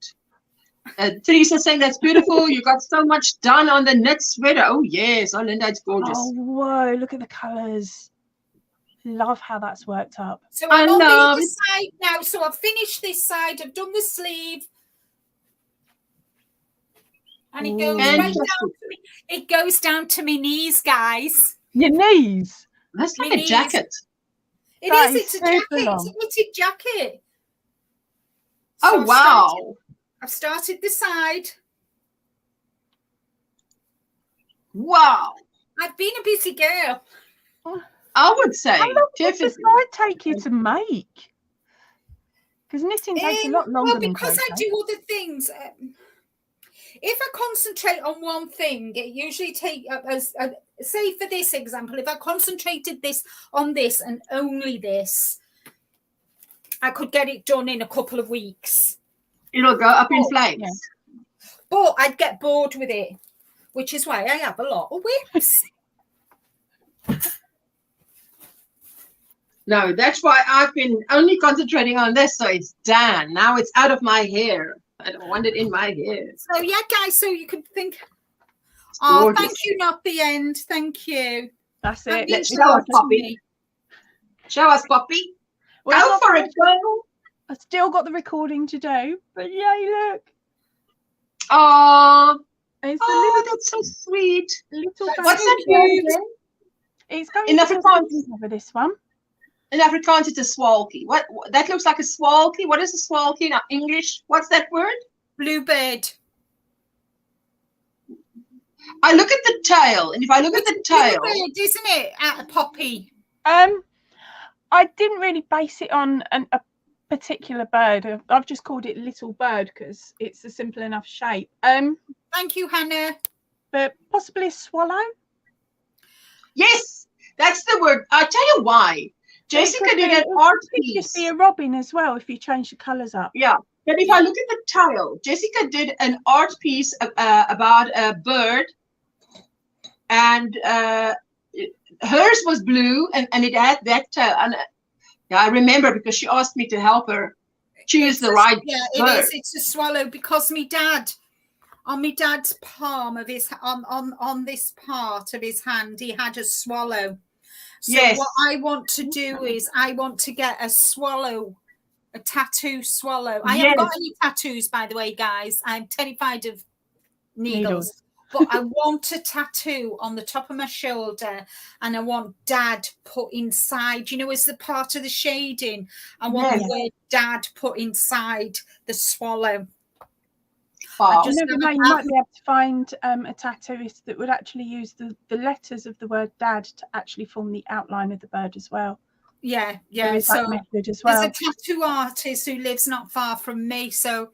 Teresa saying that's beautiful. You got so much done on the knit sweater. Oh, yes. Oh, Linda, it's gorgeous. Oh, whoa. Look at the colours. Love how that's worked up. So I'm on the other side now. So I've finished this side. I've done the sleeve. And it goes right down to me. It goes down to my knees, guys. Your knees? That's like a jacket. It is. It's a jacket. It's a knitted jacket. So wow. I've started the side. Wow. I've been a busy girl. I would say. How long does the side take you to make? Because knitting takes a lot longer than crochet. Because I do other things. If I concentrate on one thing, it usually takes, say for this example, if I concentrated on this and only this, I could get it done in a couple of weeks. It'll go up in flames. Yeah. But I'd get bored with it, which is why I have a lot of whips. No, that's why I've been only concentrating on this, so it's done. Now it's out of my hair. I don't want it in my hair. So yeah, guys, so you could think, Gorgeous. thank you, not the end. Thank you. That's it. Let's show us, Poppy. Show us, Poppy. Go for it, girl. I still got the recording to do, but yay, look. Oh, It's that's so sweet. little What's that word again? It's going In to Afrikaans? over this one. In Afrikaans, it's a swalkie. What that looks like a swalkie. What is a swalkie in English? What's that word? Bluebird. I look at the tail, and if I look at the tail, Bluebird, isn't it? At a poppy. I didn't really base it on a particular bird. I've just called it little bird because it's a simple enough shape. Thank you, Hannah. But possibly a swallow. yes, that's the word. I'll tell you why. Jessica did an art It could piece. just be a robin as well if you change the colours up. Yeah, but if I look at the tail, Jessica did an art piece about a bird, and hers was blue, and it had that tail. And yeah, I remember because she asked me to help her choose the right bird. It's a swallow because me dad, on my dad's palm of his on this part of his hand, he had a swallow. So Yes. what I want to do is I want to get a swallow, a tattoo swallow. I haven't got any tattoos, by the way, guys. I'm terrified of needles. But I want a tattoo on the top of my shoulder, and I want Dad put inside, you know, as the part of the shading. I want the word Dad put inside the swallow. Wow. You never know, you might be able to find a tattooist that would actually use the letters of the word Dad to actually form the outline of the bird as well. Yeah. So method as well. There's a tattoo artist who lives not far from me, so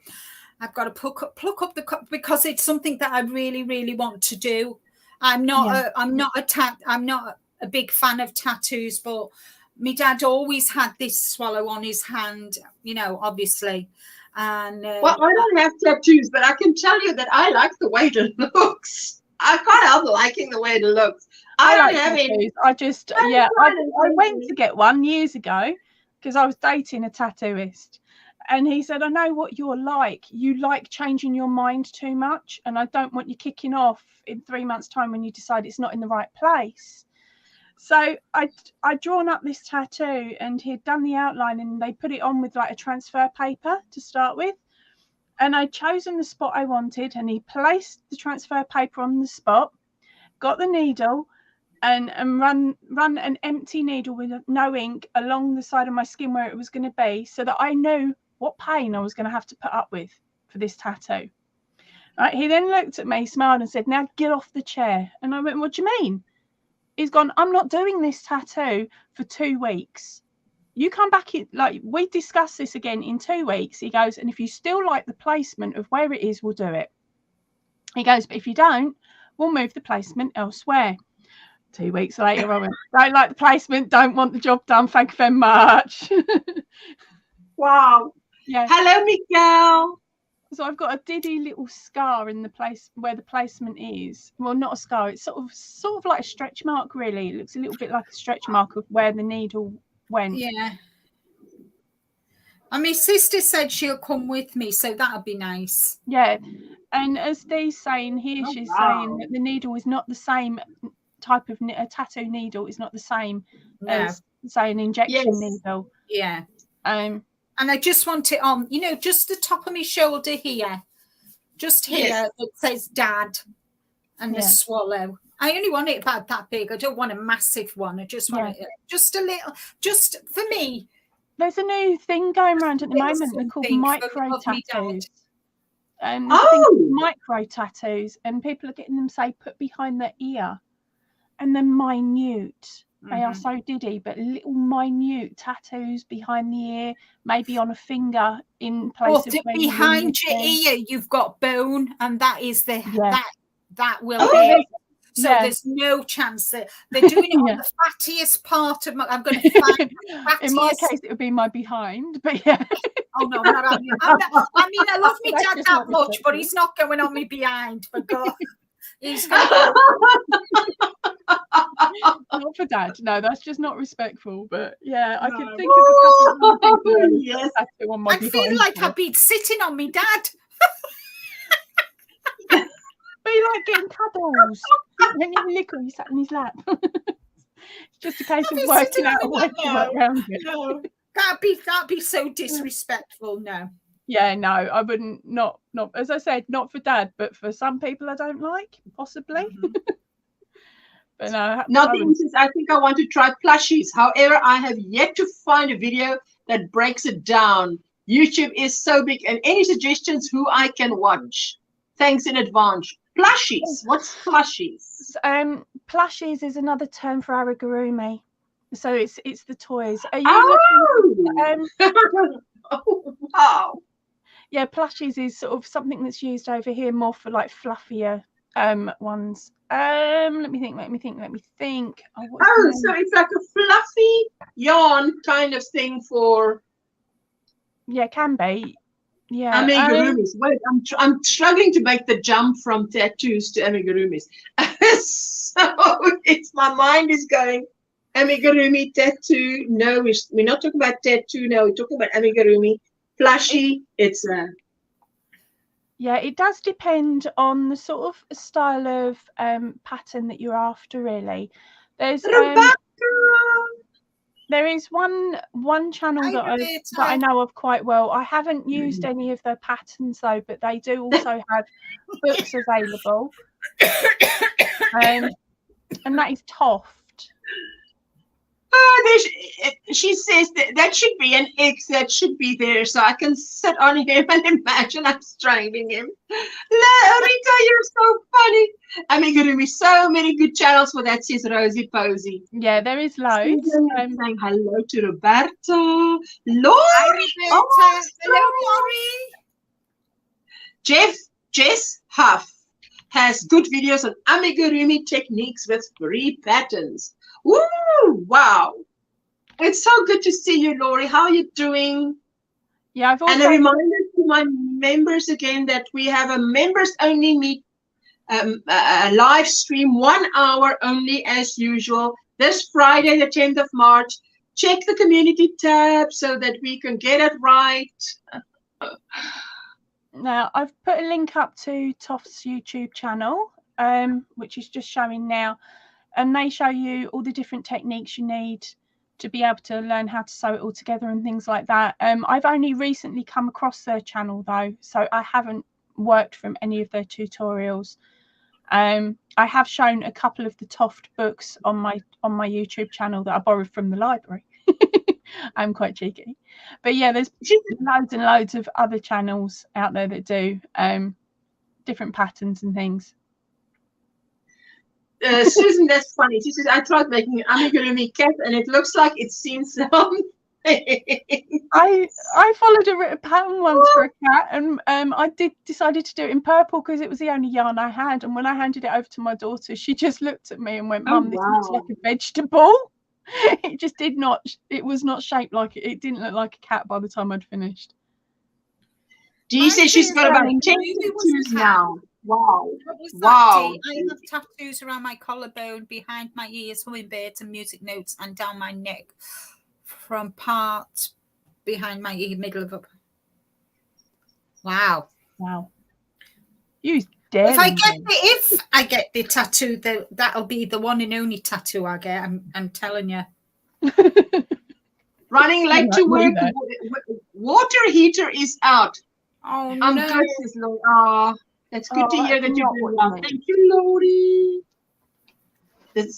I've got to pluck up the because it's something that I really, really want to do. I'm not a big fan of tattoos, but my dad always had this swallow on his hand, you know, obviously. And well, I don't have tattoos, but I can tell you that I like the way it looks. I can't help liking the way it looks. I don't have any. I just I went to get one years ago because I was dating a tattooist, and he said, I know what you're like. You like changing your mind too much, and I don't want you kicking off in 3 months' time when you decide it's not in the right place. So I'd drawn up this tattoo, and he'd done the outline, and they put it on with like a transfer paper to start with. And I'd chosen the spot I wanted, and he placed the transfer paper on the spot, got the needle, and run an empty needle with no ink along the side of my skin where it was going to be, so that I knew what pain I was going to have to put up with for this tattoo. Right? He then looked at me, smiled, and said, "Now get off the chair." And I went, "What do you mean?" He's gone, "I'm not doing this tattoo for 2 weeks. You come back in, like, we discuss this again in 2 weeks." He goes, "And if you still like the placement of where it is, we'll do it." He goes, "But if you don't, we'll move the placement elsewhere." 2 weeks later, I went, "Don't like the placement, don't want the job done, thank you very much." Wow. Yeah. Hello, Miguel. So I've got a diddy little scar in the place where the placement is. Well, not a scar. It's sort of like a stretch mark, really. It looks a little bit like a stretch mark of where the needle went. Yeah. And my sister said she'll come with me, so that'll be nice. Yeah. And as Dee's saying here, she's saying that the needle is not the same type of a tattoo needle is not the same as, say, an injection needle. Yeah. And I just want it on, you know, just the top of my shoulder here. Just here, it says Dad and the swallow. I only want it about that big. I don't want a massive one. I just want it just a little, just for me. There's a new thing going around at the moment. They're called micro tattoos. And micro tattoos, and people are getting them, say, put behind their ear. And they're minute. They are so diddy, but little minute tattoos behind the ear, maybe on a finger in places where behind your ear you've got bone, and that is the that will hurt. So there's no chance that they're doing it on the fattiest part of my. I'm going to find in my case, it would be my behind, but yeah. Oh no, I'm not on you. I mean, I love me dad that much, but he's not going on me behind. For God, he's going to not for dad. No, that's just not respectful. But yeah, I could think of a couple of people. Yes, on my I feel like I've been sitting on me dad. Be like getting cuddles. When you're little, you sat in his lap. It's just a case of working out a way to work around it. No, that'd be so disrespectful. No. Yeah, no, I wouldn't. Not as I said, not for dad, but for some people I don't like, possibly. But no, nothing since I think I want to try plushies. However, I have yet to find a video that breaks it down. YouTube is so big, and any suggestions who I can watch? Thanks in advance. Plushies. What's plushies? Plushies is another term for amigurumi. So it's the toys. Are you looking, oh wow. Yeah, plushies is sort of something that's used over here more for like fluffier ones. Let me think. Oh, so it's like a fluffy yarn kind of thing for. Yeah, can be. Yeah, amigurumis. Wait, I'm struggling to make the jump from tattoos to amigurumis. So it's my mind is going amigurumi tattoo. No, we're not talking about tattoo. No, we're talking about amigurumi plushie. It's a. Yeah, it does depend on the sort of style of pattern that you're after. Really, there is one channel that I know of quite well. I haven't used any of their patterns though, but they do also have books available. And that is Toft. Oh, she says that should be an X that should be there, so I can sit on him and imagine I'm strangling him. Rita, you're so funny. Amigurumi, so many good channels for that, says Rosie Posey. Yeah, there is loads. Saying hello to Roberta. Lori. Hi, Roberta. Hello, Lori. Jess Huff has good videos on amigurumi techniques with free patterns. Woo! Wow. It's so good to see you, Lori. How are you doing? Yeah, I've also... And a reminder to my members again that we have a members-only a live stream, 1 hour only as usual, this Friday, the 10th of March. Check the community tab so that we can get it right. Now, I've put a link up to Toft's YouTube channel, which is just showing now. And they show you all the different techniques you need to be able to learn how to sew it all together and things like that. I've only recently come across their channel though, so I haven't worked from any of their tutorials. I have shown a couple of the Toft books on my YouTube channel that I borrowed from the library. I'm quite cheeky. But yeah, there's loads and loads of other channels out there that do different patterns and things. Susan, that's funny. She says, I tried making an amigurumi cat and it looks like it's seen something. I followed a pattern once for a cat, and I decided to do it in purple because it was the only yarn I had. And when I handed it over to my daughter, she just looked at me and went, Mum, this looks like a vegetable. It just did not, it was not shaped like it. It didn't look like a cat by the time I'd finished. Dee says she's got about 10 tattoos now. Wow. Wow. I have tattoos around my collarbone, behind my ears, hummingbirds and music notes, and down my neck from part behind my ear, middle of up. Wow. Wow. You dare. If I get the tattoo, that'll be the one and only tattoo I get. I'm telling you. Running late to work. Water heater is out. Oh, I'm no. good, Lori. It's good to hear that you're doing well. Thank you, Lori. The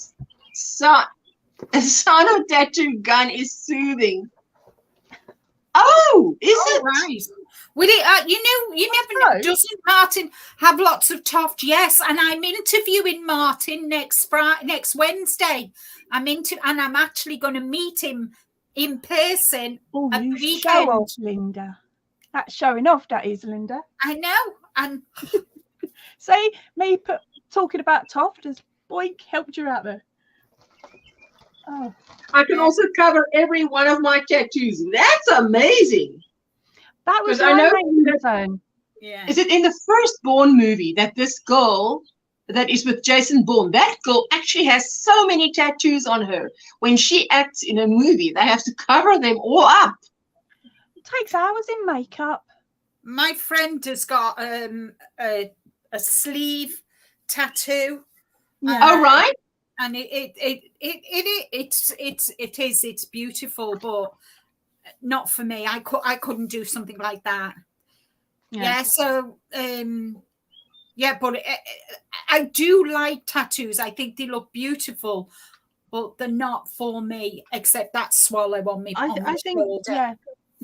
sound of tattoo gun is soothing. Oh, is it? Right. Will it? You never know. Doesn't Martin have lots of toft? Yes, and I'm interviewing Martin next Wednesday. And I'm actually going to meet him in person at the weekend. Show off, Linda. That's showing off. That is, Linda. I know. And see, me talking about toft has boink helped you out there. Oh, I can also cover every one of my tattoos. That's amazing. That was my main concern. Yeah. Is it in the first Bourne movie that this girl that is with Jason Bourne, that girl actually has so many tattoos on her. When she acts in a movie, they have to cover them all up. It takes hours in makeup. My friend has got a sleeve tattoo. Oh, right. And it's beautiful, but not for me. I couldn't do something like that. Yeah. So but I do like tattoos. I think they look beautiful, but they're not for me. Except that swallow on me. I think shoulder.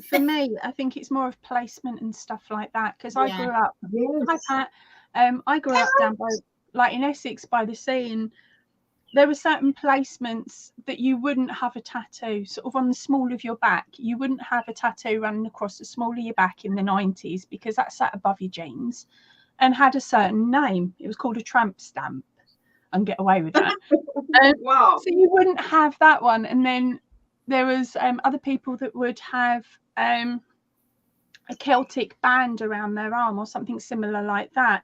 For me, I think it's more of placement and stuff like that. Because I grew up. Hi, Pat. I grew up down by, like, in Essex by the sea, and there were certain placements that you wouldn't have a tattoo, sort of on the small of your back. You wouldn't have a tattoo running across the small of your back in the 90s because that sat above your jeans and had a certain name. It was called a tramp stamp. And get away with that. Wow. So you wouldn't have that one. And then there was other people that would have a Celtic band around their arm or something similar like that.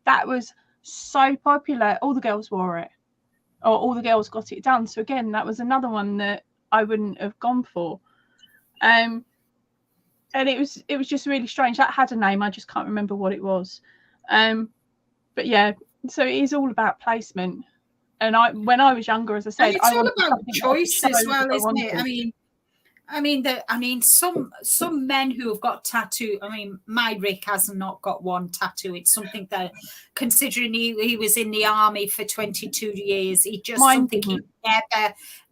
That was so popular. All the girls wore it. Or all the girls got it done. So again, that was another one that I wouldn't have gone for. And it was just really strange. That had a name. I just can't remember what it was. But yeah, so it is all about placement. And when I was younger, as I said, it's all about choice as well, isn't it? I mean, some men who have got tattoo. I mean, my Rick has not got one tattoo. It's something that, considering he was in the army for 22 years, he just something he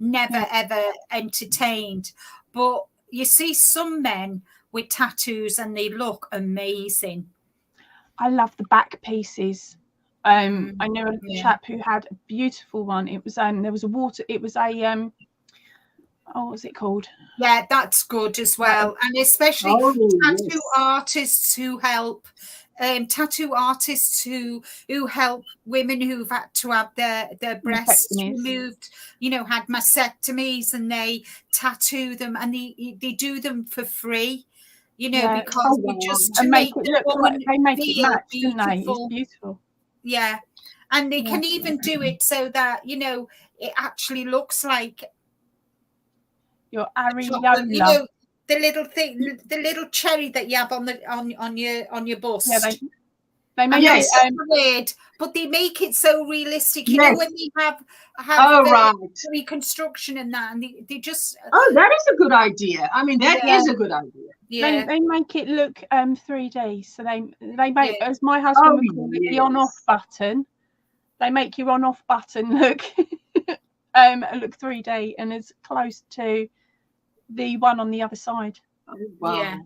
never ever entertained. But you see some men with tattoos and they look amazing. I love the back pieces. I know a chap who had a beautiful one. It was there was a water. It was a what was it called? Yeah, that's good as well, and especially tattoo artists who help. Tattoo artists who help women who've had to have their breasts removed, had mastectomies, and they tattoo them, and they do them for free, because just to make it look like they make it match, don't they? It's beautiful. Yeah, and they can even do it so that it actually looks like your areola. The little thing, the little cherry that you have on your bust. Yeah, they make it weird, but they make it so realistic. When they have reconstruction and that, and they just. Oh, that is a good idea. I mean, that is a good idea. Yeah, they make it look 3D. So they make, as my husband would call it, the on-off button. They make your on-off button look look 3D and as close to the one on the other side. Oh, wow. Yeah.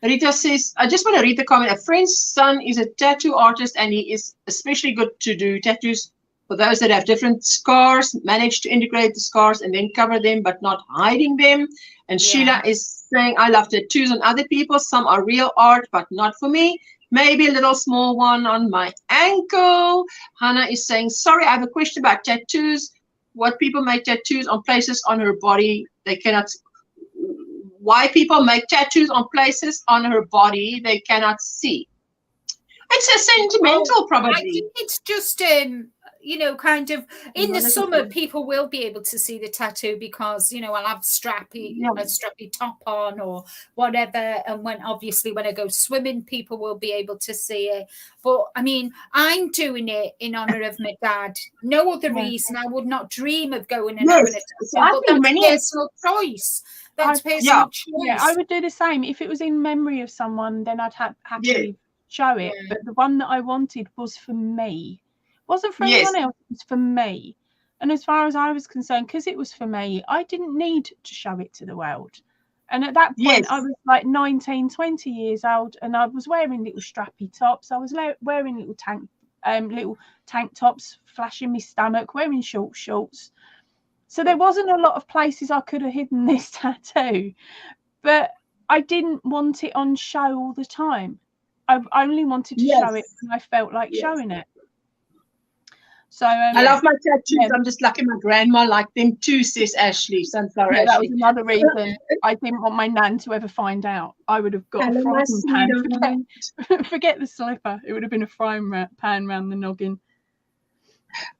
Rita says, I just want to read the comment. A friend's son is a tattoo artist and he is especially good to do tattoos for those that have different scars, manage to integrate the scars and then cover them but not hiding them. And Sheila is saying, I love tattoos on other people. Some are real art but not for me. Maybe a little small one on my ankle. Hannah is saying, sorry, I have a question about tattoos. What people make tattoos on places on her body they cannot. Why people make tattoos on places on her body they cannot see? It's a sentimental, probably. I think it's just kind of in the summer people will be able to see the tattoo because I'll have a strappy top on or whatever, and when I go swimming people will be able to see it. But I mean, I'm doing it in honor of my dad. No other reason. I would not dream of going and having a tattoo. But that's personal choice. That's personal choice. Yeah, I would do the same. If it was in memory of someone, then I'd happily show it. But the one that I wanted was for me. It wasn't for anyone else, it was for me. And as far as I was concerned, because it was for me, I didn't need to show it to the world. And at that point, Yes. I was like 19, 20 years old, and I was wearing little strappy tops. I was wearing little tank tops, flashing my stomach, wearing short shorts. So there wasn't a lot of places I could have hidden this tattoo, but I didn't want it on show all the time. I only wanted to show it when I felt like showing it. So I love my tattoos. I'm just lucky my grandma liked them too, says Ashley, Sunflower that Ashley. was another reason I didn't want my nan to ever find out. I would have got Hello, a frying pan. my Forget the slipper. It would have been a frying pan round the noggin.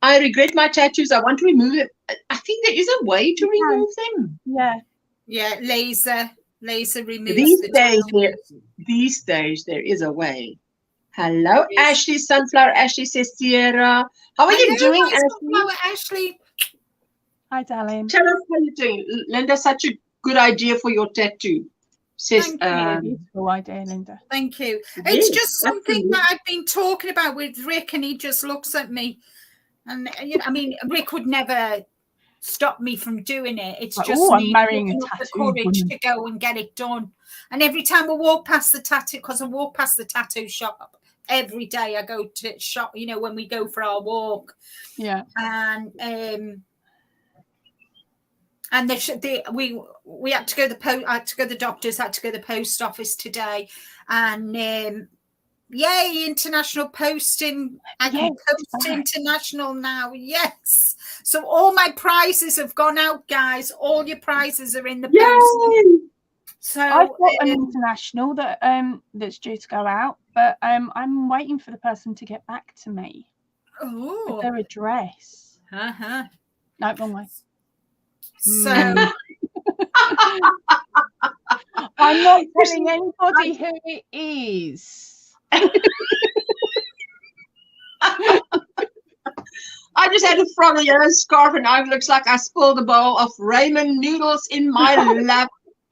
I regret my tattoos. I want to remove them. I think there is a way to remove them. Yeah, laser removes These days there is a way. Hello, Ashley, Sunflower Ashley, says Sierra. How are you doing, Ashley? Hi, darling. Tell us how you're doing. Linda, such a good idea for your tattoo. Says beautiful idea, Linda. Thank you. It's just something that I've been talking about with Rick, and he just looks at me. And I mean, Rick would never stop me from doing it. It's just I'm marrying a tattoo the courage to go and get it done. And every time I walk past the tattoo, because I walk past the tattoo shop every day, I go to shop. You know, when we go for our walk. Yeah. And we had to go to the post. I had to go to the doctors. Had to go to the post office today, and yay, international posting! I can post international now. Yes. So all my prizes have gone out, guys. All your prizes are in the post. So I've got an international that's due to go out, but I'm waiting for the person to get back to me with their address. No, wrong way. So I'm not telling anybody who it is. I just had a frog yellow scarf, and now it looks like I spilled a bowl of ramen noodles in my lap.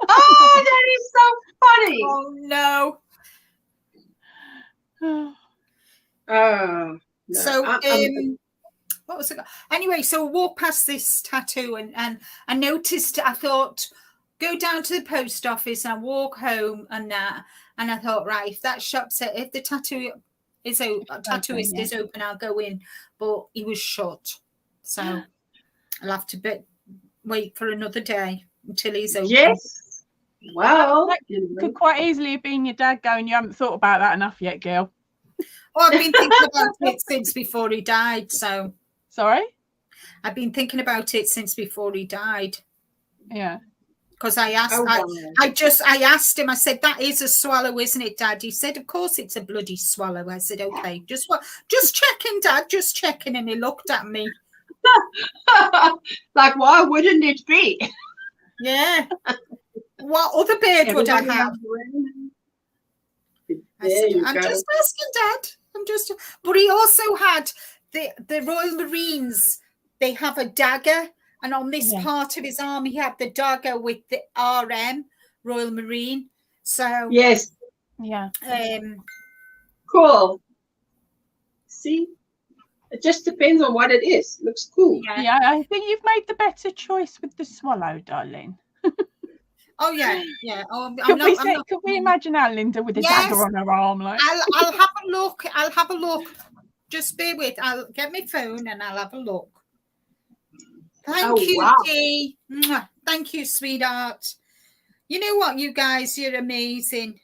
Oh, that is so funny. Oh no. No. So what was it? Anyway, so I walked past this tattoo and I noticed, I thought, go down to the post office and walk home and that. And I thought, right, if that shop's if the tattoo is tattooist is open, I'll go in. But he was shut. So I'll have to wait for another day until he's open. Yes. Well, that could quite easily have been your dad going, you haven't thought about that enough yet, girl. Well, I've been thinking about it since before he died. So sorry? I've been thinking about it since before he died. Yeah. Because I asked, I asked him, I said, that is a swallow, isn't it, Dad? He said, of course it's a bloody swallow. I said, okay, just checking, Dad, just checking. And he looked at me. Like, why wouldn't it be? Yeah. What other bird would I have? I'm just asking, Dad. But he also had the Royal Marines. They have a dagger, and on this part of his arm, he had the dagger with the RM, Royal Marine. So yes, yeah, cool. See, it just depends on what it is. Looks cool. Yeah, I think you've made the better choice with the swallow, darling. Oh yeah, yeah. Oh, could we imagine our Linda with a dagger on her arm? Like, I'll have a look. I'll have a look. Just bear with. I'll get my phone and I'll have a look. Thank you, Dee. Thank you, sweetheart. You know what, you guys, you're amazing.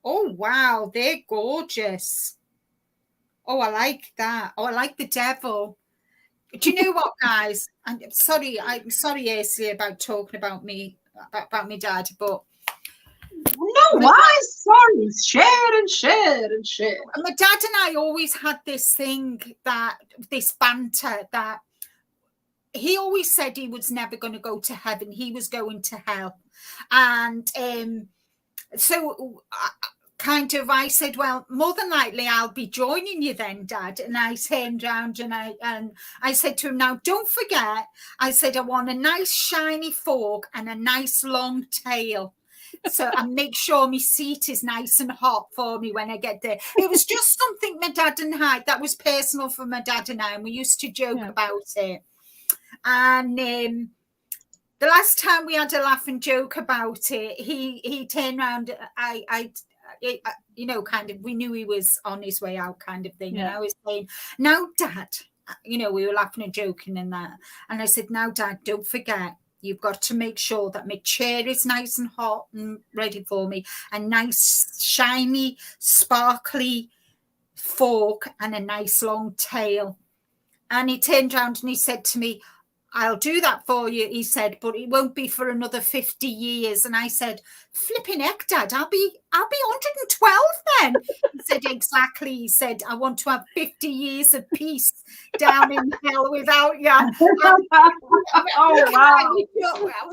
Oh wow, they're gorgeous. Oh, I like that. Oh, I like the devil. Do you know what, guys? I'm sorry, Ashley, about talking about me. About my dad, but no, why? Sorry, share and share and share. My dad and I always had this thing, this banter, that he always said he was never going to go to heaven, he was going to hell. And so I said, well, more than likely I'll be joining you then, Dad. And I turned around and I said to him, now don't forget, I said, I want a nice shiny fork and a nice long tail. So I make sure my seat is nice and hot for me when I get there. It was just something my dad and I, that was personal for my dad and I, and we used to joke about it. And The last time we had a laugh and joke about it, he turned around. You know, kind of, we knew he was on his way out, kind of thing. Yeah. And I was saying, "Now, Dad," you know, we were laughing and joking and that. And I said, "Now, Dad, don't forget, you've got to make sure that my chair is nice and hot and ready for me, a nice, shiny, sparkly fork and a nice long tail." And he turned around and he said to me, "I'll do that for you," he said, "but it won't be for another 50 years. And I said, "Flipping heck, Dad, I'll be 112 then." He said, "Exactly." He said, "I want to have 50 years of peace down in hell without you." Oh, wow.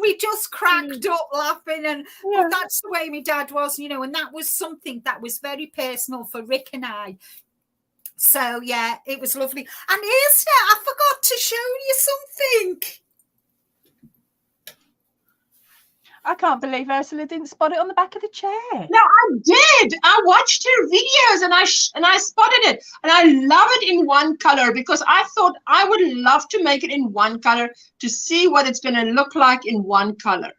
We just cracked up laughing, and but that's the way my dad was, you know, and that was something that was very personal for Rick and I. So yeah, it was lovely. And Esther, I forgot to show you something. I can't believe Ursula didn't spot it on the back of the chair. No, I did. I watched her videos and I spotted it, and I love it in one color because I thought I would love to make it in one color to see what it's going to look like in one color.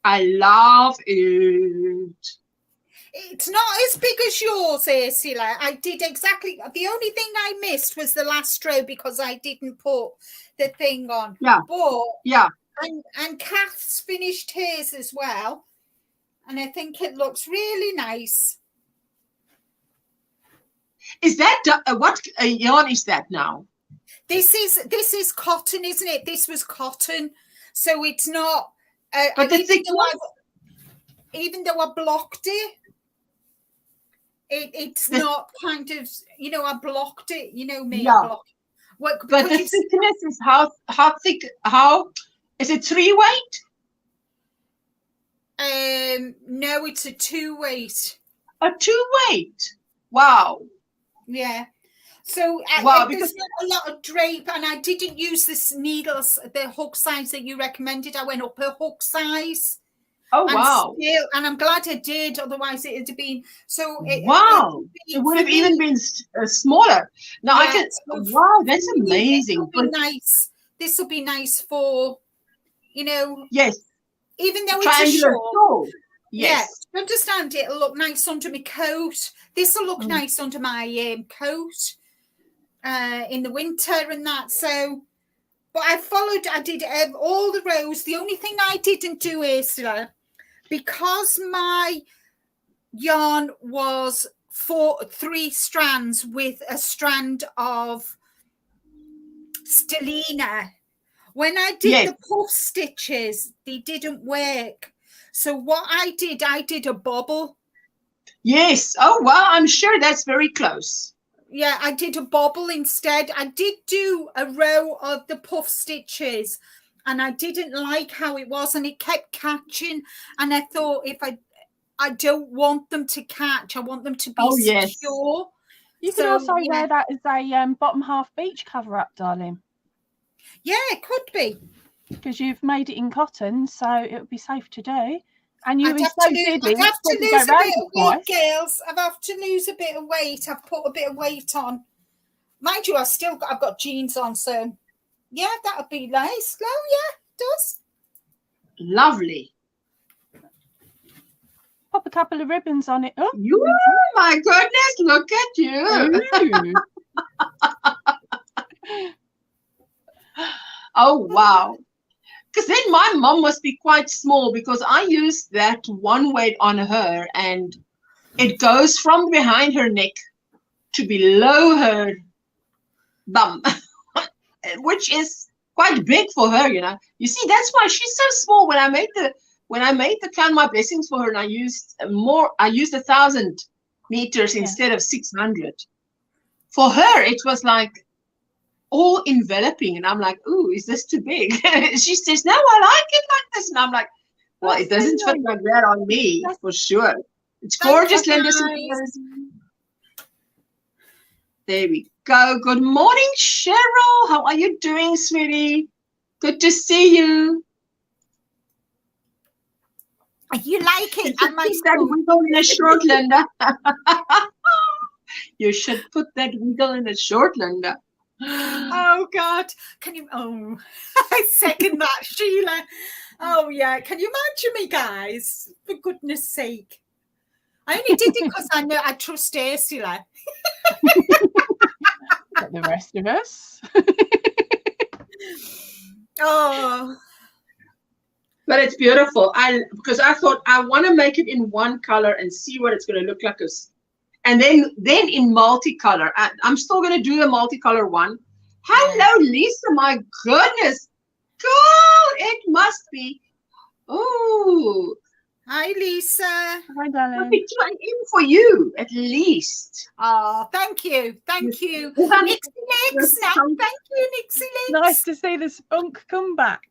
I love it. It's not as big as yours, Ursula. I did exactly. The only thing I missed was the last row because I didn't put the thing on. Yeah. But yeah. And Kath's finished hers as well, and I think it looks really nice. Is that what yarn is that now? This is cotton, isn't it? This was cotton, so it's not. But even though I blocked it, it's not kind of, you know, I blocked it. You know me. Yeah. But the thickness is how thick? How is it? 3-weight? No, it's a 2-weight. A 2-weight. Wow. Yeah. So wow, there's not a lot of drape, and I didn't use this needles, the hook size that you recommended. I went up a hook size. Oh, wow. And I'm glad I did, otherwise it would have been so. Wow. It would have even been smaller. Now I can. Wow, that's amazing. This will be nice. This will be nice for, you know. Yes. Even though it's a short. Yes. Yeah, understand, it'll look nice under my coat. This will look nice under my coat in the winter and that. So, but I did all the rows. The only thing I didn't do, Ursula, because my yarn was 3 strands with a strand of stellina. When I did the puff stitches, they didn't work. So what I did a bobble. Yes. Oh, wow. I'm sure that's very close. Yeah, I did a bobble instead. I did do a row of the puff stitches, and I didn't like how it was, and it kept catching. And I thought, if I don't want them to catch, I want them to be secure. You can also wear that as a bottom half beach cover up, darling. Yeah, it could be. Because you've made it in cotton, so it would be safe to do. And you I'd have to lose a bit of weight, girls. I'd have to lose a bit of weight. I've put a bit of weight on. Mind you, I've got jeans on, so yeah, that would be nice. Oh, yeah, it does. Lovely. Pop a couple of ribbons on it. Oh, my goodness, look at you. Oh, wow. Because then my mom must be quite small, because I used that 1 weight on her, and it goes from behind her neck to below her bum, which is quite big for her, you know. You see, that's why she's so small. When I made the Count My Blessings for her, and I used 1,000 meters instead of 600. For her, it was like all enveloping, and I'm like, ooh, is this too big? She says, no, I like it like this. And I'm like, well, it doesn't fit like that on me, for sure. It's gorgeous, Linda. There we go. Good morning, Cheryl. How are you doing, sweetie? Good to see you. You like it? I might put that wiggle in a short, Linda. You should put that wiggle in a short, Linda. Oh God, can you? Oh, I second that, Sheila. Oh yeah, can you imagine me, guys? For goodness sake, I only did it because I know I trust Ursula. But the rest of us. Oh, But it's beautiful. Because I thought I want to make it in one color and see what it's going to look like. And then in multicolor. I'm still going to do the multicolor one. Hello, Lisa. My goodness. Girl, it must be. Oh. hi, Lisa. Hi, darling. It's in for you, at least. Oh, thank you. Thank you. Well, Nixie Licks. Now, thank you, Nixie Licks. Nice to see the spunk come back.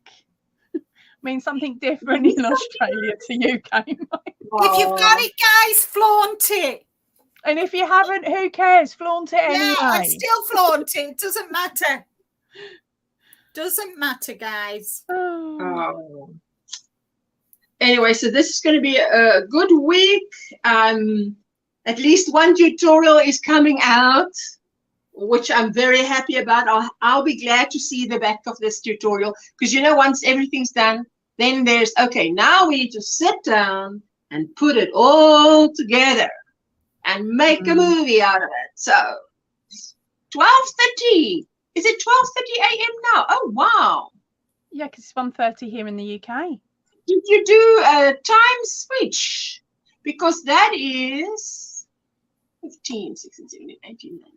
Means something different in Australia to UK. If you've got it, guys, flaunt it. And if you haven't, who cares? Flaunt it anyway. Yeah, I still flaunt it. It doesn't matter. Doesn't matter, guys. Oh. Anyway, so this is going to be a good week. At least one tutorial is coming out, which I'm very happy about. I'll be glad to see the back of this tutorial, because once everything's done, then there's, okay, now we need to sit down and put it all together and make a movie out of it. So 12:30. Is it 12:30 a.m. now? Oh, wow. Yeah, because it's 1:30 here in the UK. Did you do a time switch? Because that is 15, 16, 17, 18, 19,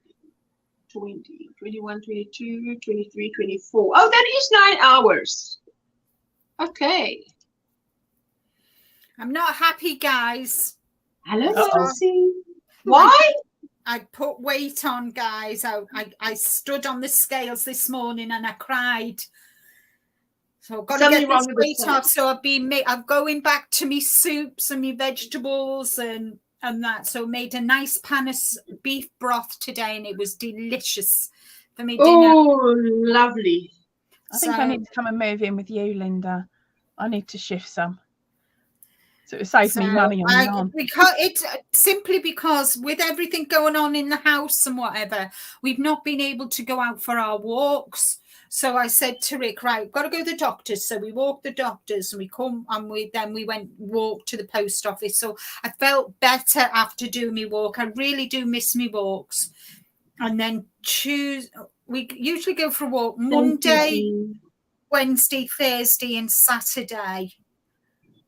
20, 21, 22, 23, 24. Oh, that is 9 hours. Okay. I'm not happy, guys. Hello, Lucy. Why? I put weight on, guys. I stood on the scales this morning and I cried. So I've got to get this weight off. So I'm going back to me soups and me vegetables and that. So I made a nice pan of beef broth today, and it was delicious for me dinner. Oh, lovely. I think I need to come and move in with you, Linda. I need to shift some. So it saves me money on yarn. Because it's simply because with everything going on in the house and whatever, we've not been able to go out for our walks. So I said to Rick, right, got to go to the doctors. So we walked the doctors and we come and we went walk to the post office. So I felt better after doing my walk. I really do miss me walks. And then we usually go for a walk Monday, Wednesday, Thursday and Saturday.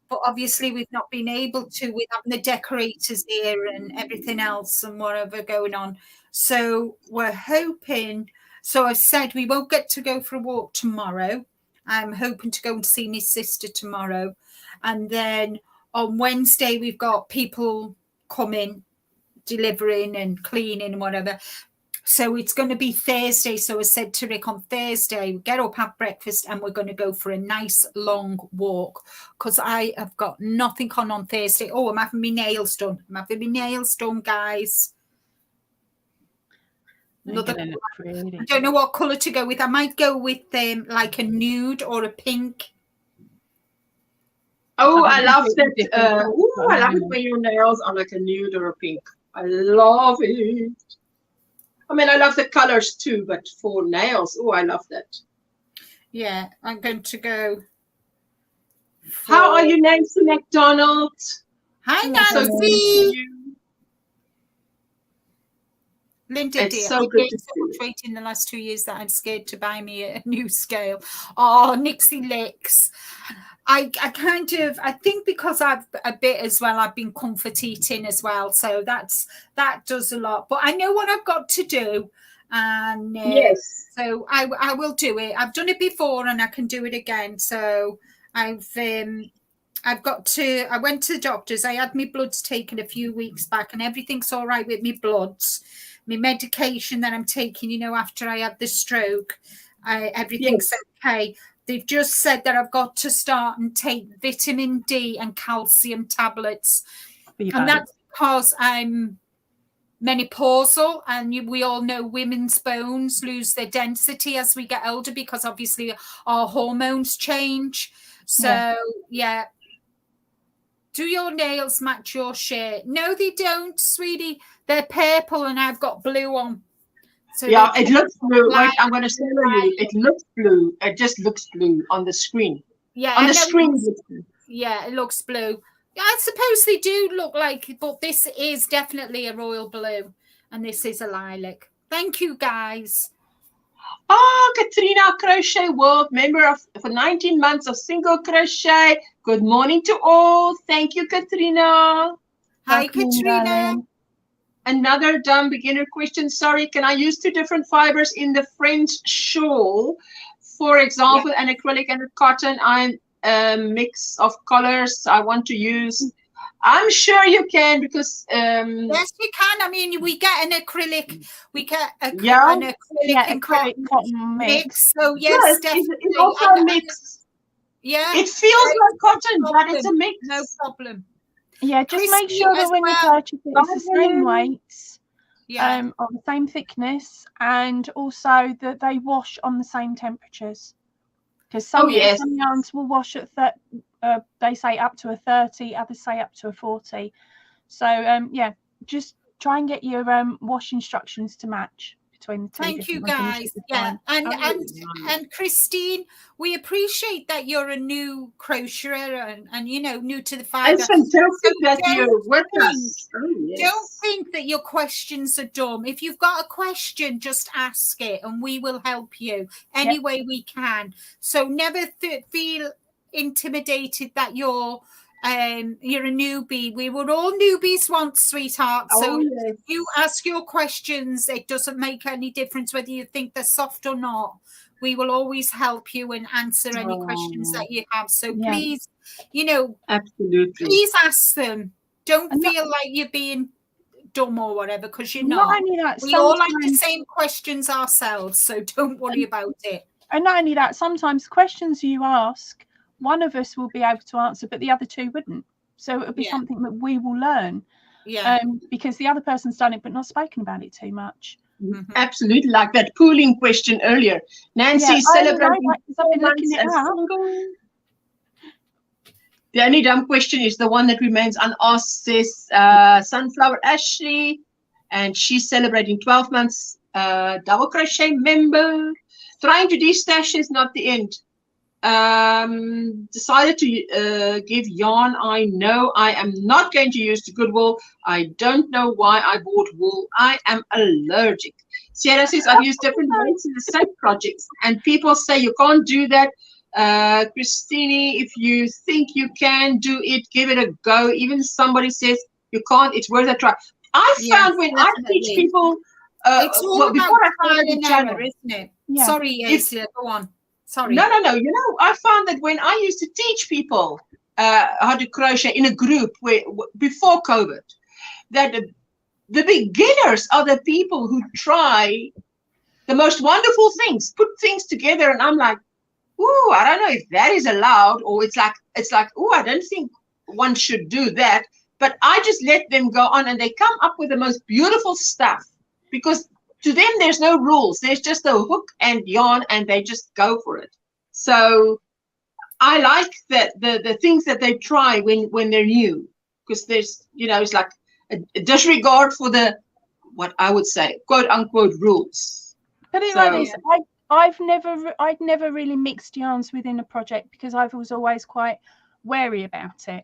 But obviously we've not been able to with having the decorators here and everything else and whatever going on. So we're hoping... So I said we won't get to go for a walk tomorrow. I'm hoping to go and see my sister tomorrow. And then on Wednesday, we've got people coming, delivering and cleaning and whatever. So it's going to be Thursday. So I said to Rick on Thursday, we get up, have breakfast, and we're going to go for a nice long walk because I have got nothing on Thursday. Oh, I'm having my nails done. I'm having my nails done, guys. I don't know what colour to go with. I might go with like a nude or a pink. Oh, I love that. I love it when your nails are like a nude or a pink. I love it. I mean, I love the colours too, but for nails, I love that. Yeah, I'm going to go. How are you, Nancy McDonald? Hi, Nancy. Linda, it's dear, so good I gained so much weight in the last 2 years that I'm scared to buy me a new scale. Oh, Nixie Licks. I think because I've a bit as well, I've been comfort eating as well. So that does a lot. But I know what I've got to do. And yes. So I will do it. I've done it before and I can do it again. So I went to the doctors. I had my bloods taken a few weeks back and everything's all right with my bloods. My medication that I'm taking, after I had the stroke, everything's okay. They've just said that I've got to start and take vitamin D and calcium tablets. And that's because I'm menopausal, and we all know women's bones lose their density as we get older because obviously our hormones change. So, yeah. Do your nails match your shirt? No, they don't, sweetie. They're purple and I've got blue on. So Yeah, they it looks blue. Wait, lilac I'm going to show you. lilac. It looks blue. It just looks blue on the screen. Yeah, On I the know screen, it's- it looks blue. yeah, it looks blue. I suppose they do look like, but this is definitely a royal blue, and this is a lilac. Thank you, guys. Oh, Katrina, Crochet World, member of for 19 months of single crochet. Good morning to all. Thank you, Katrina. Hi, Welcome, Katrina. darling. Another dumb beginner question. Sorry, can I use 2 different fibers in the French shawl? For example, an acrylic and a cotton. I'm a mix of colors I want to use. I'm sure you can because Yes, you can. I mean, we get an acrylic. We get an yeah, acrylic Yeah, and acrylic cotton cotton mix. mix. So yes, yes, definitely. it's also a mix. Yeah, It feels like cotton, no but it's a problem. mix. No problem. Yeah, just make Christy sure that as when you well. purchase it, it's the same weights, Yeah. of the same thickness, and also that they wash on the same temperatures. Because some yarns will wash at they say up to a 30, others say up to a 40. So yeah, just try and get your wash instructions to match between the two. Thank you, different ones, guys. you should be Yeah, fine. and Christine, we appreciate that you're a new crocheter and you know, new to the fibre. It's fantastic that you're with think- us. Oh, yes. Don't think that your questions are dumb. If you've got a question, just ask it, and we will help you any way we can. So never feel intimidated that you're a newbie. We were all newbies once, sweetheart. So you ask your questions. It doesn't make any difference whether you think they're soft or not. We will always help you and answer any questions that you have. So please, you know, absolutely, please ask them. Don't feel like you're being dumb or whatever, because you're not. Not only that, we all like the same questions ourselves, so don't worry about it. And not only that, sometimes questions you ask, one of us will be able to answer, but the other two wouldn't. So it'll be something that we will learn. Yeah. Because the other person's done it but not spoken about it too much. Mm-hmm. Absolutely, like that pooling question earlier. Nancy celebrating 4 months as single. The only dumb question is the one that remains unasked, says Sunflower Ashley, and she's celebrating 12 months, double crochet member. Trying to de-stash is not the end. Decided to give yarn. I know I am not going to use the Goodwill. I don't know why I bought wool. I am allergic. Sierra says I've used different weights in the same projects, and people say you can't do that. Christine, if you think you can do it, give it a go. Even somebody says you can't, it's worth a try. I found when I teach people, it's all about trial and error, isn't it? Yeah. Sorry, Aisha, go on. Sorry. No. You know, I found that when I used to teach people how to crochet in a group before COVID, that the beginners are the people who try the most wonderful things, put things together, and I'm like, ooh, I don't know if that is allowed, or it's like, ooh, I don't think one should do that. But I just let them go on, and they come up with the most beautiful stuff, because to them there's no rules. There's just a hook and yarn, and they just go for it. So I like that the things that they try when they're new, because there's, you know, it's like a disregard for the, what I would say, quote unquote, rules. But it like this, I'd never really mixed yarns within a project because I was always quite wary about it.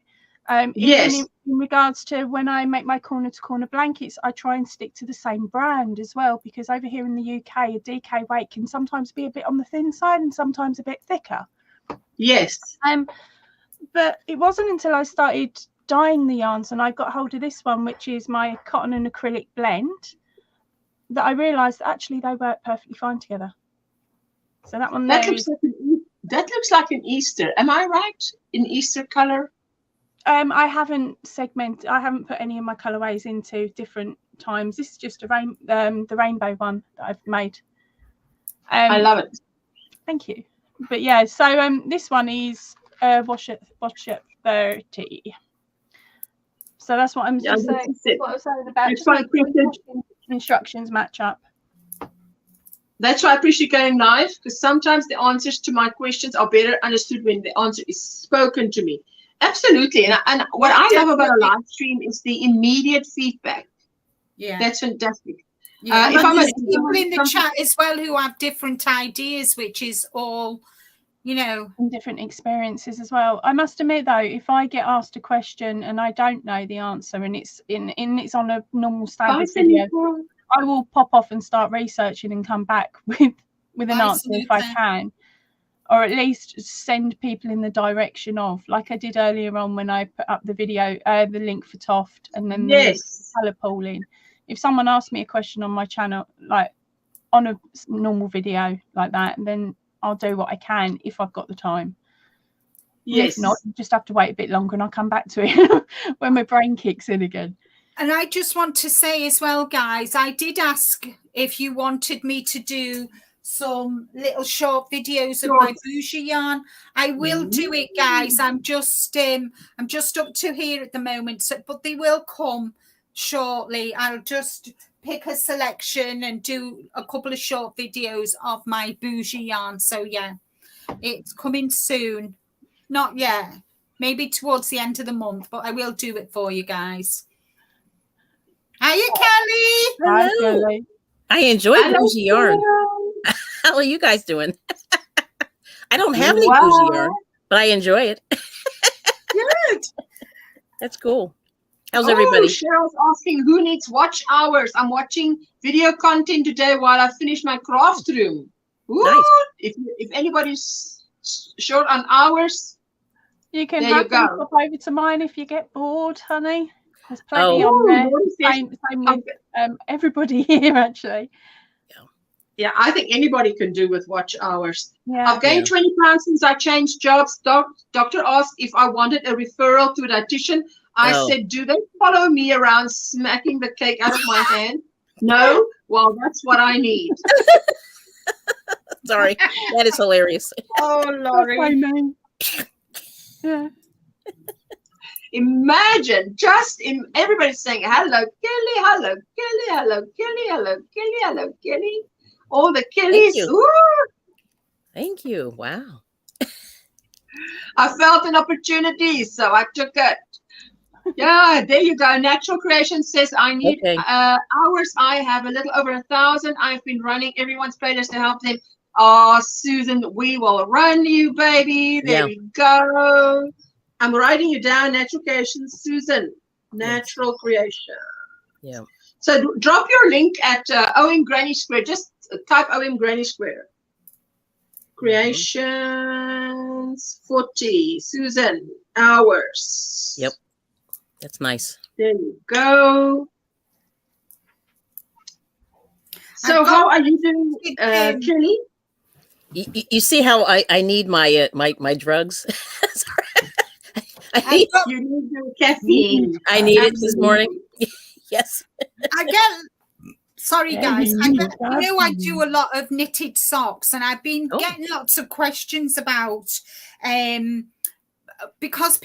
In regards to when I make my corner to corner blankets, I try and stick to the same brand as well, because over here in the UK, a DK weight can sometimes be a bit on the thin side and sometimes a bit thicker. Yes. But it wasn't until I started dyeing the yarns and I got hold of this one, which is my cotton and acrylic blend, that I realised that actually they work perfectly fine together. So that one there that looks like an Easter. Am I right? In Easter color? I haven't put any of my colorways into different times. This is just the rainbow one that I've made. I love it. Thank you. But yeah, so this one is wash at 30. So that's what I'm saying. What I was saying about just make sure instructions match up. That's why I appreciate going live, because sometimes the answers to my questions are better understood when the answer is spoken to me. Absolutely. And what I love about a live stream is the immediate feedback. Yeah. That's fantastic. Yeah, if I'm there's a people in the chat as well who have different ideas, which is all, you know, and different experiences as well. I must admit though, if I get asked a question and I don't know the answer and it's on a normal standard video, I will pop off and start researching and come back with an answer if I can, or at least send people in the direction of, like I did earlier on when I put up the video, the link for Toft and then the link for colour pooling. If someone asks me a question on my channel, like on a normal video like that, then I'll do what I can if I've got the time. Yes. If not, you just have to wait a bit longer and I'll come back to it when my brain kicks in again. And I just want to say as well, guys, I did ask if you wanted me to do some little short videos of my bougie yarn. I will do it, guys. I'm just up to here at the moment, so, but they will come shortly. I'll just pick a selection and do a couple of short videos of my bougie yarn. So yeah, it's coming soon. Not yet, maybe towards the end of the month, but I will do it for you guys. Hiya, Kelly. Hello. Hi, Kelly. I enjoy bougie yarn. How are you guys doing? I don't have any bougie yarn, but I enjoy it. Good. That's cool. How's everybody? Cheryl's asking who needs watch hours. I'm watching video content today while I finish my craft room. Ooh, Nice. If anybody's short on hours, You can there you go. pop over to mine if you get bored, honey. There's plenty on there. Same with everybody here, actually. Yeah, I think anybody can do with watch hours. Yeah. I've gained 20 pounds since I changed jobs. Doctor asked if I wanted a referral to a dietitian. I said, do they follow me around smacking the cake out of my hand? No? Well, that's what I need. Sorry. That is hilarious. Oh, Laurie. Yeah. Imagine everybody saying, hello, Kelly, hello, Kelly, hello, Kelly, hello, Kelly, hello, Kelly. All the Kellys. Thank you. Wow. I felt an opportunity, so I took it. Yeah, there you go. Natural Creation says I need hours. I have a little over 1,000. I've been running everyone's playlist to help them. Oh, Susan, we will run you, baby. There we go. I'm writing you down, Natural Creation, Susan. Natural Creation. Yeah. So drop your link at OMGrannySquare. Just type OMGrannySquare. Creations 40. Susan, hours. Yep. That's nice. There you go. So how are you doing, Kelly? You see how I need my my drugs? You need your caffeine. I need it this morning. Yes. Sorry, guys. I do a lot of knitted socks, and I've been getting lots of questions about because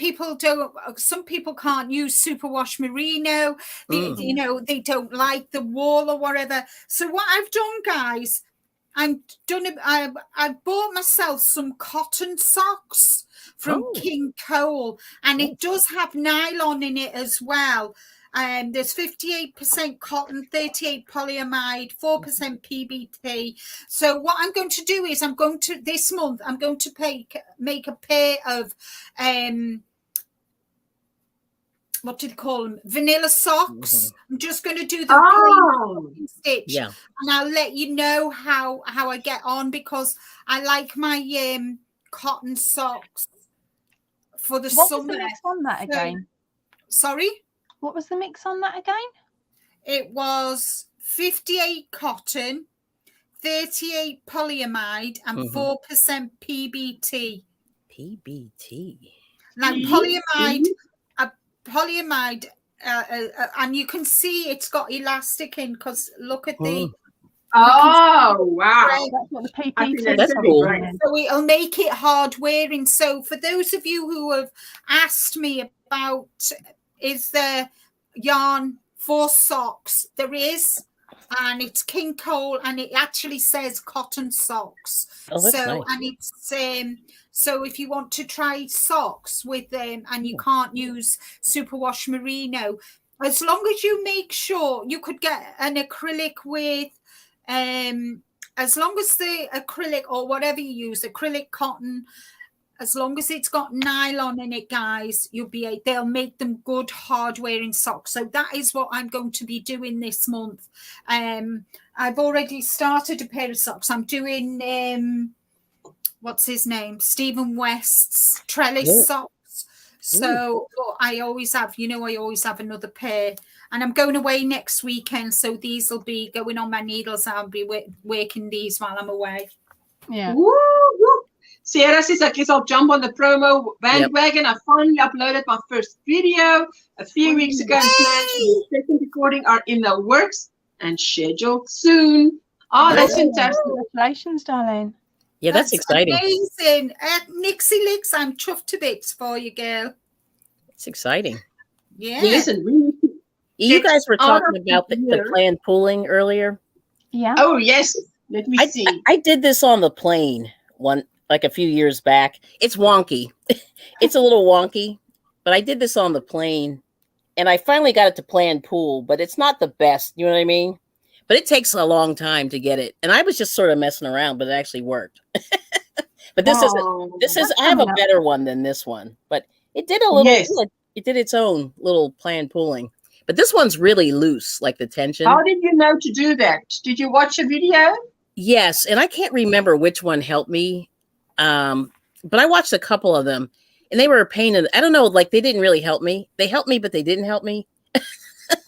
some people can't use superwash merino. They don't like the wool or whatever. So what I've done, guys, I bought myself some cotton socks from King Cole, and it does have nylon in it as well. There's 58% cotton, 38 polyamide, 4% PBT. So what I'm going to do is this month I'm going to make a pair of what do you call them? Vanilla socks. I'm just going to do the plain stitch, and I'll let you know how I get on, because I like my cotton socks for the summer. What was the mix on that again? Sorry? What was the mix on that again? It was 58 cotton, 38 polyamide, and 4% PBT. PBT. Now, polyamide, and you can see it's got elastic in, because look at the... Oh, wow. That's what the PBT is. That's cool. So it'll make it hard wearing. So for those of you who have asked me about, is there yarn for socks? There is, and it's King Cole, and it actually says cotton socks. Nice. And it's so if you want to try socks with them and you can't use superwash merino, As long as you make sure you could get an acrylic with, as long as the acrylic or whatever you use, acrylic cotton, as long as it's got nylon in it, guys, they'll make them good hard wearing socks. So that is what I'm going to be doing this month. I've already started a pair of socks. I'm doing what's his name? Stephen West's trellis socks. So I always have, I always have another pair. And I'm going away next weekend, so these will be going on my needles. I'll be working these while I'm away. Yeah. Woo, woo. Sierra says, I guess I'll jump on the promo bandwagon. Yep. I finally uploaded my first video a few weeks ago. And plans for the second recording are in the works and scheduled soon. Oh, that's fantastic. Congratulations, darling. Yeah, that's exciting. Amazing. Nixie Licks, I'm chuffed to bits for you, girl. It's exciting. Yeah. Listen, you guys were talking about the planned pooling earlier. Yeah. Oh, yes. Let me see. I did this on the plane like a few years back. It's wonky. It's a little wonky, but I did this on the plane, and I finally got it to plan pool, but it's not the best. You know what I mean? But it takes a long time to get it. And I was just sort of messing around, but it actually worked. But this is I have a better one than this one, but it did a little, it did its own little planned pooling. But this one's really loose, like the tension. How did you know to do that? Did you watch a video? Yes. And I can't remember which one helped me. But I watched a couple of them, and they were a pain in, I don't know, like they didn't really help me. They helped me, but they didn't help me.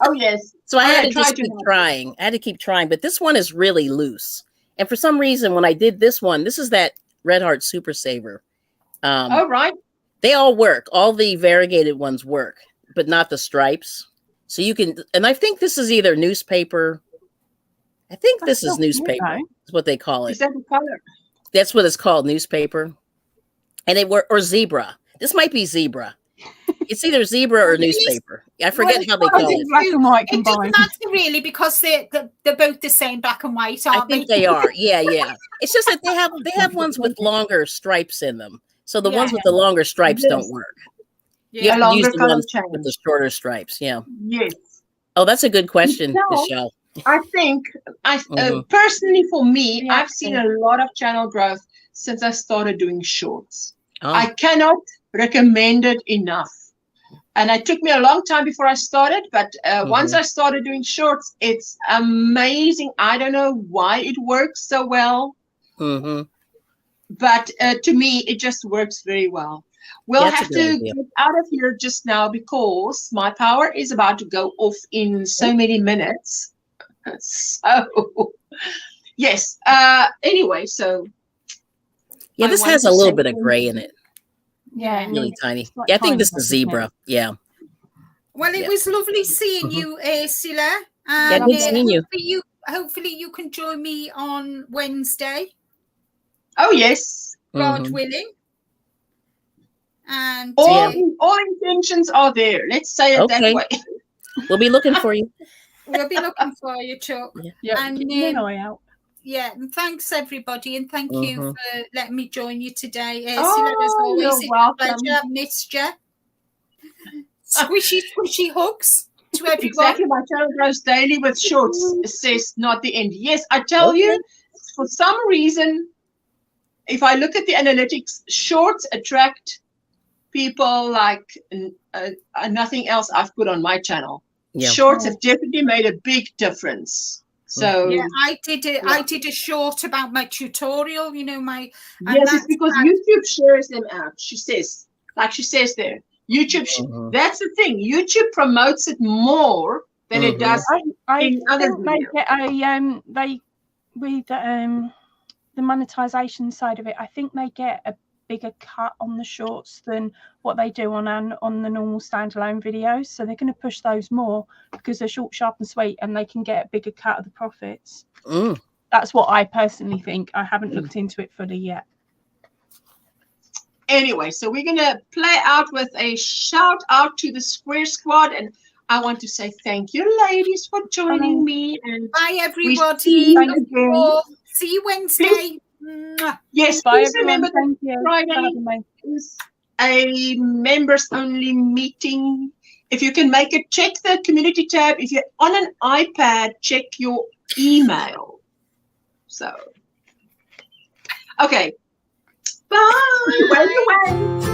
Oh, yes. So I had to just keep trying. I had to keep trying, but this one is really loose. And for some reason, when I did this one, this is that Red Heart Super Saver. Oh, right. They all work. All the variegated ones work, but not the stripes. So you can, and I think this is either newspaper. I think this is newspaper. Is what they call it. Is that the color? That's what it's called, newspaper. And they were, or zebra. This might be zebra. It's either zebra or newspaper. I forget how they call it. Black and white combined. It doesn't matter really, because they're both the same, black and white, aren't they? I think they are. Yeah, yeah. It's just that they have ones with longer stripes in them. So the ones with the longer stripes don't work. You have to use the ones with the shorter stripes. Yeah. Yes. Oh, that's a good question, Michelle. I think personally for me, I've seen a lot of channel growth since I started doing shorts. Oh. I cannot recommend it enough. And it took me a long time before I started, but once I started doing shorts, it's amazing. I don't know why it works so well, but to me, it just works very well. We'll have to get out of here just now because my power is about to go off in so many minutes. So, yes. Anyway, so. Yeah, this has a little bit of gray in it. Yeah, really tiny. Yeah, I think this is zebra. Yeah. Well, it was lovely seeing you, Ursula. Yeah, good seeing you. Hopefully, you can join me on Wednesday. Oh yes, God willing. And all intentions are there. Let's say it that way. We'll be looking for you. We'll be looking for you, Chuck. Yeah, and keep an eye out. Yeah, and thanks everybody, and thank you for letting me join you today. Ursula, Oh, as always, you're welcome. Pleasure. Missed you. Squishy hugs to everyone. Exactly, my channel grows daily with shorts. Says not the end. Yes, I tell you, for some reason, if I look at the analytics, shorts attract people like nothing else I've put on my channel. Yeah. Shorts have definitely made a big difference. So yeah, I did a short about my tutorial. You know, yes, it's because YouTube shares them out. She says there, YouTube. That's the thing. YouTube promotes it more than it does in other videos. They with the monetization side of it, I think they get a bigger cut on the shorts than what they do on the normal standalone videos. So they're going to push those more because they're short, sharp, and sweet, and they can get a bigger cut of the profits. That's what I personally think. I haven't looked into it fully yet. Anyway, so we're going to play out with a shout out to the Square Squad, and I want to say thank you, ladies, for joining me. And bye, everybody. See you Wednesday. Yes, please remember that Friday is a members only meeting. If you can make it, check the community tab. If you're on an iPad, check your email. So, okay. Bye. Wave away.